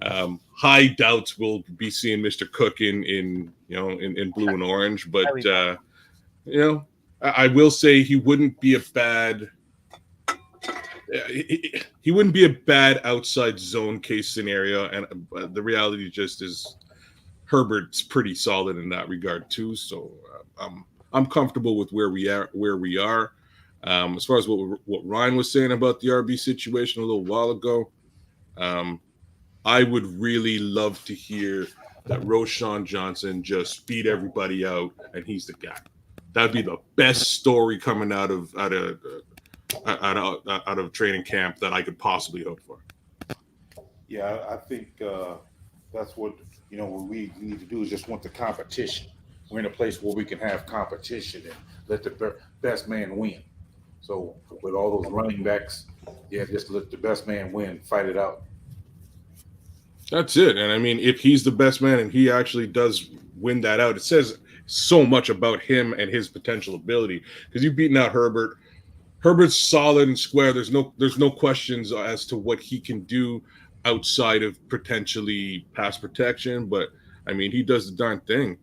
High doubts we'll be seeing Mr. Cook in blue and orange, but I will say he wouldn't be a bad. He wouldn't be a bad outside zone case scenario, and the reality just is Herbert's pretty solid in that regard too. So I'm comfortable with where we are. As far as what Ryan was saying about the RB situation a little while ago, I would really love to hear that Roschon Johnson just beat everybody out and he's the guy. That'd be the best story coming out of training camp that I could possibly hope for. Yeah, I think that's what what we need to do is just want the competition. We're in a place where we can have competition and let the best man win. So with all those running backs, just let the best man win, fight it out. That's it. And I mean, if he's the best man and he actually does win that out, it says so much about him and his potential ability. Because you've beaten out Herbert. Herbert's solid and square. There's no questions as to what he can do outside of potentially pass protection, but I mean, he does the darn thing.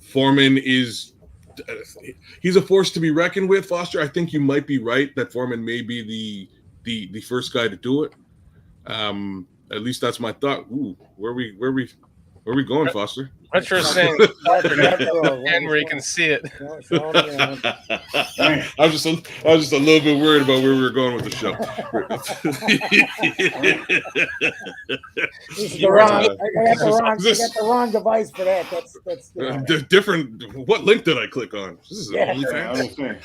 Foreman is he's a force to be reckoned with. Foster, I think you might be right that Foreman may be the first guy to do it. At least that's my thought. Ooh, where we going, Foster? Retro saying Henry can see it. I was just a little bit worried about where we were going with the show. I got the wrong device for that. That's different. What link did I click on? This is OnlyFans.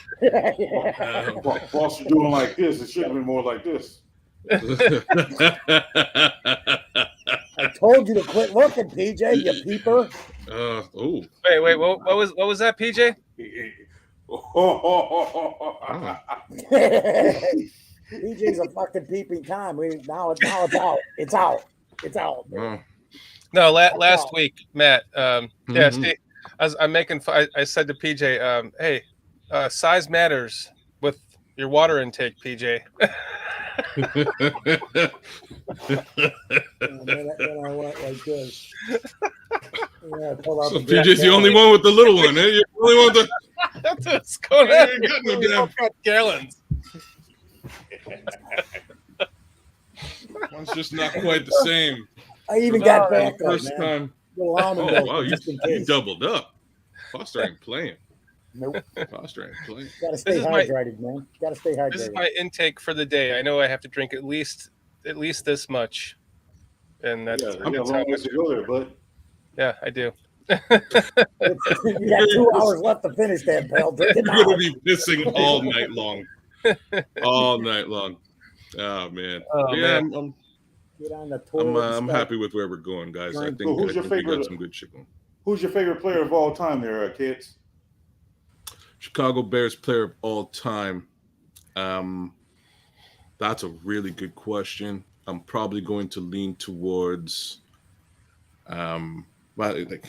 Foster doing like this. It should have been more like this. I told you to quit looking, PJ. You peeper. Oh. Wait. What was that, PJ? PJ's a fucking peeping Tom. Now it's out. It's out. No, last week, Matt. Yeah, Steve, I'm making. I said to PJ, "Hey, size matters with your water intake, PJ." Then I went like this. Yeah, so PJ's the only one with the little one, eh? You're the only one with the. That's what's going on. You got gallons. One's just not quite the same. I even got back first time. Oh wow, you doubled up. Foster ain't playing. Nope. Foster ain't playing. Gotta stay hydrated, man. Gotta stay hydrated. This is my intake for the day. I know I have to drink at least this much, and that's. I'm a long ways to go there, bud. Yeah, I do. You got 2 hours left to finish that, pal. You're gonna be pissing all night long. All night long. Oh man. Man. Get on the toilet. I'm happy with where we're going, guys. I think, we got some good shit going. Who's your favorite player of all time there, kids? Chicago Bears player of all time. That's a really good question. I'm probably going to lean towards like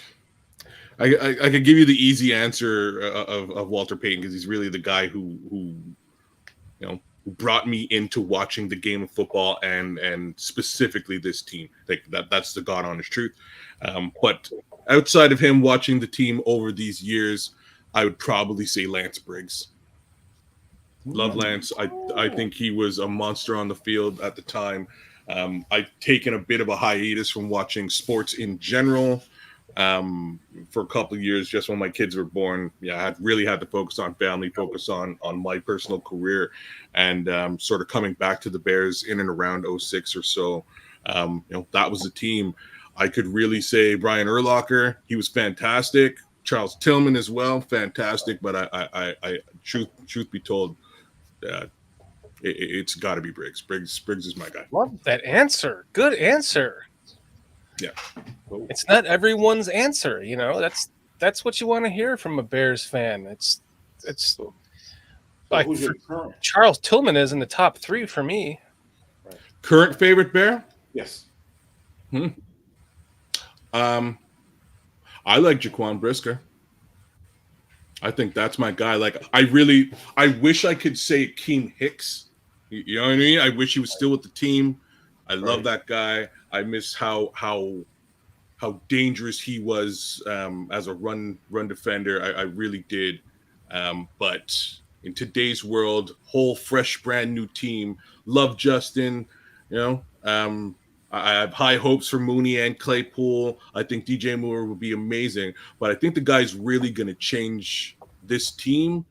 I could give you the easy answer of Walter Payton, because he's really the guy who brought me into watching the game of football and specifically this team. Like that's the God honest truth. But outside of him, watching the team over these years, I would probably say Lance Briggs. Love Lance. I think he was a monster on the field at the time. I've taken a bit of a hiatus from watching sports in general for a couple of years, just when my kids were born. Yeah, I had to focus on family, focus on my personal career, and sort of coming back to the Bears in and around 06 or so. That was the team. I could really say Brian Urlacher. He was fantastic. Charles Tillman as well, fantastic. But I truth be told, it's got to be Briggs. Briggs is my guy. Love that answer. Good answer. Yeah, it's not everyone's answer. That's what you want to hear from a Bears fan. It's like Charles Tillman is in the top 3 for me. Right. Current favorite Bear? Yes. I like Jaquan Brisker. I think that's my guy. Like, I wish I could say Akeem Hicks. You know what I mean? I wish he was still with the team. I love that guy. I miss how dangerous he was as a run defender. I really did. But in today's world, whole fresh, brand new team. Love Justin. I have high hopes for Mooney and Claypool. I think DJ Moore will be amazing. But I think the guy's really going to change this team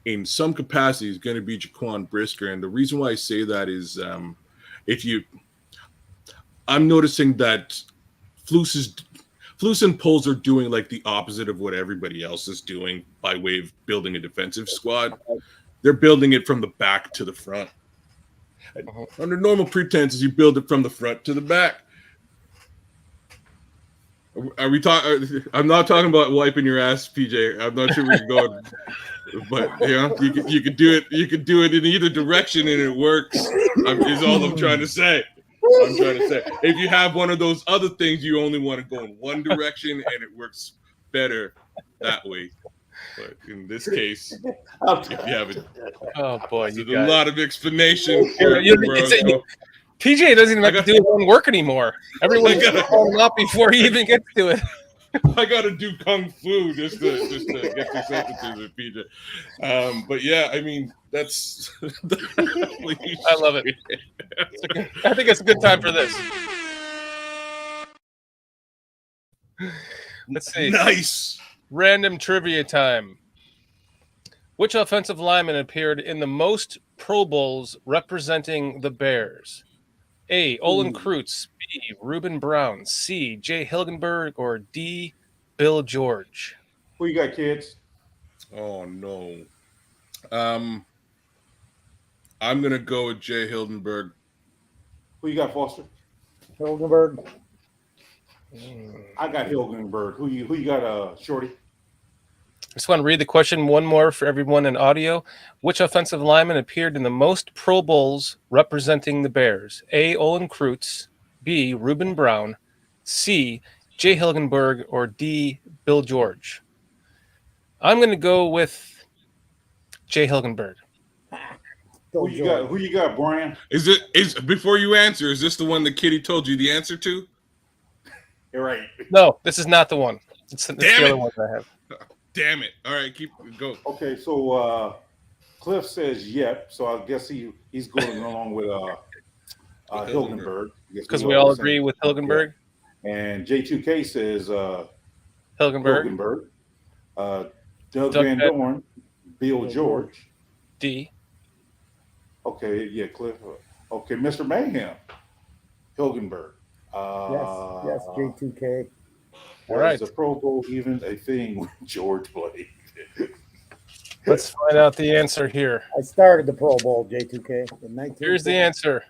in some capacity is going to be Jaquan Brisker. And the reason why I say that is I'm noticing that Flus and Poles are doing like the opposite of what everybody else is doing by way of building a defensive squad. They're building it from the back to the front. Under normal pretenses, you build it from the front to the back. Are we talking? I'm not talking about wiping your ass, PJ. I'm not sure where you're going, but you could do it. You could do it in either direction, and it works. Is all I'm trying to say. If you have one of those other things, you only want to go in one direction, and it works better that way. But in this case, if you have it, oh boy, there's a lot of explanation. PJ doesn't even have to do his own work anymore. Everyone's falling up before he even gets to it. I got to do kung fu just to get these sentences with PJ. But yeah, I mean that's. I love it. I think it's a good time for this. Let's see. Nice. Random trivia time. Which offensive lineman appeared in the most Pro Bowls representing the Bears? A. Olin Kreutz. B. Reuben Brown. C. Jay Hilgenberg. Or D. Bill George. Who you got, kids? Oh no. I'm gonna go with Jay Hildenberg. Who you got, Foster? Hilgenberg. I got Hilgenberg. Who you got, Shorty? I just want to read the question one more for everyone in audio. Which offensive lineman appeared in the most Pro Bowls representing the Bears? A. Olin Kreutz. B. Reuben Brown. C. Jay Hilgenberg. Or D. Bill George. I'm going to go with Jay Hilgenberg. Who you got, Brian? Is before you answer, is this the one that Kitty told you the answer to? You're right. No, this is not the one. It's the Damn other it. one I have. Damn it. All right, go. Okay, so Cliff says yep, so I guess he's going along with Hilgenberg. Because we all agree with Hilgenberg. Yeah. And J2K says Hilgenberg. Doug Van Dorn, Bill George. D. Okay, yeah, Cliff. Okay, Mr. Mayhem, Hilgenberg. Yes, J2K. All right. Was the Pro Bowl even a thing when George played? Let's find out the answer here. I started the Pro Bowl, J2K, in 19. Here's the answer.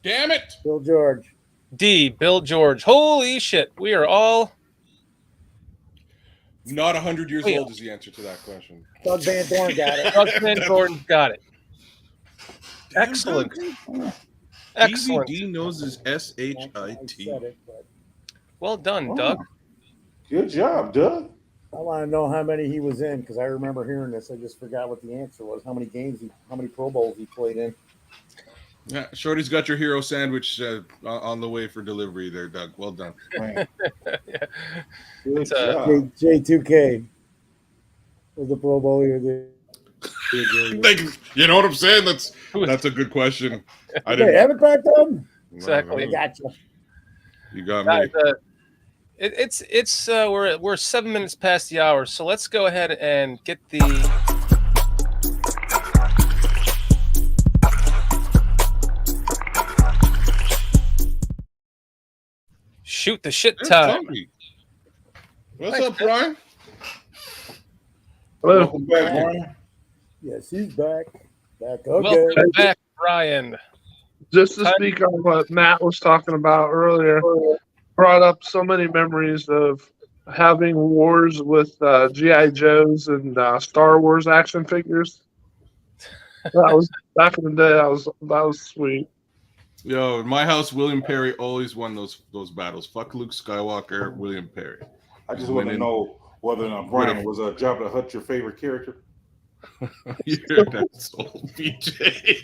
Damn it. Bill George. D. Bill George. Holy shit. We are all not 100 years old is the answer to that question. Doug Van Dorn got it. Doug Van Dorn got it. Excellent. Excellent. DVD knows his SHIT. Well done, Doug. Good job, Doug. I want to know how many he was in because I remember hearing this. I just forgot what the answer was. How many Pro Bowls he played in. Yeah, Shorty's got your hero sandwich on the way for delivery there, Doug. Well done. Yeah. Good job. J2K was the Pro Bowl year. Like, you know what I'm saying? That's a good question. I They didn't have it back then? Exactly. I gotcha. You got me. We're 7 minutes past the hour, so let's go ahead and get the shoot the shit time. What's up, Brian? Hello. Welcome back, Brian. Yes, he's back. Okay. Welcome back, Brian. Just to speak on what Matt was talking about earlier, brought up so many memories of having wars with G.I. Joes and Star Wars action figures. That was back in the day. That was sweet. Yo, in my house, William Perry always won those battles. Fuck Luke Skywalker, William Perry. I just want to know whether or not Brian was Jabba the Hutt your favorite character. You're that soul, BJ.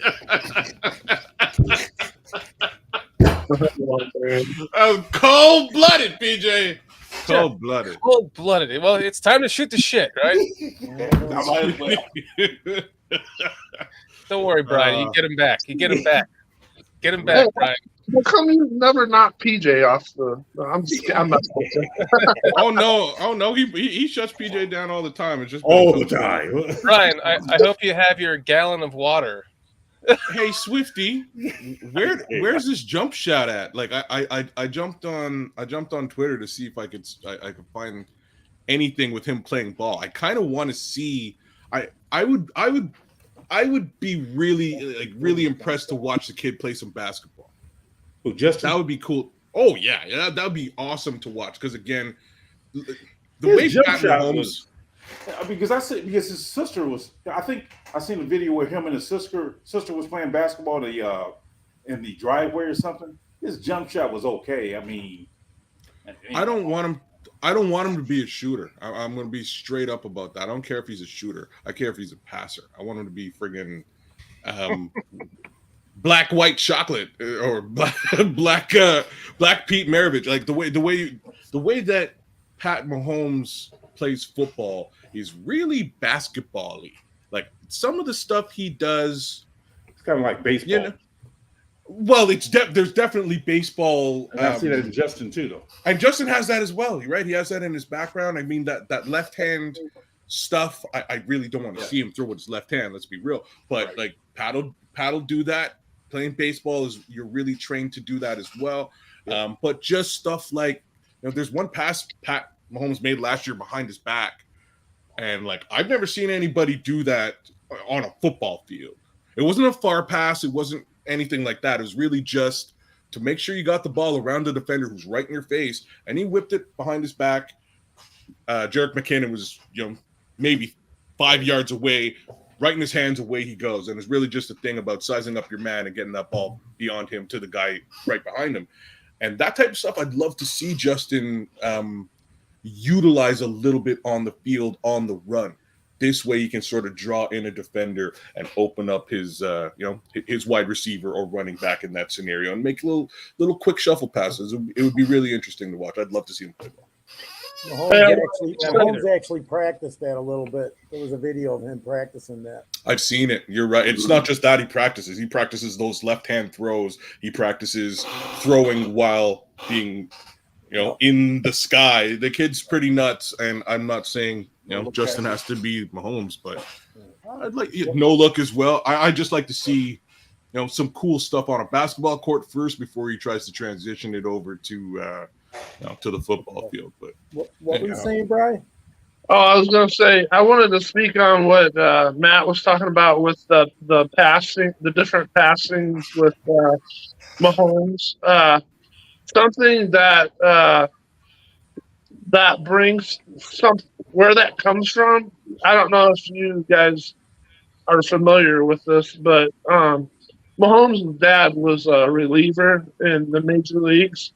Cold-blooded, BJ. Cold-blooded. Cold-blooded. Well, it's time to shoot the shit, right? Don't worry, Brian. You get him back. Get him back, Brian. How come you never knock PJ off the? I'm not. Oh no! He shuts PJ down all the time. It's just all the time. Brian, I hope you have your gallon of water. Hey Swifty, where's this jump shot at? Like I jumped on Twitter to see if I could find anything with him playing ball. I kind of want to see. I would be really impressed to watch the kid play some basketball. Oh, Justin? That would be cool. Oh yeah, that would be awesome to watch. Because again, the way Pat Mahomes. Because his sister was. I think I seen a video where him and his sister was playing basketball in the driveway or something. His jump shot was okay. I mean, I don't want him to be a shooter. I'm going to be straight up about that. I don't care if he's a shooter. I care if he's a passer. I want him to be friggin' black white chocolate or black Pete Maravich. Like the way that Pat Mahomes plays football is really basketball-y. Like some of the stuff he does, it's kind of like baseball. You know, Well, there's definitely baseball. And I see that in Justin too, though. And Justin has that as well, right? He has that in his background. I mean, that left hand stuff, I really don't want to see him throw with his left hand. Let's be real. But like paddle do that. Playing baseball is you're really trained to do that as well. But just stuff like, there's one pass Pat Mahomes made last year behind his back, and like I've never seen anybody do that on a football field. It wasn't a far pass. It wasn't anything like that. It was really just to make sure you got the ball around the defender who's right in your face, and he whipped it behind his back. Jerick McKinnon was, maybe 5 yards away, right in his hands, away he goes. And it's really just a thing about sizing up your man and getting that ball beyond him to the guy right behind him. And that type of stuff I'd love to see Justin utilize a little bit on the field on the run. This way he can sort of draw in a defender and open up his his wide receiver or running back in that scenario and make little quick shuffle passes. It would be really interesting to watch. I'd love to see him play ball. Mahomes actually practiced that a little bit. There was a video of him practicing that. I've seen it. You're right. It's not just that he practices. He practices those left-hand throws. He practices throwing while being, in the sky. The kid's pretty nuts, and I'm not saying, Justin has to be Mahomes, but I'd like no look as well. I just like to see, some cool stuff on a basketball court first before he tries to transition it over to the football field. But what were you saying, Brian? Oh, I was going to say, I wanted to speak on what Matt was talking about with the passing, the different passings with Mahomes. Something that brings where that comes from. I don't know if you guys are familiar with this, but Mahomes' dad was a reliever in the major leagues.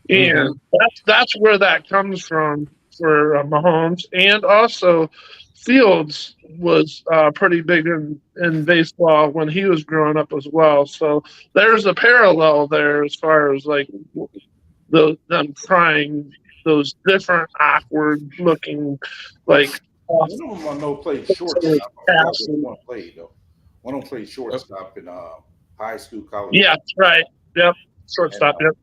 And that's where that comes from for Mahomes. And also, Fields was pretty big in baseball when he was growing up as well. So there's a parallel there as far as like them trying those different awkward-looking like. One of them played shortstop. One of them played shortstop in high school, college. Yeah, right. Yep, shortstop. Yep.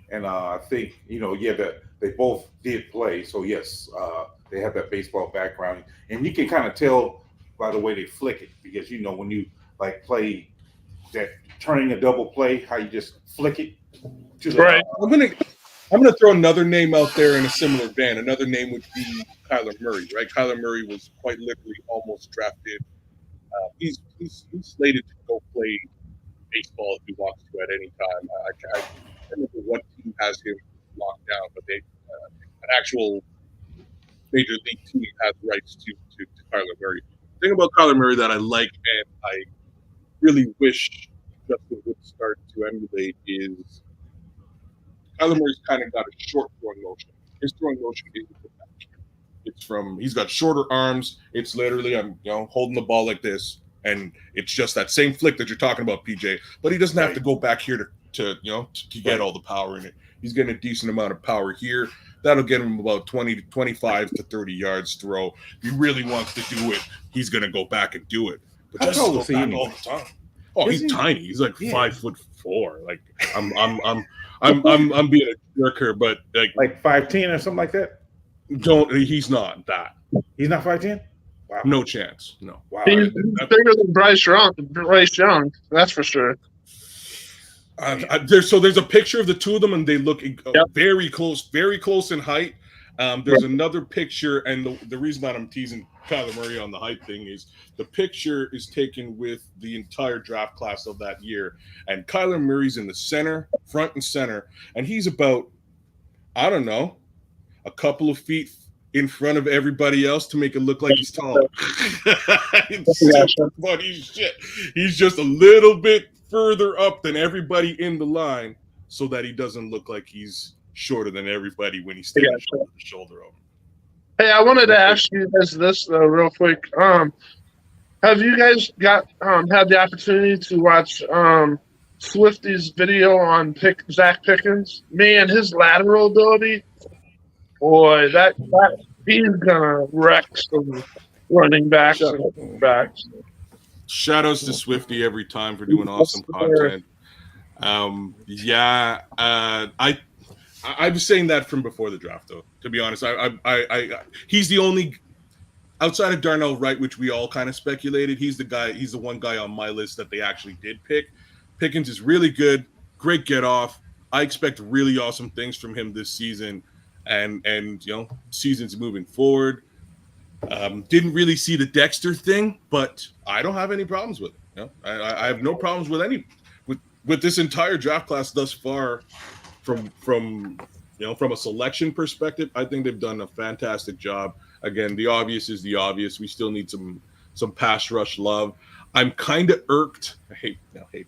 And I think, that they both did play. So, yes, they have that baseball background. And you can kind of tell by the way they flick it because, when you, play that turning a double play, how you just flick it. To the, right. I'm gonna throw another name out there in a similar vein. Another name would be Kyler Murray, right? Kyler Murray was quite literally almost drafted. He's slated to go play baseball if he wants to at any time. I don't remember what team has him locked down, but an actual major league team has rights to Kyler Murray. The thing about Kyler Murray that I like and I really wish Justin would start to emulate is Kyler Murray's kind of got a short throwing motion. His throwing motion isn't the back. He's got shorter arms. It's literally I'm holding the ball like this, and it's just that same flick that you're talking about, PJ. But he doesn't have to go back here to get all the power in it. He's getting a decent amount of power here. That'll get him about 20 to 25 to 30 yards throw. If he really wants to do it, he's going to go back and do it. But just go back all the time. Oh, he's tiny. He's like 5'4". Like I'm being a jerker, but like 5'10" or something like that. He's not that. He's not 5'10". Wow. No chance. No. Wow. He's bigger than Bryce Young. That's for sure. There's a picture of the two of them, and they look very close in height. There's another picture, and the reason that I'm teasing Kyler Murray on the height thing is the picture is taken with the entire draft class of that year, and Kyler Murray's in the center, front and center, and he's about, I don't know, a couple of feet in front of everybody else to make it look like he's tall. It's so funny shit. He's just a little bit further up than everybody in the line so that he doesn't look like he's shorter than everybody when he's standing shoulder to shoulder over. Hey, I wanted to ask you guys this though, real quick. Have you guys had the opportunity to watch Swifty's video on Zach Pickens? Man, his lateral ability, boy, that he's gonna wreck some running backs and backs. Shout outs to Swifty every time for doing awesome content. I was saying that from before the draft, though. To be honest, he's the only outside of Darnell Wright, which we all kind of speculated. He's the one guy on my list that they actually did pick. Pickens is really good, great get off. I expect really awesome things from him this season, and seasons moving forward. Didn't really see the Dexter thing, but I don't have any problems with it. I have no problems with this entire draft class thus far. From a selection perspective, I think they've done a fantastic job. Again, the obvious is the obvious. We still need some pass rush love. I'm kind of irked. I hate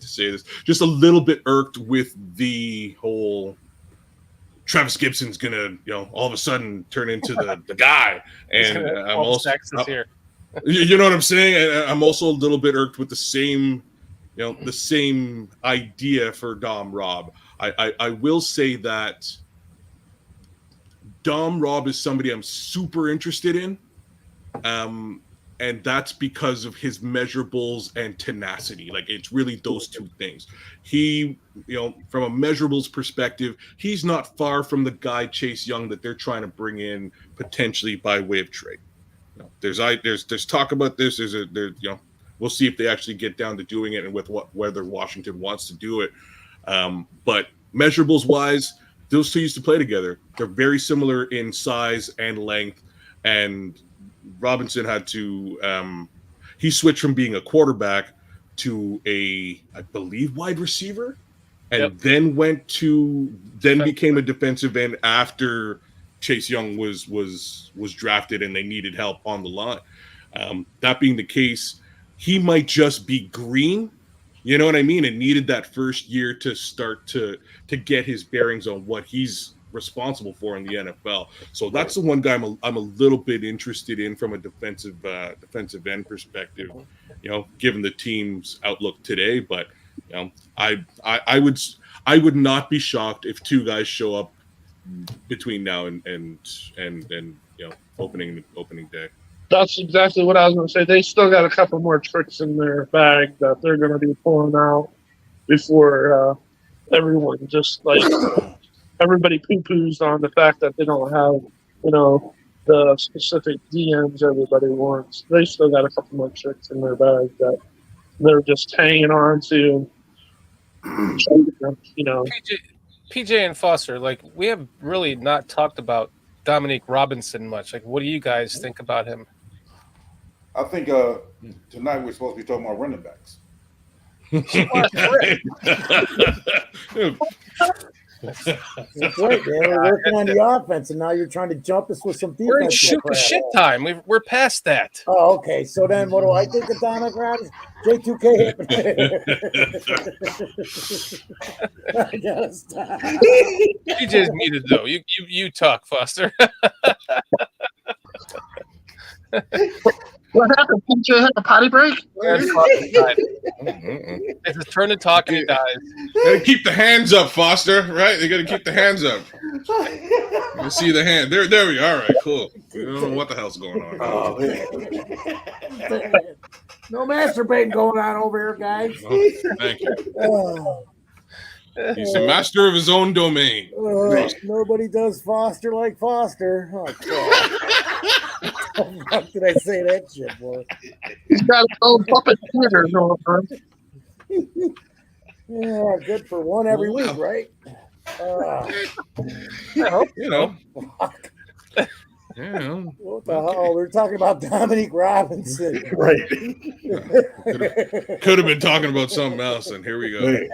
to say this, just a little bit irked with the whole Travis Gibson's gonna, all of a sudden turn into the guy. And I'm also, here. You know what I'm saying? And I'm also a little bit irked with the same idea for Dom Robb. I will say that Dom Robb is somebody I'm super interested in. And that's because of his measurables and tenacity. Like, it's really those two things. He, from a measurables perspective, he's not far from the guy Chase Young that they're trying to bring in potentially by way of trade. There's talk about this. We'll see if they actually get down to doing it and with whether Washington wants to do it. But measurables wise, those two used to play together. They're very similar in size and length, and Robinson had to he switched from being a quarterback to I believe wide receiver, and then became a defensive end after Chase Young was drafted and they needed help on the line. That being the case, he might just be green, you know what I mean, and needed that first year to start to get his bearings on what he's responsible for in the NFL. So that's the one guy I'm a little bit interested in from a defensive end perspective, given the team's outlook today. But I would not be shocked if two guys show up between now and opening day. That's exactly what I was going to say. They still got a couple more tricks in their bag that they're going to be pulling out before everyone just like everybody poo-poos on the fact that they don't have, the specific DMs everybody wants. They still got a couple more tricks in their bag that they're just hanging on to. PJ and Foster, like, we have really not talked about Dominique Robinson much. Like, what do you guys think about him? I think tonight we're supposed to be talking about running backs. That's right, man. We're working on the offense, and now you're trying to jump us with some defense. We're in shit time. We're past that. Oh, okay. So then, what do I think of Dominic Robinson? J2K. I gotta stop. PJ's muted though. You talk, Foster. What happened? PJ had a potty break? It's his turn to talk and he dies. Gotta keep the hands up, Foster, right? They gotta keep the hands up. You see the hand. There we go. All right, cool. I don't know what the hell's going on. Oh, no masturbating going on over here, guys. Oh, thank you. He's the master of his own domain. Nobody does Foster like Foster. Oh, God. How did I say that shit, boy? He's got his own puppet theater going on. Yeah, good for one every week, right? What the hell? We're talking about Dominique Robinson. Right. Could have been talking about something else, and here we go.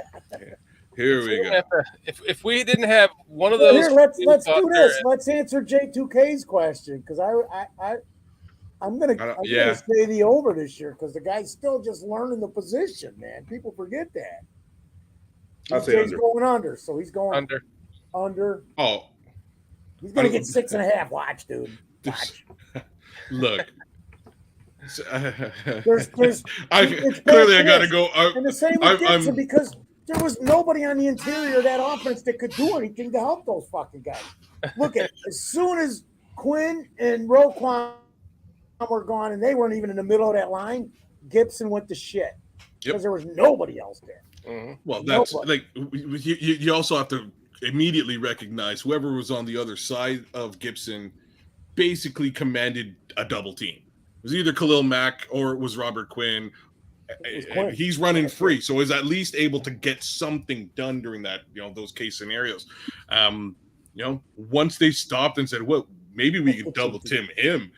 Here we go. If we didn't have one of those, let's do this. Let's answer J2K's question, because I'm gonna say the over this year because the guy's still just learning the position, man. People forget that. I'll say under. Going under, so he's going under. Oh, he's gonna get 6.5. Watch, dude. Watch. Look. There's clearly I gotta go. And the same with Gibson because there was nobody on the interior of that offense that could do anything to help those fucking guys. Look at as soon as Quinn and Roquan were gone, and they weren't even in the middle of that line, Gibson went to shit because there was nobody else there. Well, that's like you also have to immediately recognize whoever was on the other side of Gibson basically commanded a double team. It was either Khalil Mack or it was Robert Quinn. He's running free, so is at least able to get something done during that, those case scenarios. Once they stopped and said, well, maybe we can double team him,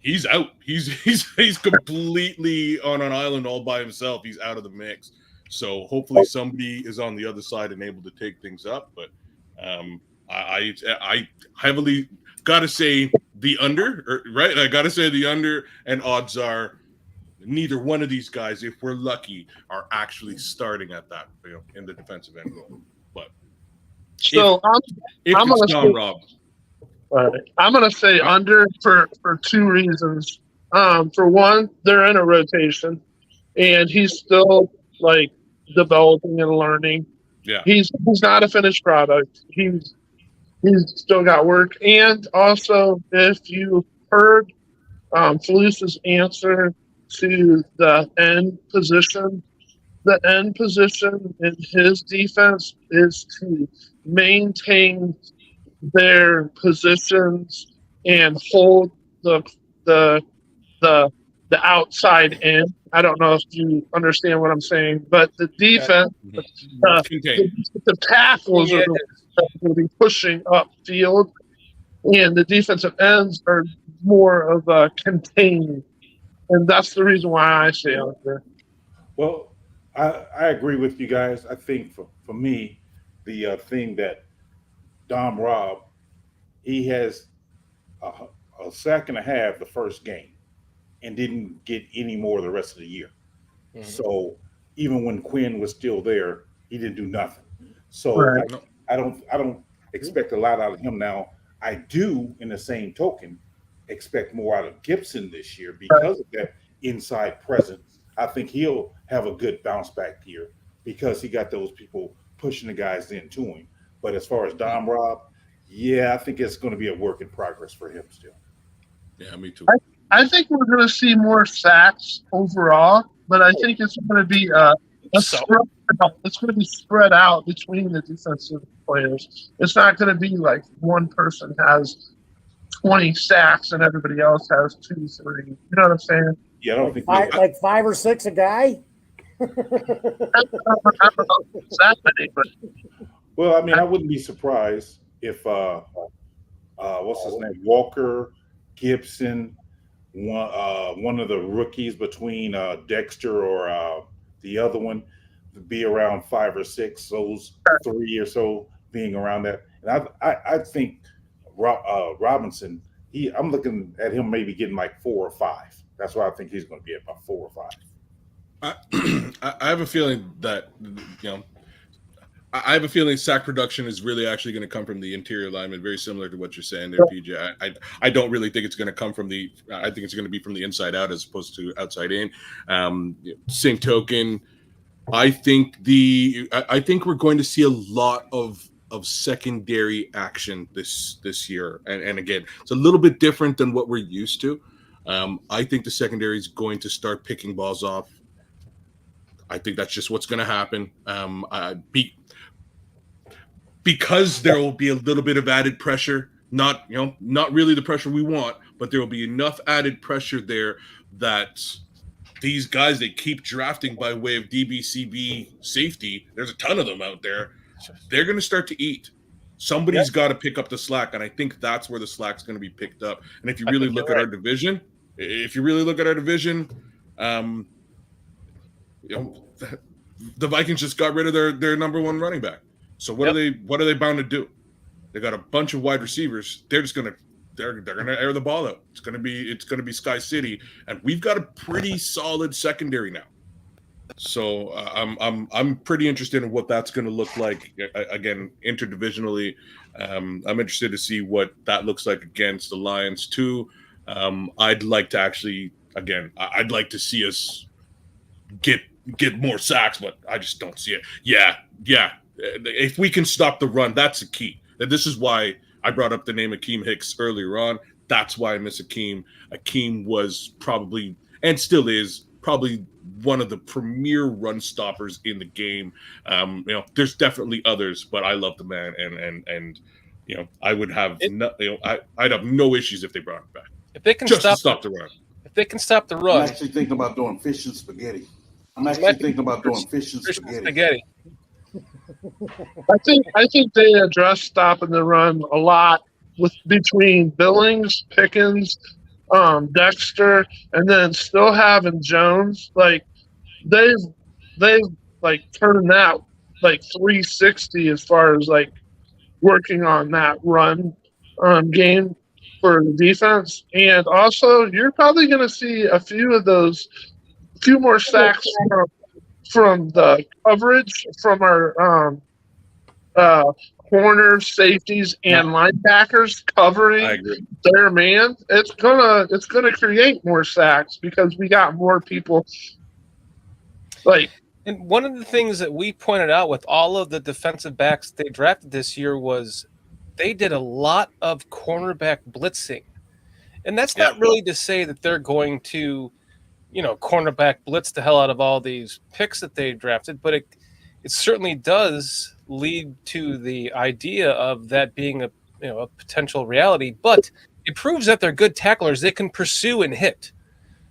he's out. He's completely on an island all by himself. He's out of the mix. So hopefully somebody is on the other side and able to take things up. But I heavily got to say the under, right? I got to say the under, and odds are neither one of these guys, if we're lucky, are actually starting at that, in the defensive end role. But so I'm going to Tom Robb. I'm going to say under for two reasons. For one, they're in a rotation, and he's still like developing and learning. Yeah, he's not a finished product. He's still got work. And also, if you heard Felice's answer to the end position in his defense is to maintain their positions and hold the outside end. I don't know if you understand what I'm saying, but the defense, the tackles are going to be pushing upfield, and the defensive ends are more of a contained. And that's the reason why I say under. Well, I agree with you guys. I think for me, the thing that Dom Robb, he has a sack and a half the first game and didn't get any more the rest of the year. Mm-hmm. So even when Quinn was still there, he didn't do nothing. So right. I don't expect a lot out of him now. I do, in the same token, expect more out of Gibson this year because of that inside presence. I think he'll have a good bounce back year because he got those people pushing the guys into him. But as far as Dom Robb, I think it's going to be a work in progress for him still. Yeah, me too. I think we're going to see more sacks overall, but I think it's going to be it's going to be spread out between the defensive players. It's not going to be like one person has 20 sacks and everybody else has 2, 3. You know what I'm saying? Yeah, I don't think like 5 or 6 a guy. I don't know if it's that many, but well, I mean, I wouldn't be surprised if what's his name, Walker, Gibson, one of the rookies between Dexter or the other one, be around 5 or 6. Those 3 or so being around that, and I think Robinson. I'm looking at him maybe getting like 4 or 5. That's why I think he's going to be at about 4 or 5. I have a feeling that I have a feeling sack production is really actually going to come from the interior lineman, very similar to what you're saying there, PJ. I don't really think it's going to come from I think it's going to be from the inside out as opposed to outside in. Same token, I think we're going to see a lot of secondary action this year, and again, it's a little bit different than what we're used to. I think the secondary is going to start picking balls off. I think that's just what's going to happen. Because there will be a little bit of added pressure, not really the pressure we want, but there will be enough added pressure there that these guys they keep drafting by way of DBCB safety. There's a ton of them out there. They're going to start to eat. Somebody's got to pick up the slack, and I think that's where the slack's going to be picked up. And if you really look at our division, the Vikings just got rid of their number one running back. So what are they bound to do? They got a bunch of wide receivers. They're just gonna air the ball out. It's gonna be Sky City, and we've got a pretty solid secondary now. So I'm pretty interested in what that's going to look like again interdivisionally. I'm interested to see what that looks like against the Lions too. I'd like to actually I'd like to see us get more sacks, but I just don't see it. Yeah. If we can stop the run, that's the key. This is why I brought up the name Akeem Hicks earlier on. That's why I miss Akeem. Akeem was probably and still is probably one of the premier run stoppers in the game. There's definitely others, but I love the man, and I would have I'd have no issues if they brought him back. If they can stop the run. If they can stop the run. I'm actually thinking about doing fish and spaghetti. Spaghetti. I think they addressed stopping the run a lot between Billings, Pickens, Dexter, and then still having Jones. Like they've like turned that like 360 as far as like working on that run game for the defense. And also, you're probably going to see a few more sacks from the coverage from our corners, safeties, and linebackers covering their man. It's gonna create more sacks because we got more people. And one of the things that we pointed out with all of the defensive backs they drafted this year was they did a lot of cornerback blitzing. And that's not really to say that they're going to, cornerback blitz the hell out of all these picks that they drafted, but it certainly does lead to the idea of that being a potential reality. But it proves that they're good tacklers. They can pursue and hit.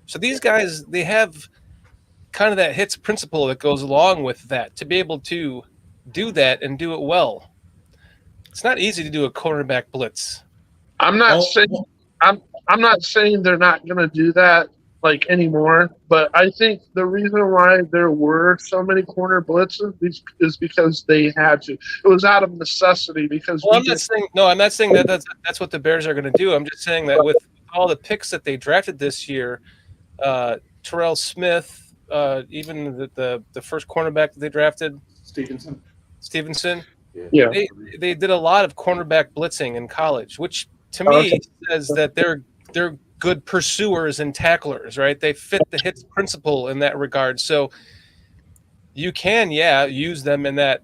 So these guys, they have kind of that hits principle that goes along with that, to be able to do that and do it well. It's not easy to do a cornerback blitz. I'm not saying they're not going to do that like anymore, but I think the reason why there were so many corner blitzes is because they had to. It was out of necessity because. Well, I'm not saying that that's what the Bears are going to do. I'm just saying that with all the picks that they drafted this year, Terrell Smith, even the first cornerback that they drafted, Stevenson. Yeah. They did a lot of cornerback blitzing in college, which to me says that they're good pursuers and tacklers, right? They fit the hits principle in that regard. So you can, use them in that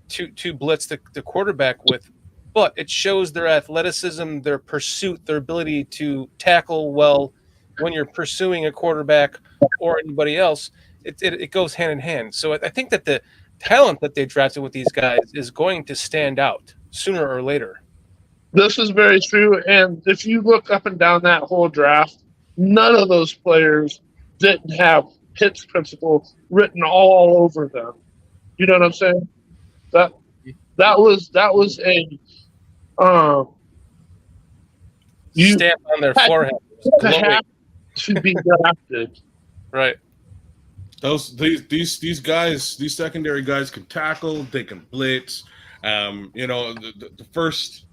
to blitz the quarterback with, but it shows their athleticism, their pursuit, their ability to tackle well when you're pursuing a quarterback or anybody else. It goes hand in hand. So I think that the talent that they drafted with these guys is going to stand out sooner or later. This is very true. And if you look up and down that whole draft, none of those players didn't have hits principle written all over them. You know what I'm saying? That was a stamp on their forehead. To be drafted. Right. These guys, these secondary guys can tackle, they can blitz. The first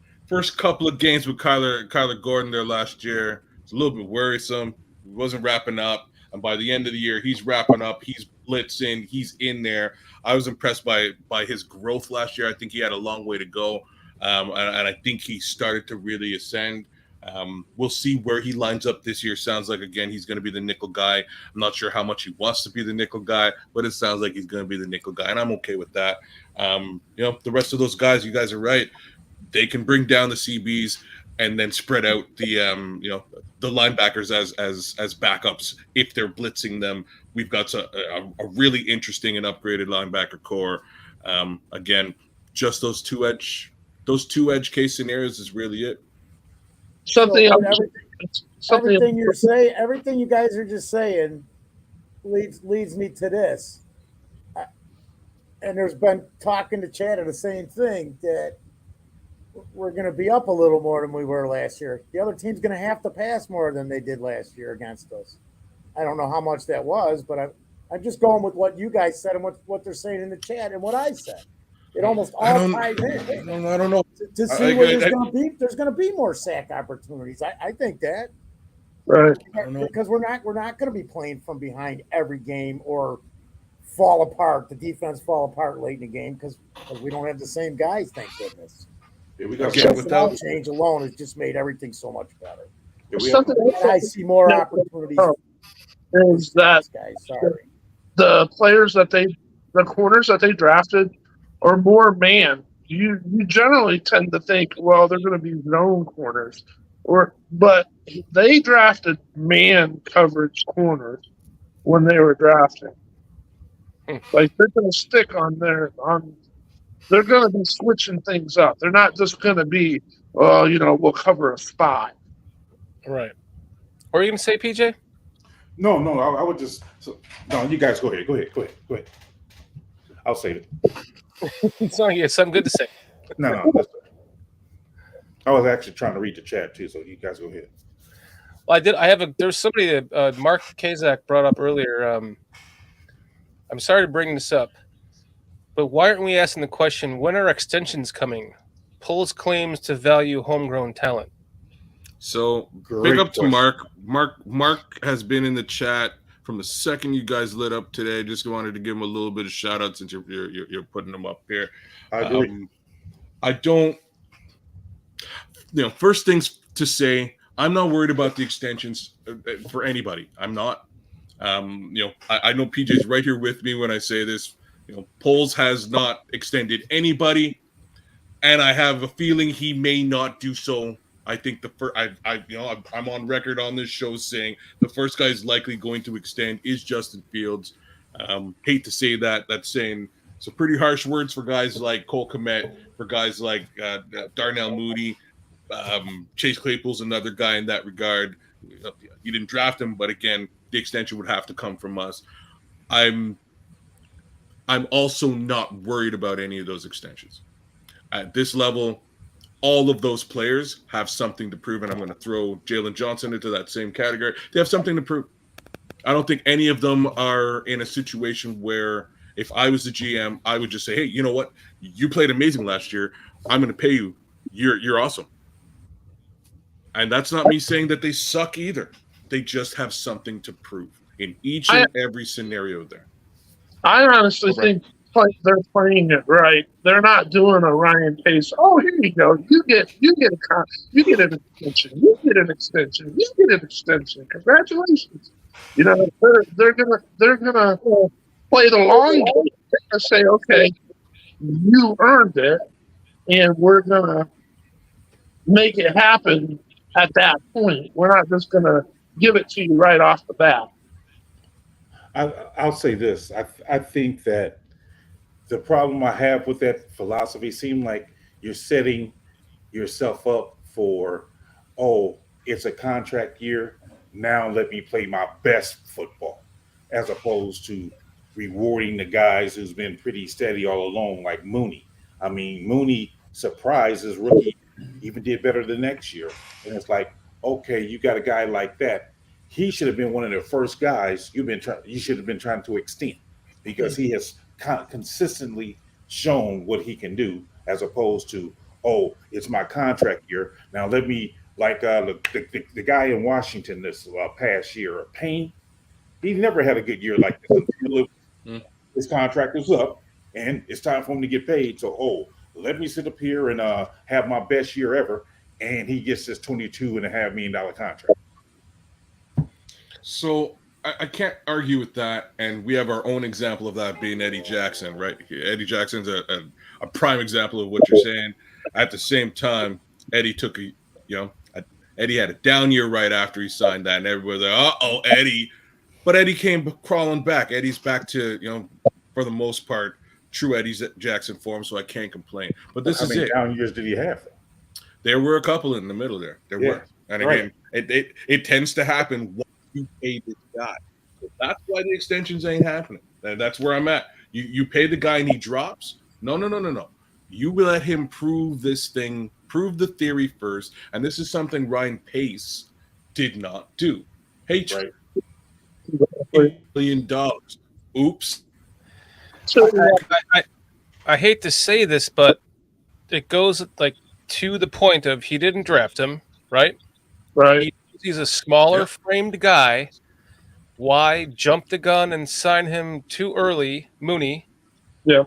couple of games with Kyler Gordon there last year, it's a little bit worrisome. He wasn't wrapping up, and by the end of the year, he's wrapping up. He's blitzing. He's in there. I was impressed by his growth last year. I think he had a long way to go, and I think he started to really ascend. We'll see where he lines up this year. Sounds like, again, he's going to be the nickel guy. I'm not sure how much he wants to be the nickel guy, but it sounds like he's going to be the nickel guy, and I'm okay with that. The rest of those guys, you guys are right. They can bring down the CBs and then spread out the linebackers as backups if they're blitzing them. We've got a really interesting and upgraded linebacker core. Again, just those two edge case scenarios is really it. Everything you guys are just saying leads me to this. And there's been talking to Chad of the same thing, that we're going to be up a little more than we were last year. The other team's going to have to pass more than they did last year against us. I don't know how much that was, but I'm just going with what you guys said and what they're saying in the chat and what I said. It almost all ties in. I don't know. To see where there's going to be more sack opportunities. I think that. Right. Because we're not going to be playing from behind every game or fall apart. The defense fall apart late in the game because we don't have the same guys. Thank goodness. Yeah, we got without change alone has just made everything so much better. Yeah, I see more opportunities. Is that the corners that they drafted are more man. You generally tend to think, well, they're going to be zone corners, but they drafted man coverage corners, when they were drafting. Like they're going to stick on they're going to be switching things up. They're not just going to be, we'll cover a spot. Right. What are you going to say, PJ? No, I would just. No, you guys go ahead. Go ahead. I'll save it. It's not you have something good to say. No. I was actually trying to read the chat too, so you guys go ahead. Well, there's somebody that Mark Kazak brought up earlier. I'm sorry to bring this up, but why aren't we asking the question, when are extensions coming? Pulls claims to value homegrown talent. So Great big up to question. Mark has been in the chat from the second you guys lit up today. Just wanted to give him a little bit of shout out since you're putting him up here. I agree. I don't. First things to say, I'm not worried about the extensions for anybody. I'm not. I know PJ's right here with me when I say this. Poles has not extended anybody, and I have a feeling he may not do so. I think I'm on record on this show saying the first guy is likely going to extend is Justin Fields. Hate to say that. That's saying some pretty harsh words for guys like Cole Kmet, for guys like Darnell Mooney. Chase Claypool's another guy in that regard. You didn't draft him, but again, the extension would have to come from us. I'm also not worried about any of those extensions. At this level, all of those players have something to prove, and I'm going to throw Jalen Johnson into that same category. They have something to prove. I don't think any of them are in a situation where if I was the GM, I would just say, hey, you know what? You played amazing last year. I'm going to pay you. You're awesome. And that's not me saying that they suck either. They just have something to prove in each and every scenario there. I honestly think they're playing it right. They're not doing a Ryan Pace. Oh, here you go. You get an extension. You get an extension. You get an extension. Congratulations. They're gonna play the long game. They're gonna say, okay, you earned it, and we're gonna make it happen at that point. We're not just gonna give it to you right off the bat. I'll say this. I think that the problem I have with that philosophy seems like you're setting yourself up for, it's a contract year. Now let me play my best football, as opposed to rewarding the guys who's been pretty steady all along, like Mooney. I mean, Mooney surprised his rookie, even did better the next year. And it's like, okay, you got a guy like that. He should have been one of the first guys you should have been trying to extend, because he has consistently shown what he can do, as opposed to, it's my contract year. Now let me, like the guy in Washington this past year, Payne, he never had a good year like this until his contract is up and it's time for him to get paid. So, let me sit up here and have my best year ever. And he gets this $22.5 million contract. So I can't argue with that. And we have our own example of that being Eddie Jackson, right? Eddie Jackson's a prime example of what you're saying. At the same time, Eddie took Eddie had a down year right after he signed that, and everybody's like, Eddie. But Eddie came crawling back. Eddie's back to, for the most part, true Eddie Jackson form, so I can't complain. But this is it. How many down years did he have? There were a couple in the middle there. There were. And again, it tends to happen once you pay this guy. So that's why the extensions ain't happening. And that's where I'm at. You pay the guy and he drops? No. You let him prove this thing, prove the theory first. And this is something Ryan Pace did not do. Hey, $8 million. Oops. I hate to say this, but it goes to the point of he didn't draft him, right? Right. He's a smaller framed guy. Why jump the gun and sign him too early, Mooney? Yeah.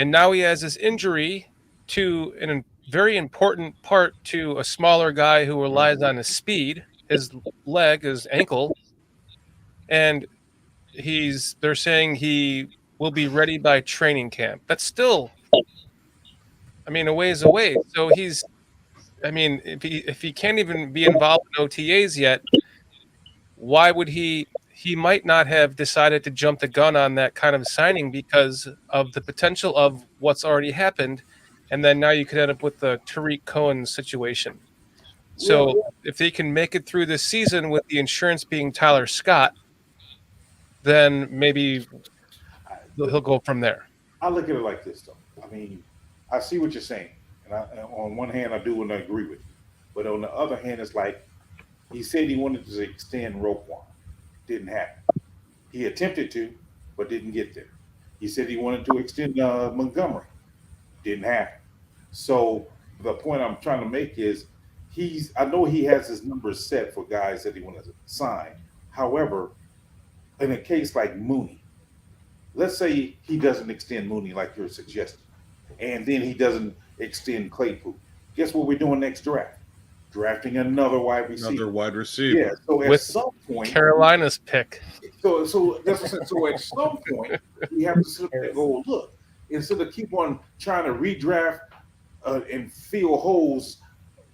And now he has this injury to a very important part to a smaller guy who relies on his speed, his leg, his ankle. And they're saying he will be ready by training camp. That's still, a ways away. So if he can't even be involved in OTAs yet, why would he he might not have decided to jump the gun on that kind of signing because of the potential of what's already happened. And then now you could end up with the Tariq Cohen situation. So if they can make it through this season with the insurance being Tyler Scott, then maybe he'll go from there. I look at it like this, though. I mean, I see what you're saying. And on one hand, I do and I agree with you. But on the other hand, it's like he said he wanted to extend Roquan. Didn't happen. He attempted to, but didn't get there. He said he wanted to extend Montgomery. Didn't happen. So the point I'm trying to make is I know he has his numbers set for guys that he wants to sign. However, in a case like Mooney, let's say he doesn't extend Mooney like you're suggesting, and then he doesn't extend Claypool. Guess what we're doing next draft? Drafting another wide receiver. Another wide receiver. Yeah. So at With some point, Carolina's pick. So that's what I'm saying. So at some point, we have to sit there and go, look, instead of keep on trying to redraft and fill holes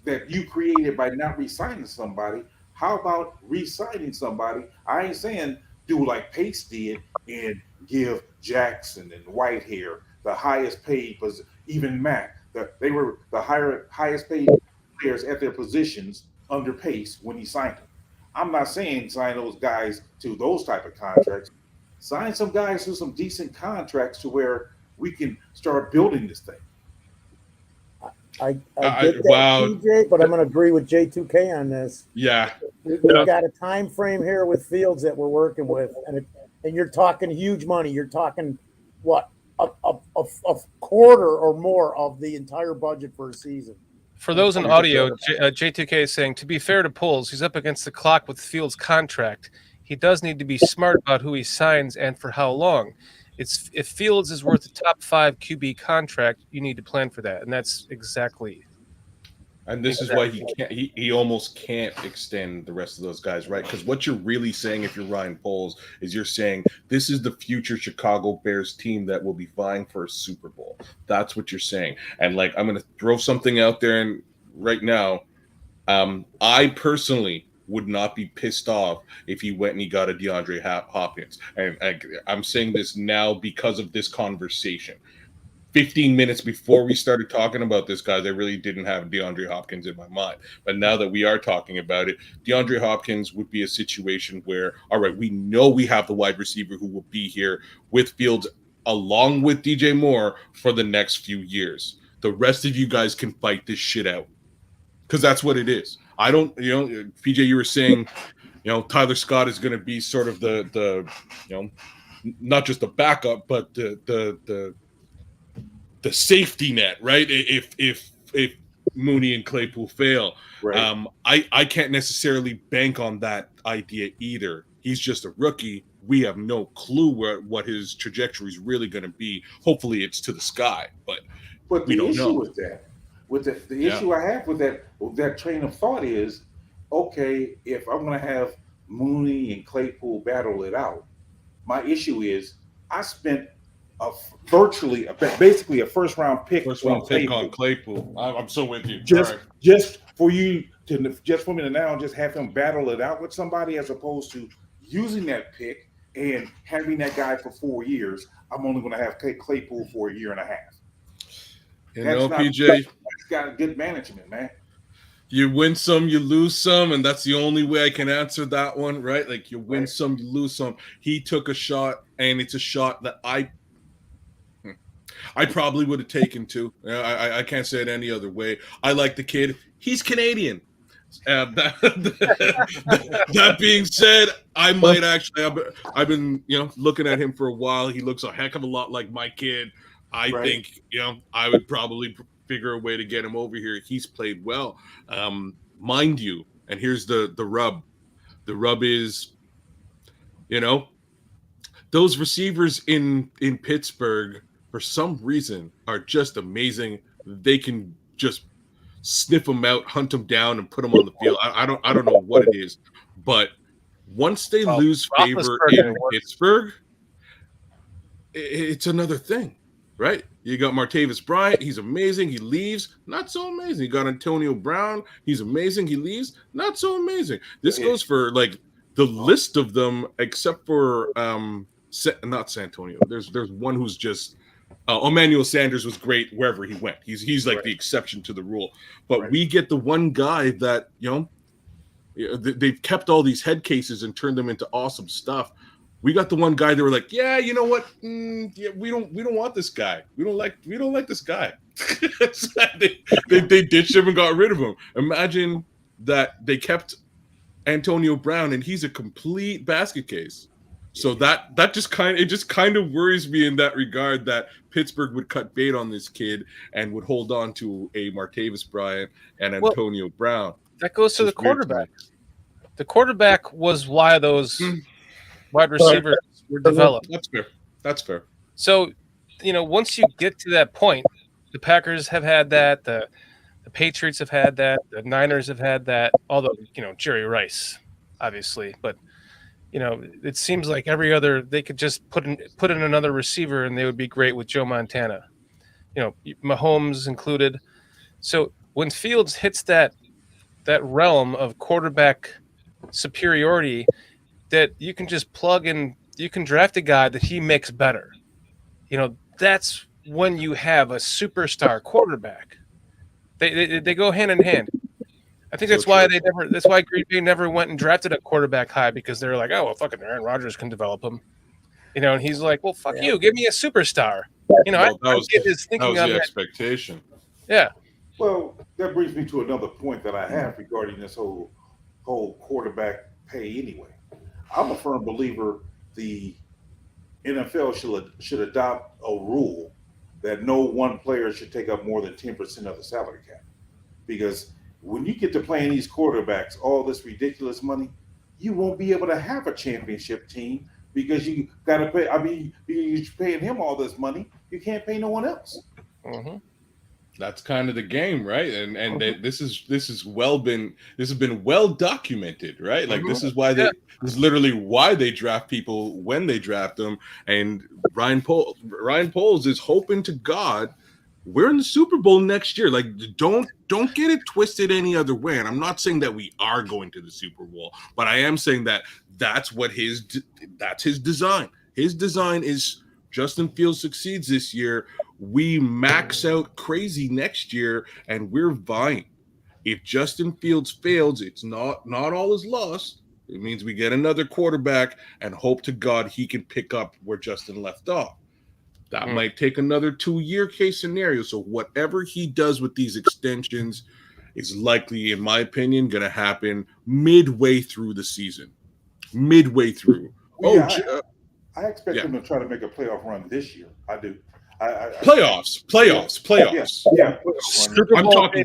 that you created by not re-signing somebody, how about re-signing somebody? I ain't saying do like Pace did and give Jackson and Whitehair the highest paid, even Mack. They were the highest paid players at their positions under Pace when he signed them. I'm not saying sign those guys to those type of contracts. Sign some guys to some decent contracts to where we can start building this thing. I get that, TJ, but I'm going to agree with J2K on this. Yeah. We've got a time frame here with Fields that we're working with, and you're talking huge money. You're talking, what, a quarter or more of the entire budget for a season. For those in audio, J2K is saying, to be fair to Poles, he's up against the clock with Fields' contract. He does need to be smart about who he signs and for how long. If Fields is worth a top 5 QB contract, you need to plan for that, and that's exactly. And this is why he almost can't extend the rest of those guys, right? Because what you're really saying, if you're Ryan Poles, is you're saying this is the future Chicago Bears team that will be vying for a Super Bowl. That's what you're saying. And like, I'm going to throw something out there, and right now, I personally would not be pissed off if he went and he got a DeAndre Hopkins. And I'm saying this now because of this conversation. 15 minutes before we started talking about this, guys, I really didn't have DeAndre Hopkins in my mind. But now that we are talking about it, DeAndre Hopkins would be a situation where, all right, we know we have the wide receiver who will be here with Fields along with DJ Moore for the next few years. The rest of you guys can fight this shit out because that's what it is. I don't, PJ, you were saying, Tyler Scott is going to be sort of the not just the backup, but the safety net, right? If Mooney and Claypool fail, right. I can't necessarily bank on that idea either. He's just a rookie. We have no clue what his trajectory is really going to be. Hopefully, it's to the sky, but we don't know. With that, the issue I have with that train of thought is, okay, if I'm going to have Mooney and Claypool battle it out, my issue is I spent basically a first round pick on Claypool. I'm so with you. Just for me to now just have him battle it out with somebody, as opposed to using that pick and having that guy for 4 years. I'm only going to have Claypool for a year and a half. PJ, that's got good management, man. You win some, you lose some, and that's the only way I can answer that one, right? Like, you win some, you lose some. He took a shot, and it's a shot that I probably would have taken too. I can't say it any other way. I like the kid. He's Canadian. That being said, I might actually. I've been looking at him for a while. He looks a heck of a lot like my kid. I think I would probably figure a way to get him over here. He's played well, mind you. And here's the rub. The rub is, those receivers in Pittsburgh, for some reason, are just amazing. They can just sniff them out, hunt them down, and put them on the field. I don't know what it is, but once they lose favor in Pittsburgh, it's another thing, right? You got Martavis Bryant. He's amazing. He leaves. Not so amazing. You got Antonio Brown. He's amazing. He leaves. Not so amazing. This goes for, like, the list of them, except for not Santonio. There's one who's just Emmanuel Sanders was great wherever he went. He's like the exception to the rule. But we get the one guy that they've kept all these head cases and turned them into awesome stuff. We got the one guy that were like, yeah, you know what? Yeah, we don't want this guy. We don't like this guy. they ditched him and got rid of him. Imagine that they kept Antonio Brown and he's a complete basket case. So that just kind of worries me in that regard, that Pittsburgh would cut bait on this kid and would hold on to a Martavis Bryant and Antonio Brown. That goes to the quarterback. The quarterback was why those wide receivers were developed. That's fair. So, once you get to that point, the Packers have had that, the Patriots have had that, the Niners have had that, although, Jerry Rice, obviously. But, it seems like every other, they could just put in another receiver and they would be great with Joe Montana. Mahomes included. So when Fields hits that realm of quarterback superiority, that you can just plug in, you can draft a guy that he makes better. That's when you have a superstar quarterback. They go hand in hand. I think that's why that's why Green Bay never went and drafted a quarterback high, because they're like, oh well, fucking Aaron Rodgers can develop him. And he's like, well, fuck you, give me a superstar. That was the expectation. Yeah. Well, that brings me to another point that I have regarding this whole quarterback pay anyway. I'm a firm believer the NFL should adopt a rule that no one player should take up more than 10% of the salary cap. Because when you get to playing these quarterbacks all this ridiculous money, you won't be able to have a championship team, because you got to pay. I mean, you're paying him all this money. You can't pay no one else. Mm-hmm. That's kind of the game, right? And this has been well documented, right? Like this is why this is literally why they draft people when they draft them. And Ryan Poles is hoping to God we're in the Super Bowl next year. Like don't get it twisted any other way. And I'm not saying that we are going to the Super Bowl, but I am saying that that's his design. His design is Justin Fields succeeds this year, we max out crazy next year, and we're vying. If Justin Fields fails, it's not all is lost. It means we get another quarterback and hope to God he can pick up where Justin left off. That might take another 2-year case scenario. So whatever he does with these extensions is likely, in my opinion, going to happen midway through the season. Midway through. I expect him to try to make a playoff run this year. I do. Playoffs. Yeah. I'm talking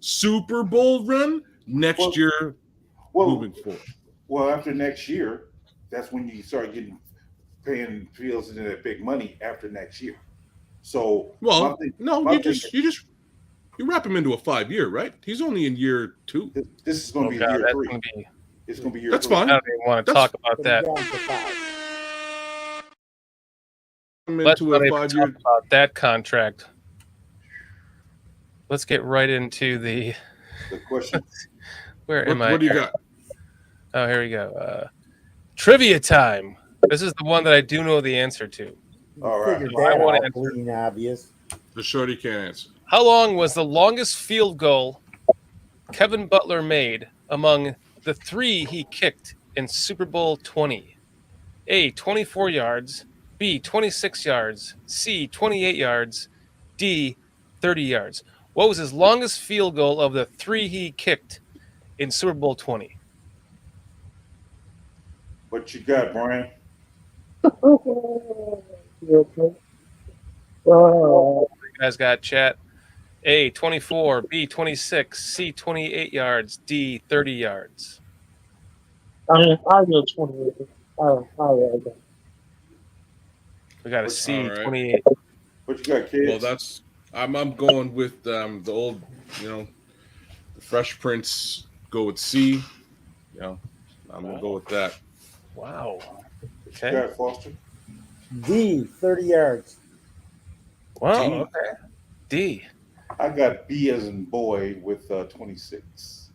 Super Bowl run next year. Moving forward. Well, after next year, that's when you start paying Fields into that big money after next year. So you wrap him into a 5-year, right? He's only in year 2. This is going to be year 3. It's going to be year 3. That's fine. I don't even want to talk about that. Let's not even talk about that contract. Let's get right into the question. What do you got? Oh, here we go. Trivia time. This is the one that I do know the answer to. All right. I want to answer. Obvious. The shorty can't answer. How long was the longest field goal Kevin Butler made among the 3 he kicked in Super Bowl 20? A, 24 yards. B, 26 yards. C, 28 yards. D, 30 yards. What was his longest field goal of the 3 he kicked in Super Bowl 20? What you got, Brian? You guys got chat. A, 24. B, 26. C, 28 yards. D, 30 yards. I go 28. We got a C, right. 28. What you got, kids? Well, I'm going with the old, the Fresh Prince. Go with C. I'm gonna go with that. Wow. Okay. You got, Foster? D, 30 yards. Wow. D. Okay. D. I got B as in boy with 26.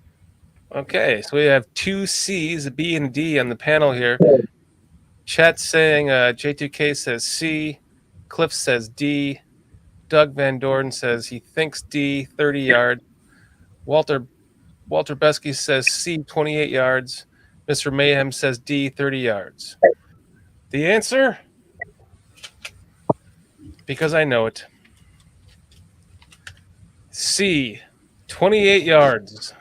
Okay, so we have two C's, a B and a D on the panel here. Chat's saying J2K says C, Cliff says D, Doug Van Dorn says he thinks D, 30 yards. Walter Besky says C, 28 yards. Mr. Mayhem says D, 30 yards. The answer, because I know it, C, 28 yards.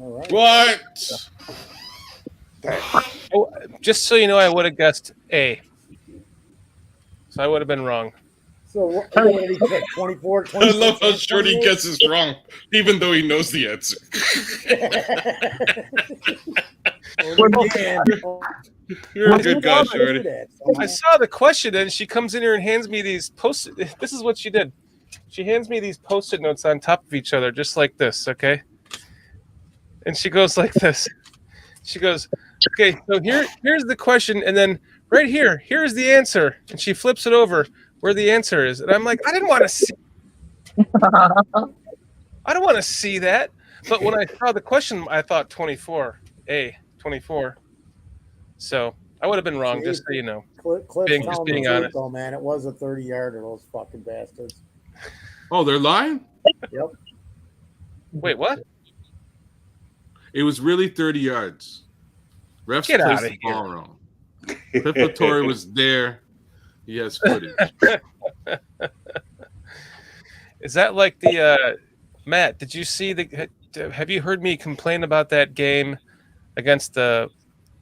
All right. What? Oh, just so you know, I would have guessed A. So I would have been wrong. So what did he pick? 24, I 26, love how and short he 28? guesses wrong, even though he knows the answer. You're a good guy, Shorty. I saw the question and she comes in here and hands me these post-it. This is what she did. She hands me these post-it notes on top of each other, just like this, okay? And she goes like this. She goes, okay, so here's the question, and then right here's the answer. And she flips it over where the answer is. And I'm like, I didn't want to see. I don't want to see that. But when I saw the question, I thought 24. A, 24. So I would have been wrong, just so you know. Cliff's Just telling being the truth, honest. though, man. It was a 30-yarder, those fucking bastards. Oh, they're lying? Yep. Wait, what? It was really 30 yards. Refs Get placed outta the ball wrong. Cliff Latore was there. He has footage. Is that like the Matt? Did you see the? Have you heard me complain about that game against the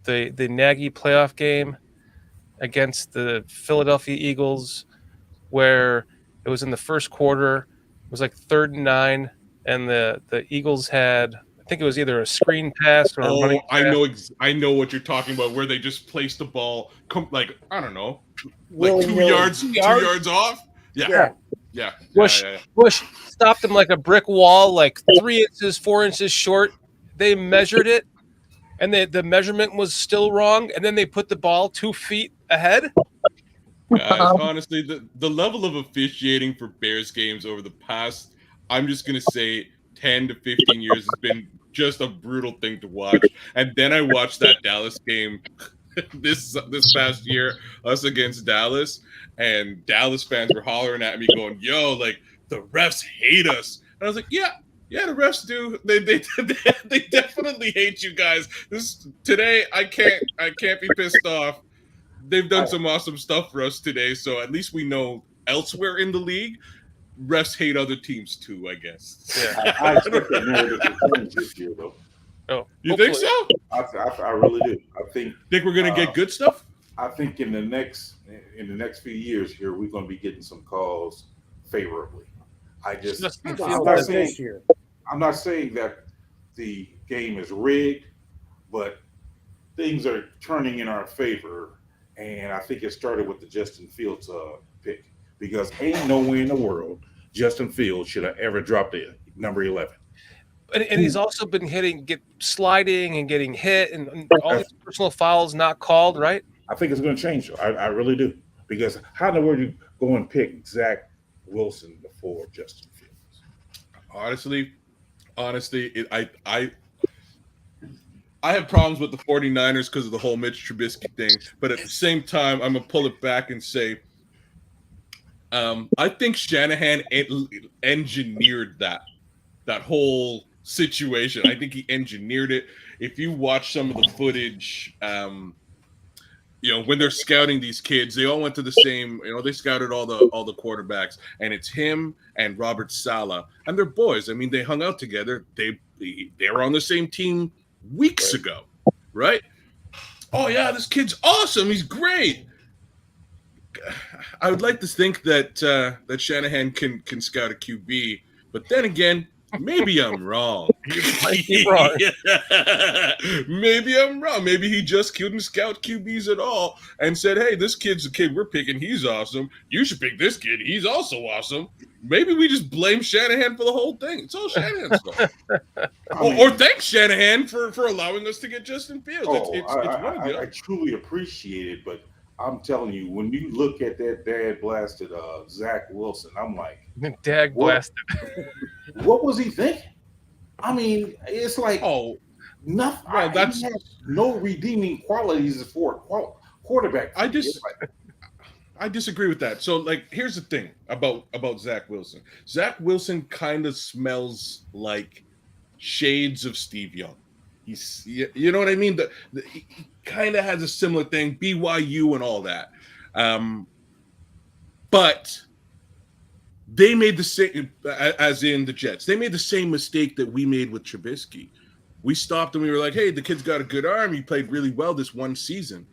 Nagy playoff game against the Philadelphia Eagles, where it was in the first quarter? It was like 3rd and 9, and the Eagles had, I think it was either a screen pass or a running pass. I know what you're talking about, where they just placed the ball, like, I don't know, like Willy-nilly. 2 yards off. Yeah. Bush stopped them like a brick wall, like 3 inches, 4 inches short. They measured it, and the measurement was still wrong, and then they put the ball 2 feet ahead. Guys, honestly, the level of officiating for Bears games over the past, I'm just going to say 10 to 15 years has been just a brutal thing to watch. And then I watched that Dallas game this past year, us against Dallas, and Dallas fans were hollering at me going, yo, like, the refs hate us. And I was like, yeah, the refs do. They definitely hate you guys. Today I can't be pissed off. They've done some awesome stuff for us today, so at least we know elsewhere in the league, refs hate other teams too, I guess. Yeah. I expect that narrative to change this year, though. Oh, you think so? I really do. I think we're gonna get good stuff. I think in the next few years here, we're gonna be getting some calls favorably. I'm not saying that the game is rigged, but things are turning in our favor. And I think it started with the Justin Fields pick, because ain't nowhere in the world Justin Fields should have ever dropped the number 11. And he's also been sliding and getting hit, and all these personal fouls not called, right? I think it's going to change. I really do, because how in the world you go and pick Zach Wilson before Justin Fields? Honestly, I have problems with the 49ers because of the whole Mitch Trubisky thing. But at the same time, I'm going to pull it back and say, I think Shanahan engineered that whole situation. I think he engineered it. If you watch some of the footage, when they're scouting these kids, they all went to the same, they scouted all the quarterbacks, and it's him and Robert Saleh, and they're boys. I mean, they hung out together. They were on the same team weeks ago, right? Oh yeah, this kid's awesome. He's great. I would like to think that Shanahan can scout a QB, but then again, maybe I'm wrong. You might be wrong. Maybe I'm wrong. Maybe he just couldn't scout QBs at all and said, hey, this kid's the kid we're picking. He's awesome. You should pick this kid. He's also awesome. Maybe we just blame Shanahan for the whole thing. It's all Shanahan's fault. Or thanks Shanahan for allowing us to get Justin Fields. I truly appreciate it, but I'm telling you, when you look at that dad blasted Zach Wilson, I'm like, Dag blasted. What was he thinking? I mean, it's like nothing. Well, He has no redeeming qualities for a quarterback. I disagree with that. So, like, here's the thing about Zach Wilson. Zach Wilson kind of smells like shades of Steve Young. He's, you know what I mean? He kind of has a similar thing, BYU and all that. But they made the same, as in the Jets. They made the same mistake that we made with Trubisky. We stopped and we were like, "Hey, the kid's got a good arm. He played really well this one season."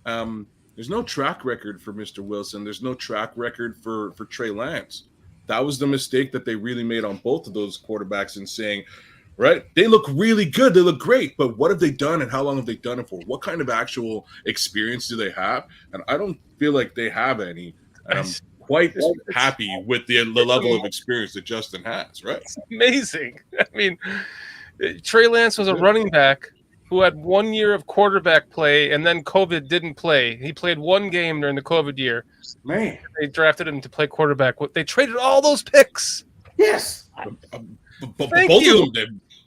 There's no track record for Mr. Wilson. There's no track record for Trey Lance. That was the mistake that they really made on both of those quarterbacks in saying, right, they look really good. They look great. But what have they done and how long have they done it for? What kind of actual experience do they have? And I don't feel like they have any. And I'm quite happy with the level of experience that Justin has, right? It's amazing. I mean, Trey Lance was a running back who had 1 year of quarterback play, and then COVID didn't play. He played one game during the COVID year. Man, they drafted him to play quarterback. They traded all those picks. Yes, but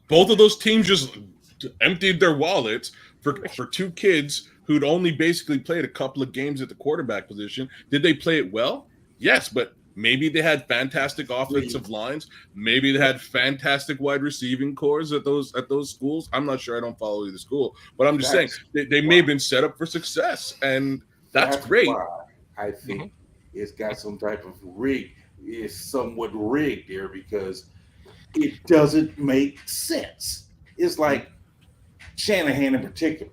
both of those teams just emptied their wallets for two kids who'd only basically played a couple of games at the quarterback position. Did they play it well? Yes, but maybe they had fantastic offensive lines. Maybe they had fantastic wide receiving cores at those schools. I'm not sure. I don't follow the school, but I'm just saying they may have been set up for success, and that's great. Why I think it's got some type of rig. It's somewhat rigged there because it doesn't make sense. It's like Shanahan in particular.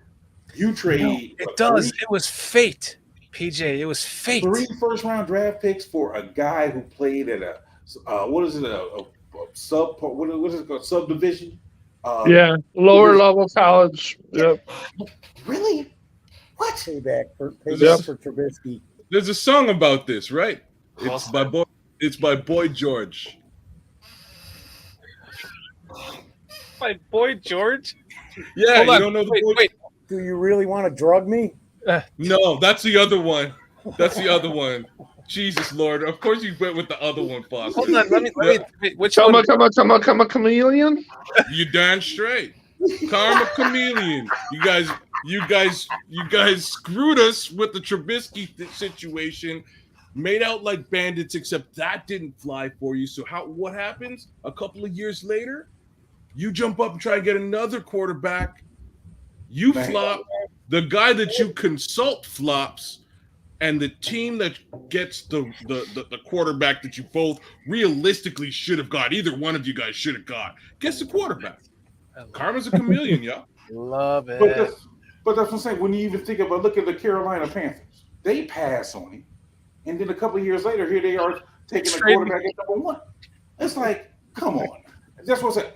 You trade. It does. It was fate. PJ, it was fate. 3 first-round draft picks for a guy who played at a what is it, a sub? What is it called? Subdivision? Lower level college. Yep. Really? What? Payback for Trubisky. There's a song about this, right? It's by Boy George. My Boy George? Yeah, Hold you on. don't know the Wait. Do you really want to drug me? No, that's the other one. That's the other one. Jesus Lord! Of course you went with the other one, Foster. Hold on, let me. Which come one? Come on, chameleon. You darn straight, Karma Chameleon. You guys screwed us with the Trubisky situation. Made out like bandits, except that didn't fly for you. So what happens? A couple of years later, you jump up and try to get another quarterback. You flop. The guy that you consult flops, and the team that gets the quarterback that you both realistically should have got, either one of you guys should have got, gets the quarterback. Karma's a chameleon, y'all. Love it. But that's what I'm saying. When you even think about, look at the Carolina Panthers. They pass on him, and then a couple of years later, here they are taking a quarterback at number 1. It's like, come on. That's what I'm saying.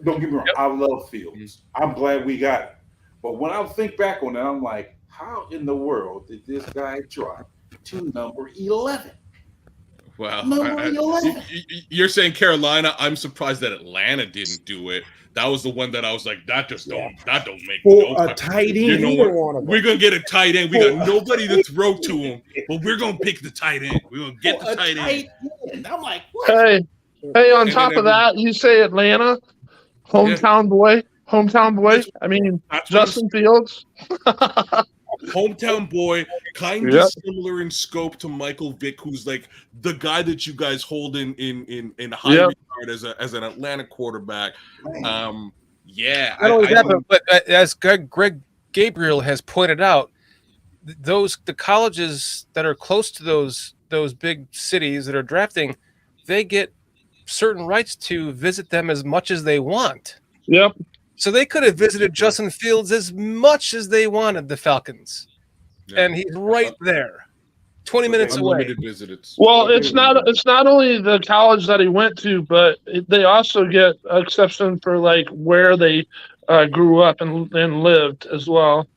Don't get me wrong. I love Fields. I'm glad we got it. But when I think back on it, I'm like, how in the world did this guy drop to number 11? Wow. Number 11. You're saying Carolina. I'm surprised that Atlanta didn't do it. That was the one that I was like, that don't make for a tight end. You know what? We're gonna get a tight end. We got nobody to throw to him, but we're gonna pick the tight end. We're gonna get the tight end. I'm like, what? Hey, on top of that, you say Atlanta, hometown boy. I mean, Justin Fields. Hometown boy, kind of similar in scope to Michael Vick, who's like the guy that you guys hold in high regard as an Atlanta quarterback. Not only that, but as Greg Gabriel has pointed out, the colleges that are close to those big cities that are drafting, they get certain rights to visit them as much as they want. Yep. So they could have visited Justin Fields as much as they wanted, the Falcons. Yeah. And he's right there, 20 minutes away. Well, it's not only the college that he went to, but they also get exception for like where they grew up and lived as well.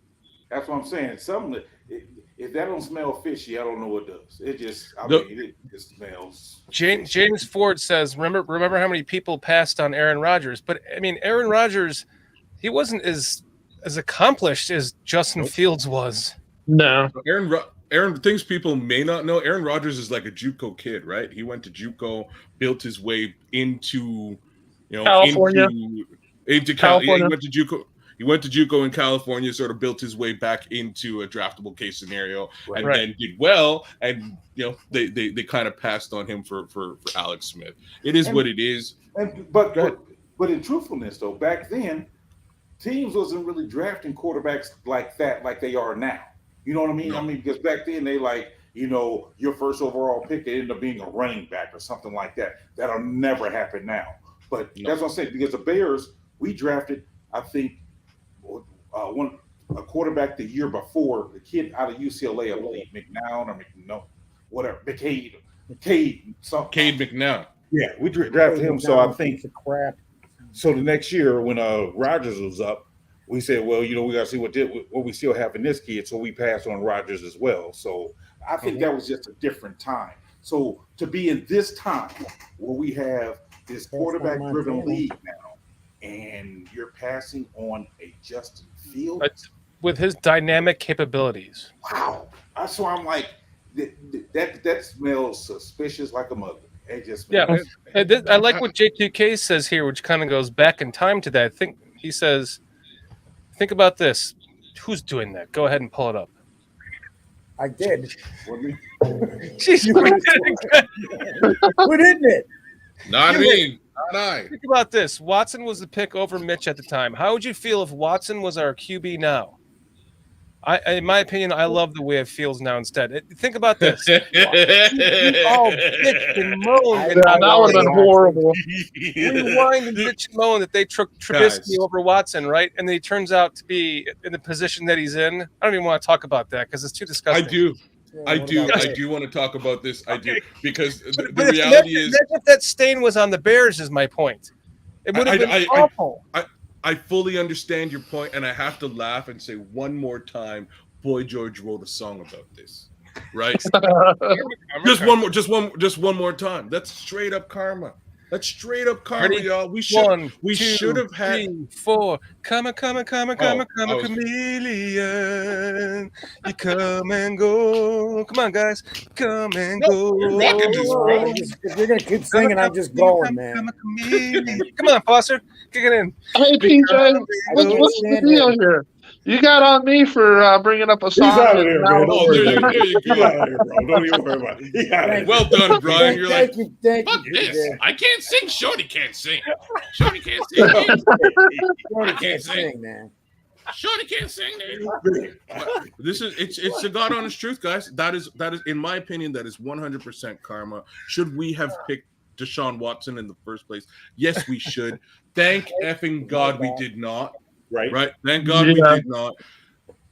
That's what I'm saying. If that don't smell fishy, I don't know what does. It just smells. James Ford says, remember how many people passed on Aaron Rodgers? But I mean, Aaron Rodgers, he wasn't as accomplished as Justin Fields was. No, Aaron. Things people may not know. Aaron Rodgers is like a JUCO kid, right? He went to JUCO, built his way into California. into California. He went to JUCO in California, sort of built his way back into a draftable case scenario, and then did well. And they kind of passed on him for Alex Smith. It is what it is. But in truthfulness, though, back then, teams wasn't really drafting quarterbacks like that, like they are now. You know what I mean? No. I mean, because back then they your first overall pick, it ended up being a running back or something like that. That'll never happen now. But that's what I'm saying, because the Bears, we drafted, I think, a quarterback the year before, the kid out of UCLA, I believe, McNown or whatever, Cade McNown. Yeah, we drafted him. So I think so the next year when Rodgers was up, we said, well, we got to see what we still have in this kid. So we passed on Rodgers as well. So I think that was just a different time. So to be in this time where we have this quarterback-driven league now, and you're passing on a Justin Fields with his dynamic capabilities. Wow. So I'm like, that smells suspicious like a mother. It just smells. Yeah. I like what J2K says here, which kind of goes back in time to that. I think he says, think about this. Who's doing that? Go ahead and pull it up. I did. Jeez, who didn't it? Not me. Not I. Think about this. Watson was the pick over Mitch at the time. How would you feel if Watson was our QB now? In my opinion, I love the way it feels now instead. Think about this. All bitch and moan. That would have been horrible. We whined and bitch and moan that they took Trubisky over Watson, right? And then he turns out to be in the position that he's in. I don't even want to talk about that because it's too disgusting. I do want to talk about this. I do, because the reality is, if that stain was on the Bears, is my point. It would have been awful. I fully understand your point, and I have to laugh and say one more time, Boy George wrote a song about this, right? just one more time. That's straight up karma. That's straight up karma, Ready? y'all. We should have had 3, 4. Come, chameleon. You come and go. Come on, guys. Come and go. If you're gonna keep singing, I'm just going, man. Come on, Foster. Kick it in. Hey, PJ, what's the deal here? You got on me for bringing up a song. He's out of there, man. There you go. Don't even worry about it. Well done, Brian. You're like, thank fuck you. this. I can't sing. Shorty can't sing. Shorty can't sing. Shorty can't sing, man. Shorty can't sing. It's the God honest truth, guys. That is, in my opinion, that is 100% karma. Should we have picked Deshaun Watson in the first place? Yes, we should. Thank effing God we did not. Right. Thank God we did not.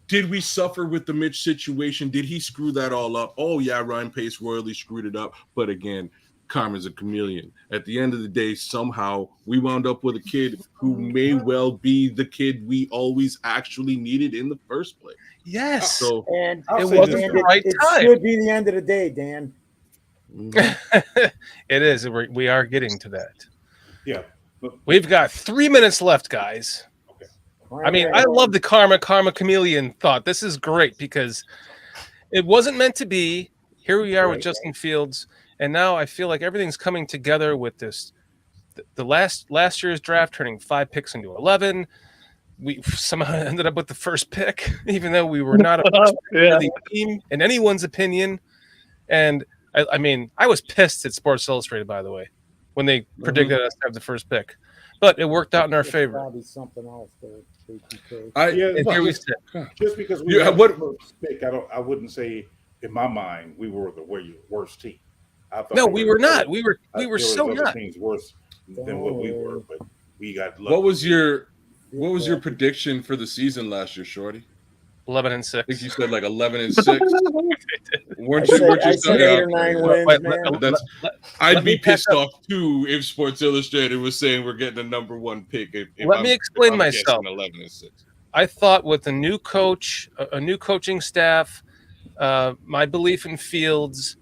Did we suffer with the Mitch situation? Did he screw that all up? Oh, yeah, Ryan Pace royally screwed it up. But again, karma's a chameleon. At the end of the day, somehow we wound up with a kid who may well be the kid we always actually needed in the first place. Yes. So And it wasn't the right time. It should be the end of the day, Dan. It is. We are getting to that. Yeah. We've got 3 minutes left, guys. I mean, I love the karma chameleon thought. This is great because it wasn't meant to be. Here we are with Justin Fields, and now I feel like everything's coming together with this. The last year's draft turning 5 picks into 11. We somehow ended up with the first pick, even though we were not a team in anyone's opinion. And I mean, I was pissed at Sports Illustrated, by the way, when they predicted us to have the first pick. But it worked out in our favor. Probably something else there. Just because we had the first pick, I wouldn't say in my mind we were the worst team. No, we were not. We were so not. Teams worse than what we were, but we got lucky. What was your prediction for the season last year, Shorty? 11-6. I think you said like 11-6. Weren't I you said 8 or 9 wins, man. I'd be pissed off too if Sports Illustrated was saying we're getting a number 1 pick. Let me explain myself. 11-6. I thought with a new coach, a new coaching staff, my belief in Fields,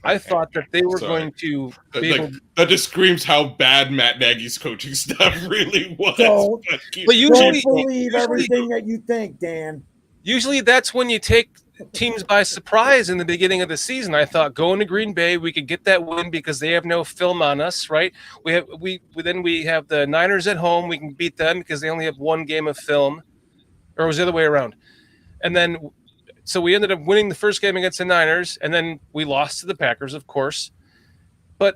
I thought that they were going to be able. That just screams how bad Matt Nagy's coaching staff really was. Don't believe everything that you think, Dan. Usually that's when you take teams by surprise in the beginning of the season. I thought going to Green Bay, we could get that win because they have no film on us, right? We have the Niners at home. We can beat them because they only have one game of film, or it was the other way around. And then, so we ended up winning the first game against the Niners, and then we lost to the Packers, of course. But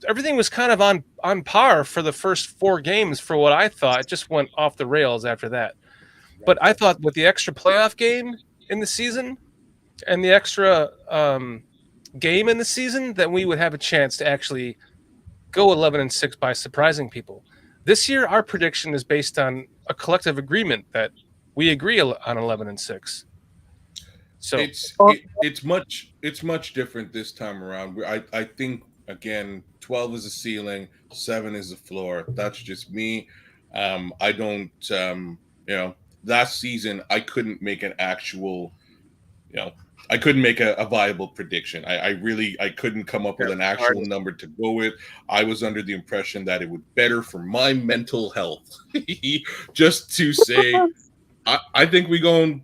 everything was kind of on par for the first 4 games for what I thought. It just went off the rails after that. But I thought with the extra playoff game in the season and the extra game in the season that we would have a chance to actually go 11-6 by surprising people. This year, our prediction is based on a collective agreement that we agree on 11-6. So it's much different this time around. I think again, 12 is a ceiling, 7 is the floor. That's just me. I don't last season I couldn't make an actual, I couldn't make a viable prediction. I couldn't come up with an actual number to go with. I was under the impression that it would better for my mental health just to say I think we going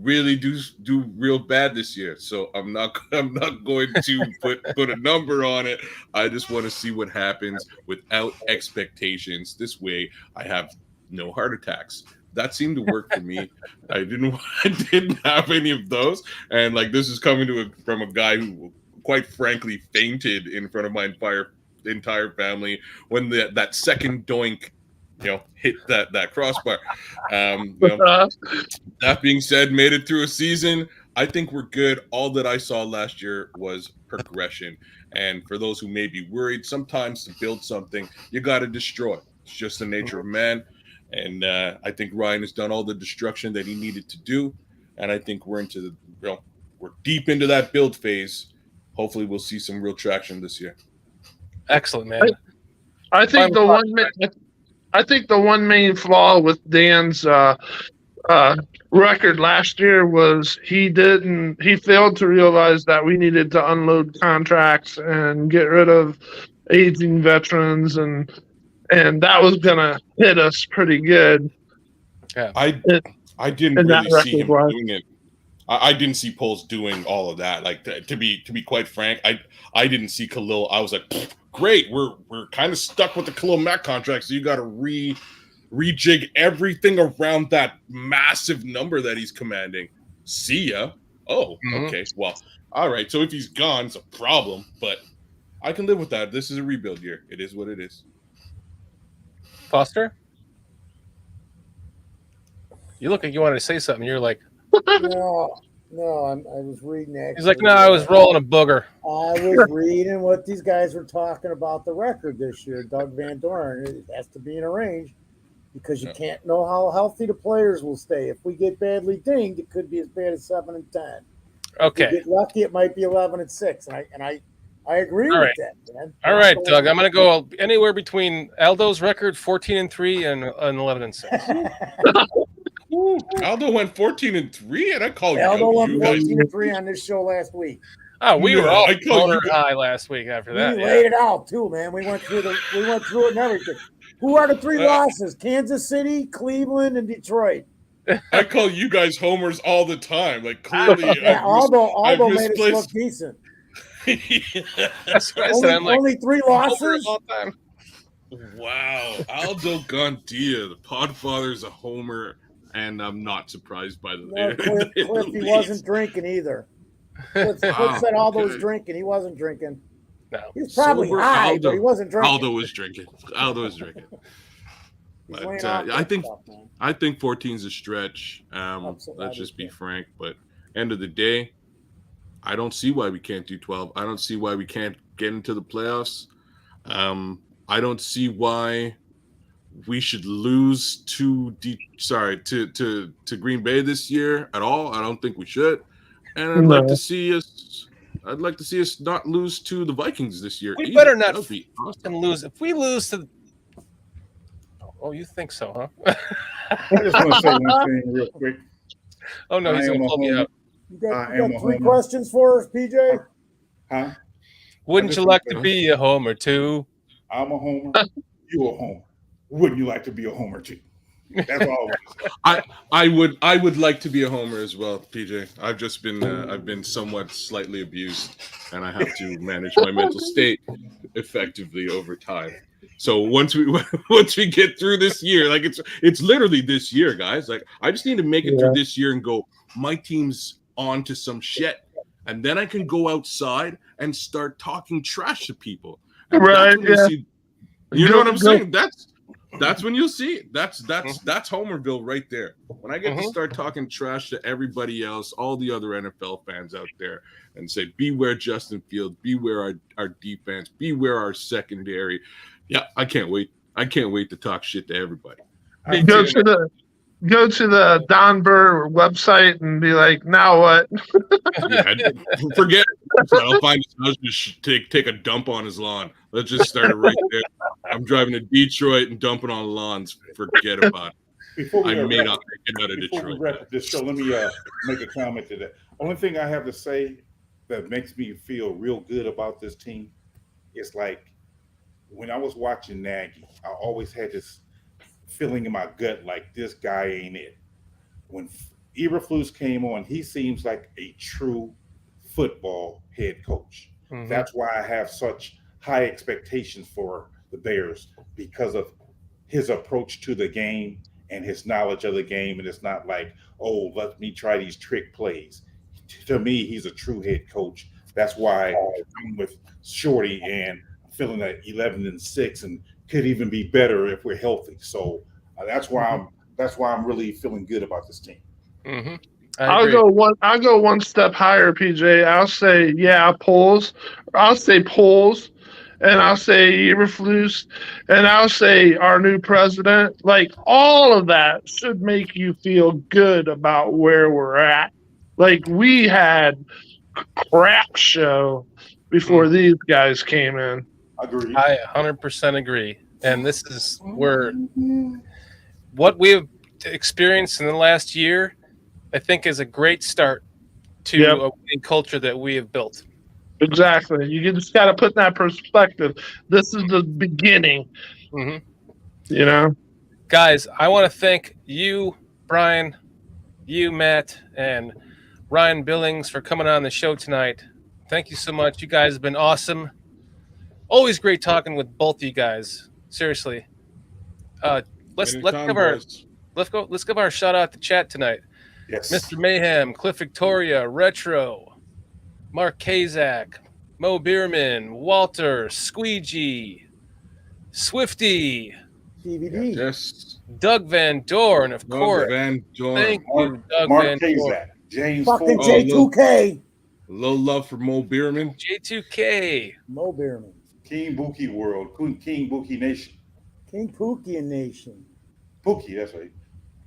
really do real bad this year. So I'm not going to put a number on it. I just want to see what happens without expectations. This way I have no heart attacks. That seemed to work for me. I didn't have any of those. And like, this is coming from a guy who quite frankly fainted in front of my entire family when that second doink hit that crossbar. That being said, made it through a season. I think we're good. All that I saw last year was progression. And for those who may be worried, sometimes to build something, you got to destroy. It's just the nature of man. And I think Ryan has done all the destruction that he needed to do. And I think we're deep into that build phase. Hopefully we'll see some real traction this year. Excellent, man. I think the one main flaw with Dan's record last year was he failed to realize that we needed to unload contracts and get rid of aging veterans, and that was gonna hit us pretty good. Yeah, I didn't really see him doing it. I didn't see Poles doing all of that. Like to be quite frank, I didn't see Khalil. I was like, great, we're kind of stuck with the Khalil Mack contract, so you got to rejig everything around that massive number that he's commanding. See ya. Oh, okay. Well, all right. So if he's gone, it's a problem, but I can live with that. This is a rebuild year. It is what it is. Foster, you look like you wanted to say something. You're like, no, I was reading that. He's like, no, I was rolling a booger. I was reading what these guys were talking about the record this year. Doug Van Dorn, it has to be in a range because you can't know how healthy the players will stay. If we get badly dinged, it could be as bad as 7-10. Okay. If we get lucky, it might be 11-6. And I agree with that, man. All right, Doug. I'm going to go anywhere between Aldo's record 14-3 and 11-6. Aldo went 14-3, and I called Aldo went 14-3 on this show last week. Oh, we were all high last week after that. We laid it out too, man. We went through it and everything. Who are the 3 losses? Kansas City, Cleveland, and Detroit. I call you guys homers all the time. Like clearly, Aldo made us look decent. That's what I said. I'm like, only 3 losses. All time. Wow, Aldo Gandia, the Podfather, is a homer, and I'm not surprised by the. Cliff, he wasn't drinking either. Cliff said Aldo was drinking. He wasn't drinking. No, he was probably high, but he wasn't drinking. Aldo was drinking. But I think 14 is a stretch. Let's just be frank. But end of the day, I don't see why we can't do 12. I don't see why we can't get into the playoffs. I don't see why we should lose to Green Bay this year at all. I don't think we should. And I'd like to see us not lose to the Vikings this year. We better not lose. If we lose to Oh, you think so, huh? I just want to say one thing real quick. Oh no, he's gonna pull me up. You got 3 questions for us, PJ? Huh? Wouldn't you like to be a homer too? I'm a homer. You a homer. Wouldn't you like to be a homer too? That's all. I would like to be a homer as well, PJ. I've been somewhat slightly abused, and I have to manage my mental state effectively over time. So once we get through this year, like it's literally this year, guys. Like I just need to make it through this year and go, my team's on to some shit. And then I can go outside and start talking trash to people. And that's when you see, you know what I'm saying? That's when you'll see it. That's Homerville right there. When I get to start talking trash to everybody else, all the other NFL fans out there, and say, beware Justin Fields, beware our defense, beware our secondary. Yeah, I can't wait. I can't wait to talk shit to everybody. Go to the Don Burr website and be like, now what? Forget it. I'll find his husband, just take a dump on his lawn. Let's just start it right there. I'm driving to Detroit and dumping on lawns. Forget about it. I may not make it out of Detroit. Before we wrap up this show, let me make a comment to that. Only thing I have to say that makes me feel real good about this team is like when I was watching Nagy, I always had this feeling in my gut like this guy ain't it. When Eberflus came on, he seems like a true football head coach. Mm-hmm. That's why I have such high expectations for the Bears, because of his approach to the game and his knowledge of the game. And it's not like, oh, let me try these trick plays. To me, he's a true head coach. That's why I'm with Shorty and feeling that 11-6 and could even be better if we're healthy. So that's why I'm really feeling good about this team. Mm-hmm. I'll go one step higher, PJ. I'll say polls. I'll say polls, and I'll say Eberflus, and I'll say our new president. Like all of that should make you feel good about where we're at. Like we had a crap show before these guys came in. Agree. I 100% agree. And this is where what we have experienced in the last year, I think, is a great start to a winning culture that we have built. Exactly. You just got to put in that perspective. This is the beginning. Mm-hmm. You know? Guys, I want to thank you, Brian, you, Matt, and Ryan Billings for coming on the show tonight. Thank you so much. You guys have been awesome. Always great talking with both of you guys. Seriously. Let's give our shout out to chat tonight. Yes. Mr. Mayhem, Cliff Victoria, Retro, Mark Kazak, Mo Bierman, Walter, Squeegee, Swifty, DVD. Yes. Doug Van Dorn, of course. Van Dorn. Thank you, Doug Mark Van Kazak, Dorn. James Fucking Ford. J2K. Little love for Mo Bierman. J2K. Mo Bierman. King Buki World. King Buki Nation. King Pookie Nation. Pookie, that's right.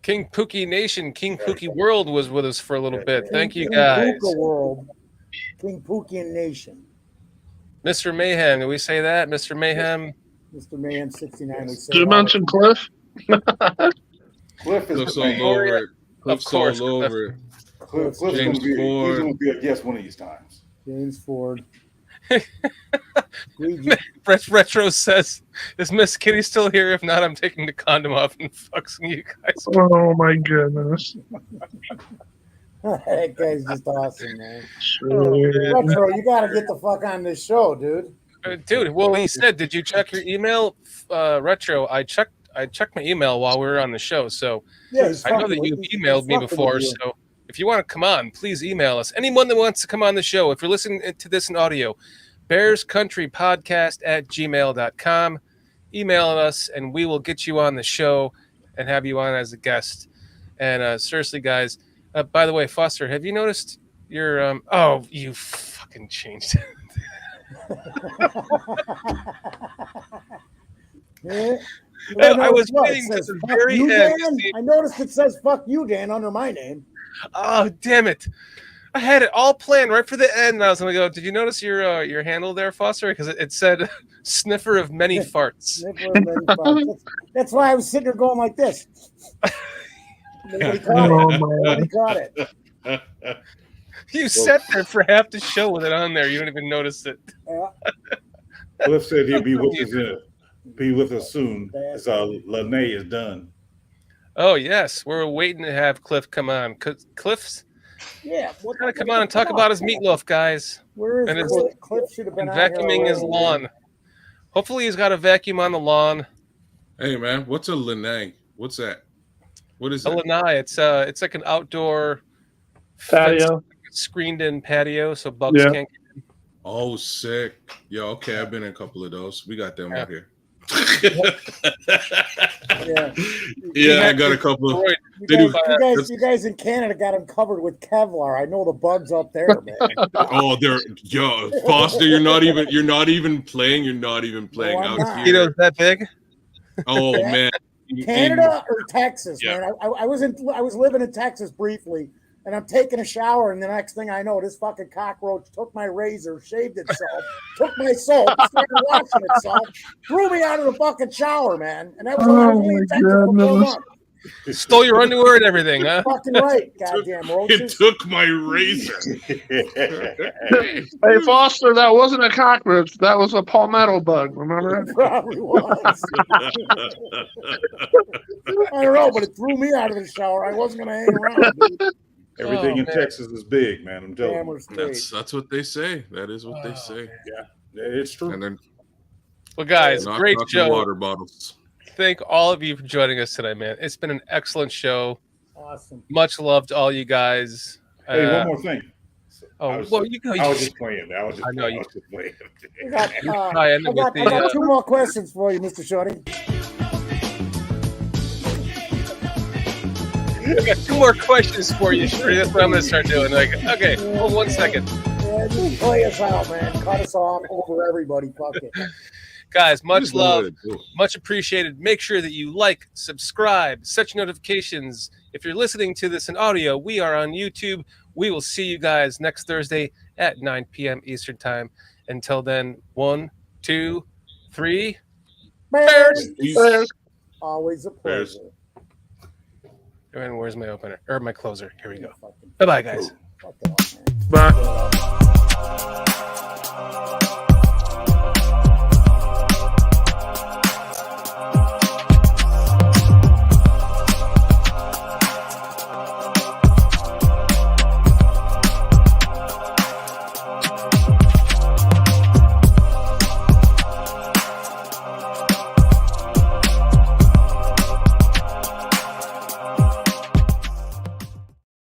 King Pookie Nation, King Pookie World was with us for a little bit. Thank you, King guys. Pookie World. King Pookie Nation. Mr. Mayhem, did we say that? Mr. Mayhem? Mr. Mayhem 69. We say Did you mention Cliff? Cliff is Cliff's all over it. Of course, all over it. Cliff's James Ford. He's going to be a guest one of these times. James Ford. Retro says, is Miss Kitty still here? If not, I'm taking the condom off and fucking you guys. Oh, my goodness. That guy's just awesome, man. Sure. Retro, you got to get the fuck on this show, dude. Dude, well, he said, did you check your email? Retro, I checked my email while we were on the show, so Yeah, I know that you've emailed me before, so if you want to come on, please email us. Anyone that wants to come on the show, if you're listening to this in audio, BearsCountryPodcast@gmail.com. Email us, and we will get you on the show and have you on as a guest. And seriously, guys, by the way, Foster, have you noticed your oh, you fucking changed it. Yeah. I was waiting to the very end. I noticed it says "fuck you, Dan" under my name. Oh, damn it! I had it all planned right for the end, and I was going to go, did you notice your handle there, Foster? Because it said sniffer of many farts. That's why I was sitting there going like this. Nobody caught it. You sat there for half the show with it on there. You don't even notice it. Cliff said he'll be with us soon as Lene is done. Oh yes, we're waiting to have Cliff come on. Cliff's Yeah. gotta come on and talk about his meatloaf, guys. Where is And his Cliff? Cliff should have been and on here vacuuming his already. lawn. Hopefully, he's got a vacuum on the lawn. Hey man, what's a lanai? What's that? What is A that? lanai. It's like an outdoor Patio. screened-in patio, so bugs Yeah. can't. Oh, sick. Yeah, okay. I've been in a couple of those. We got them out here. Yeah. I got a couple. You guys in Canada got them covered with Kevlar. I know the bugs up there, man. Oh, they're Foster. You're not even playing. You're not even playing I'm out not. here. Mosquitoes that big? Oh man, Canada or Texas, Yeah. man. I was living in Texas briefly, and I'm taking a shower, and the next thing I know, this fucking cockroach took my razor, shaved itself, took my soap, started washing itself, threw me out of the fucking shower, man. And that was only in Texas for 4 months. Stole your underwear and everything, huh? Fucking right, goddamn roaches. It took my razor. Hey, Foster, that wasn't a cockroach. That was a palmetto bug, remember? It probably was. I don't know, but it threw me out of the shower. I wasn't going to hang around, dude. Everything in Texas is big, man. I'm telling you. That's what they say. That is what they say. Yeah, it's true. And then, Well, guys, not great talking show. Water bottles. Thank all of you for joining us tonight, man. It's been an excellent Awesome. Much love to all you guys. Hey, one more thing. You go. I was just playing. I was just playing. I got 2 more questions for you, Mr. Shorty. I got 2 more questions for you, Shorty. That's what I'm going to start doing. Like, okay, hold 1 second. Yeah, just play us out, man. Cut us off over everybody. Fuck it. Guys, much love, much appreciated. Make sure that you like, subscribe, set your notifications. If you're listening to this in audio, we are on YouTube. We will see you guys next Thursday at 9 p.m. Eastern Time. Until then, 1, 2, 3. Bears. Bears. Always a pleasure. And where's my opener? Or my closer? Here we go. Bye-bye, guys. Bye.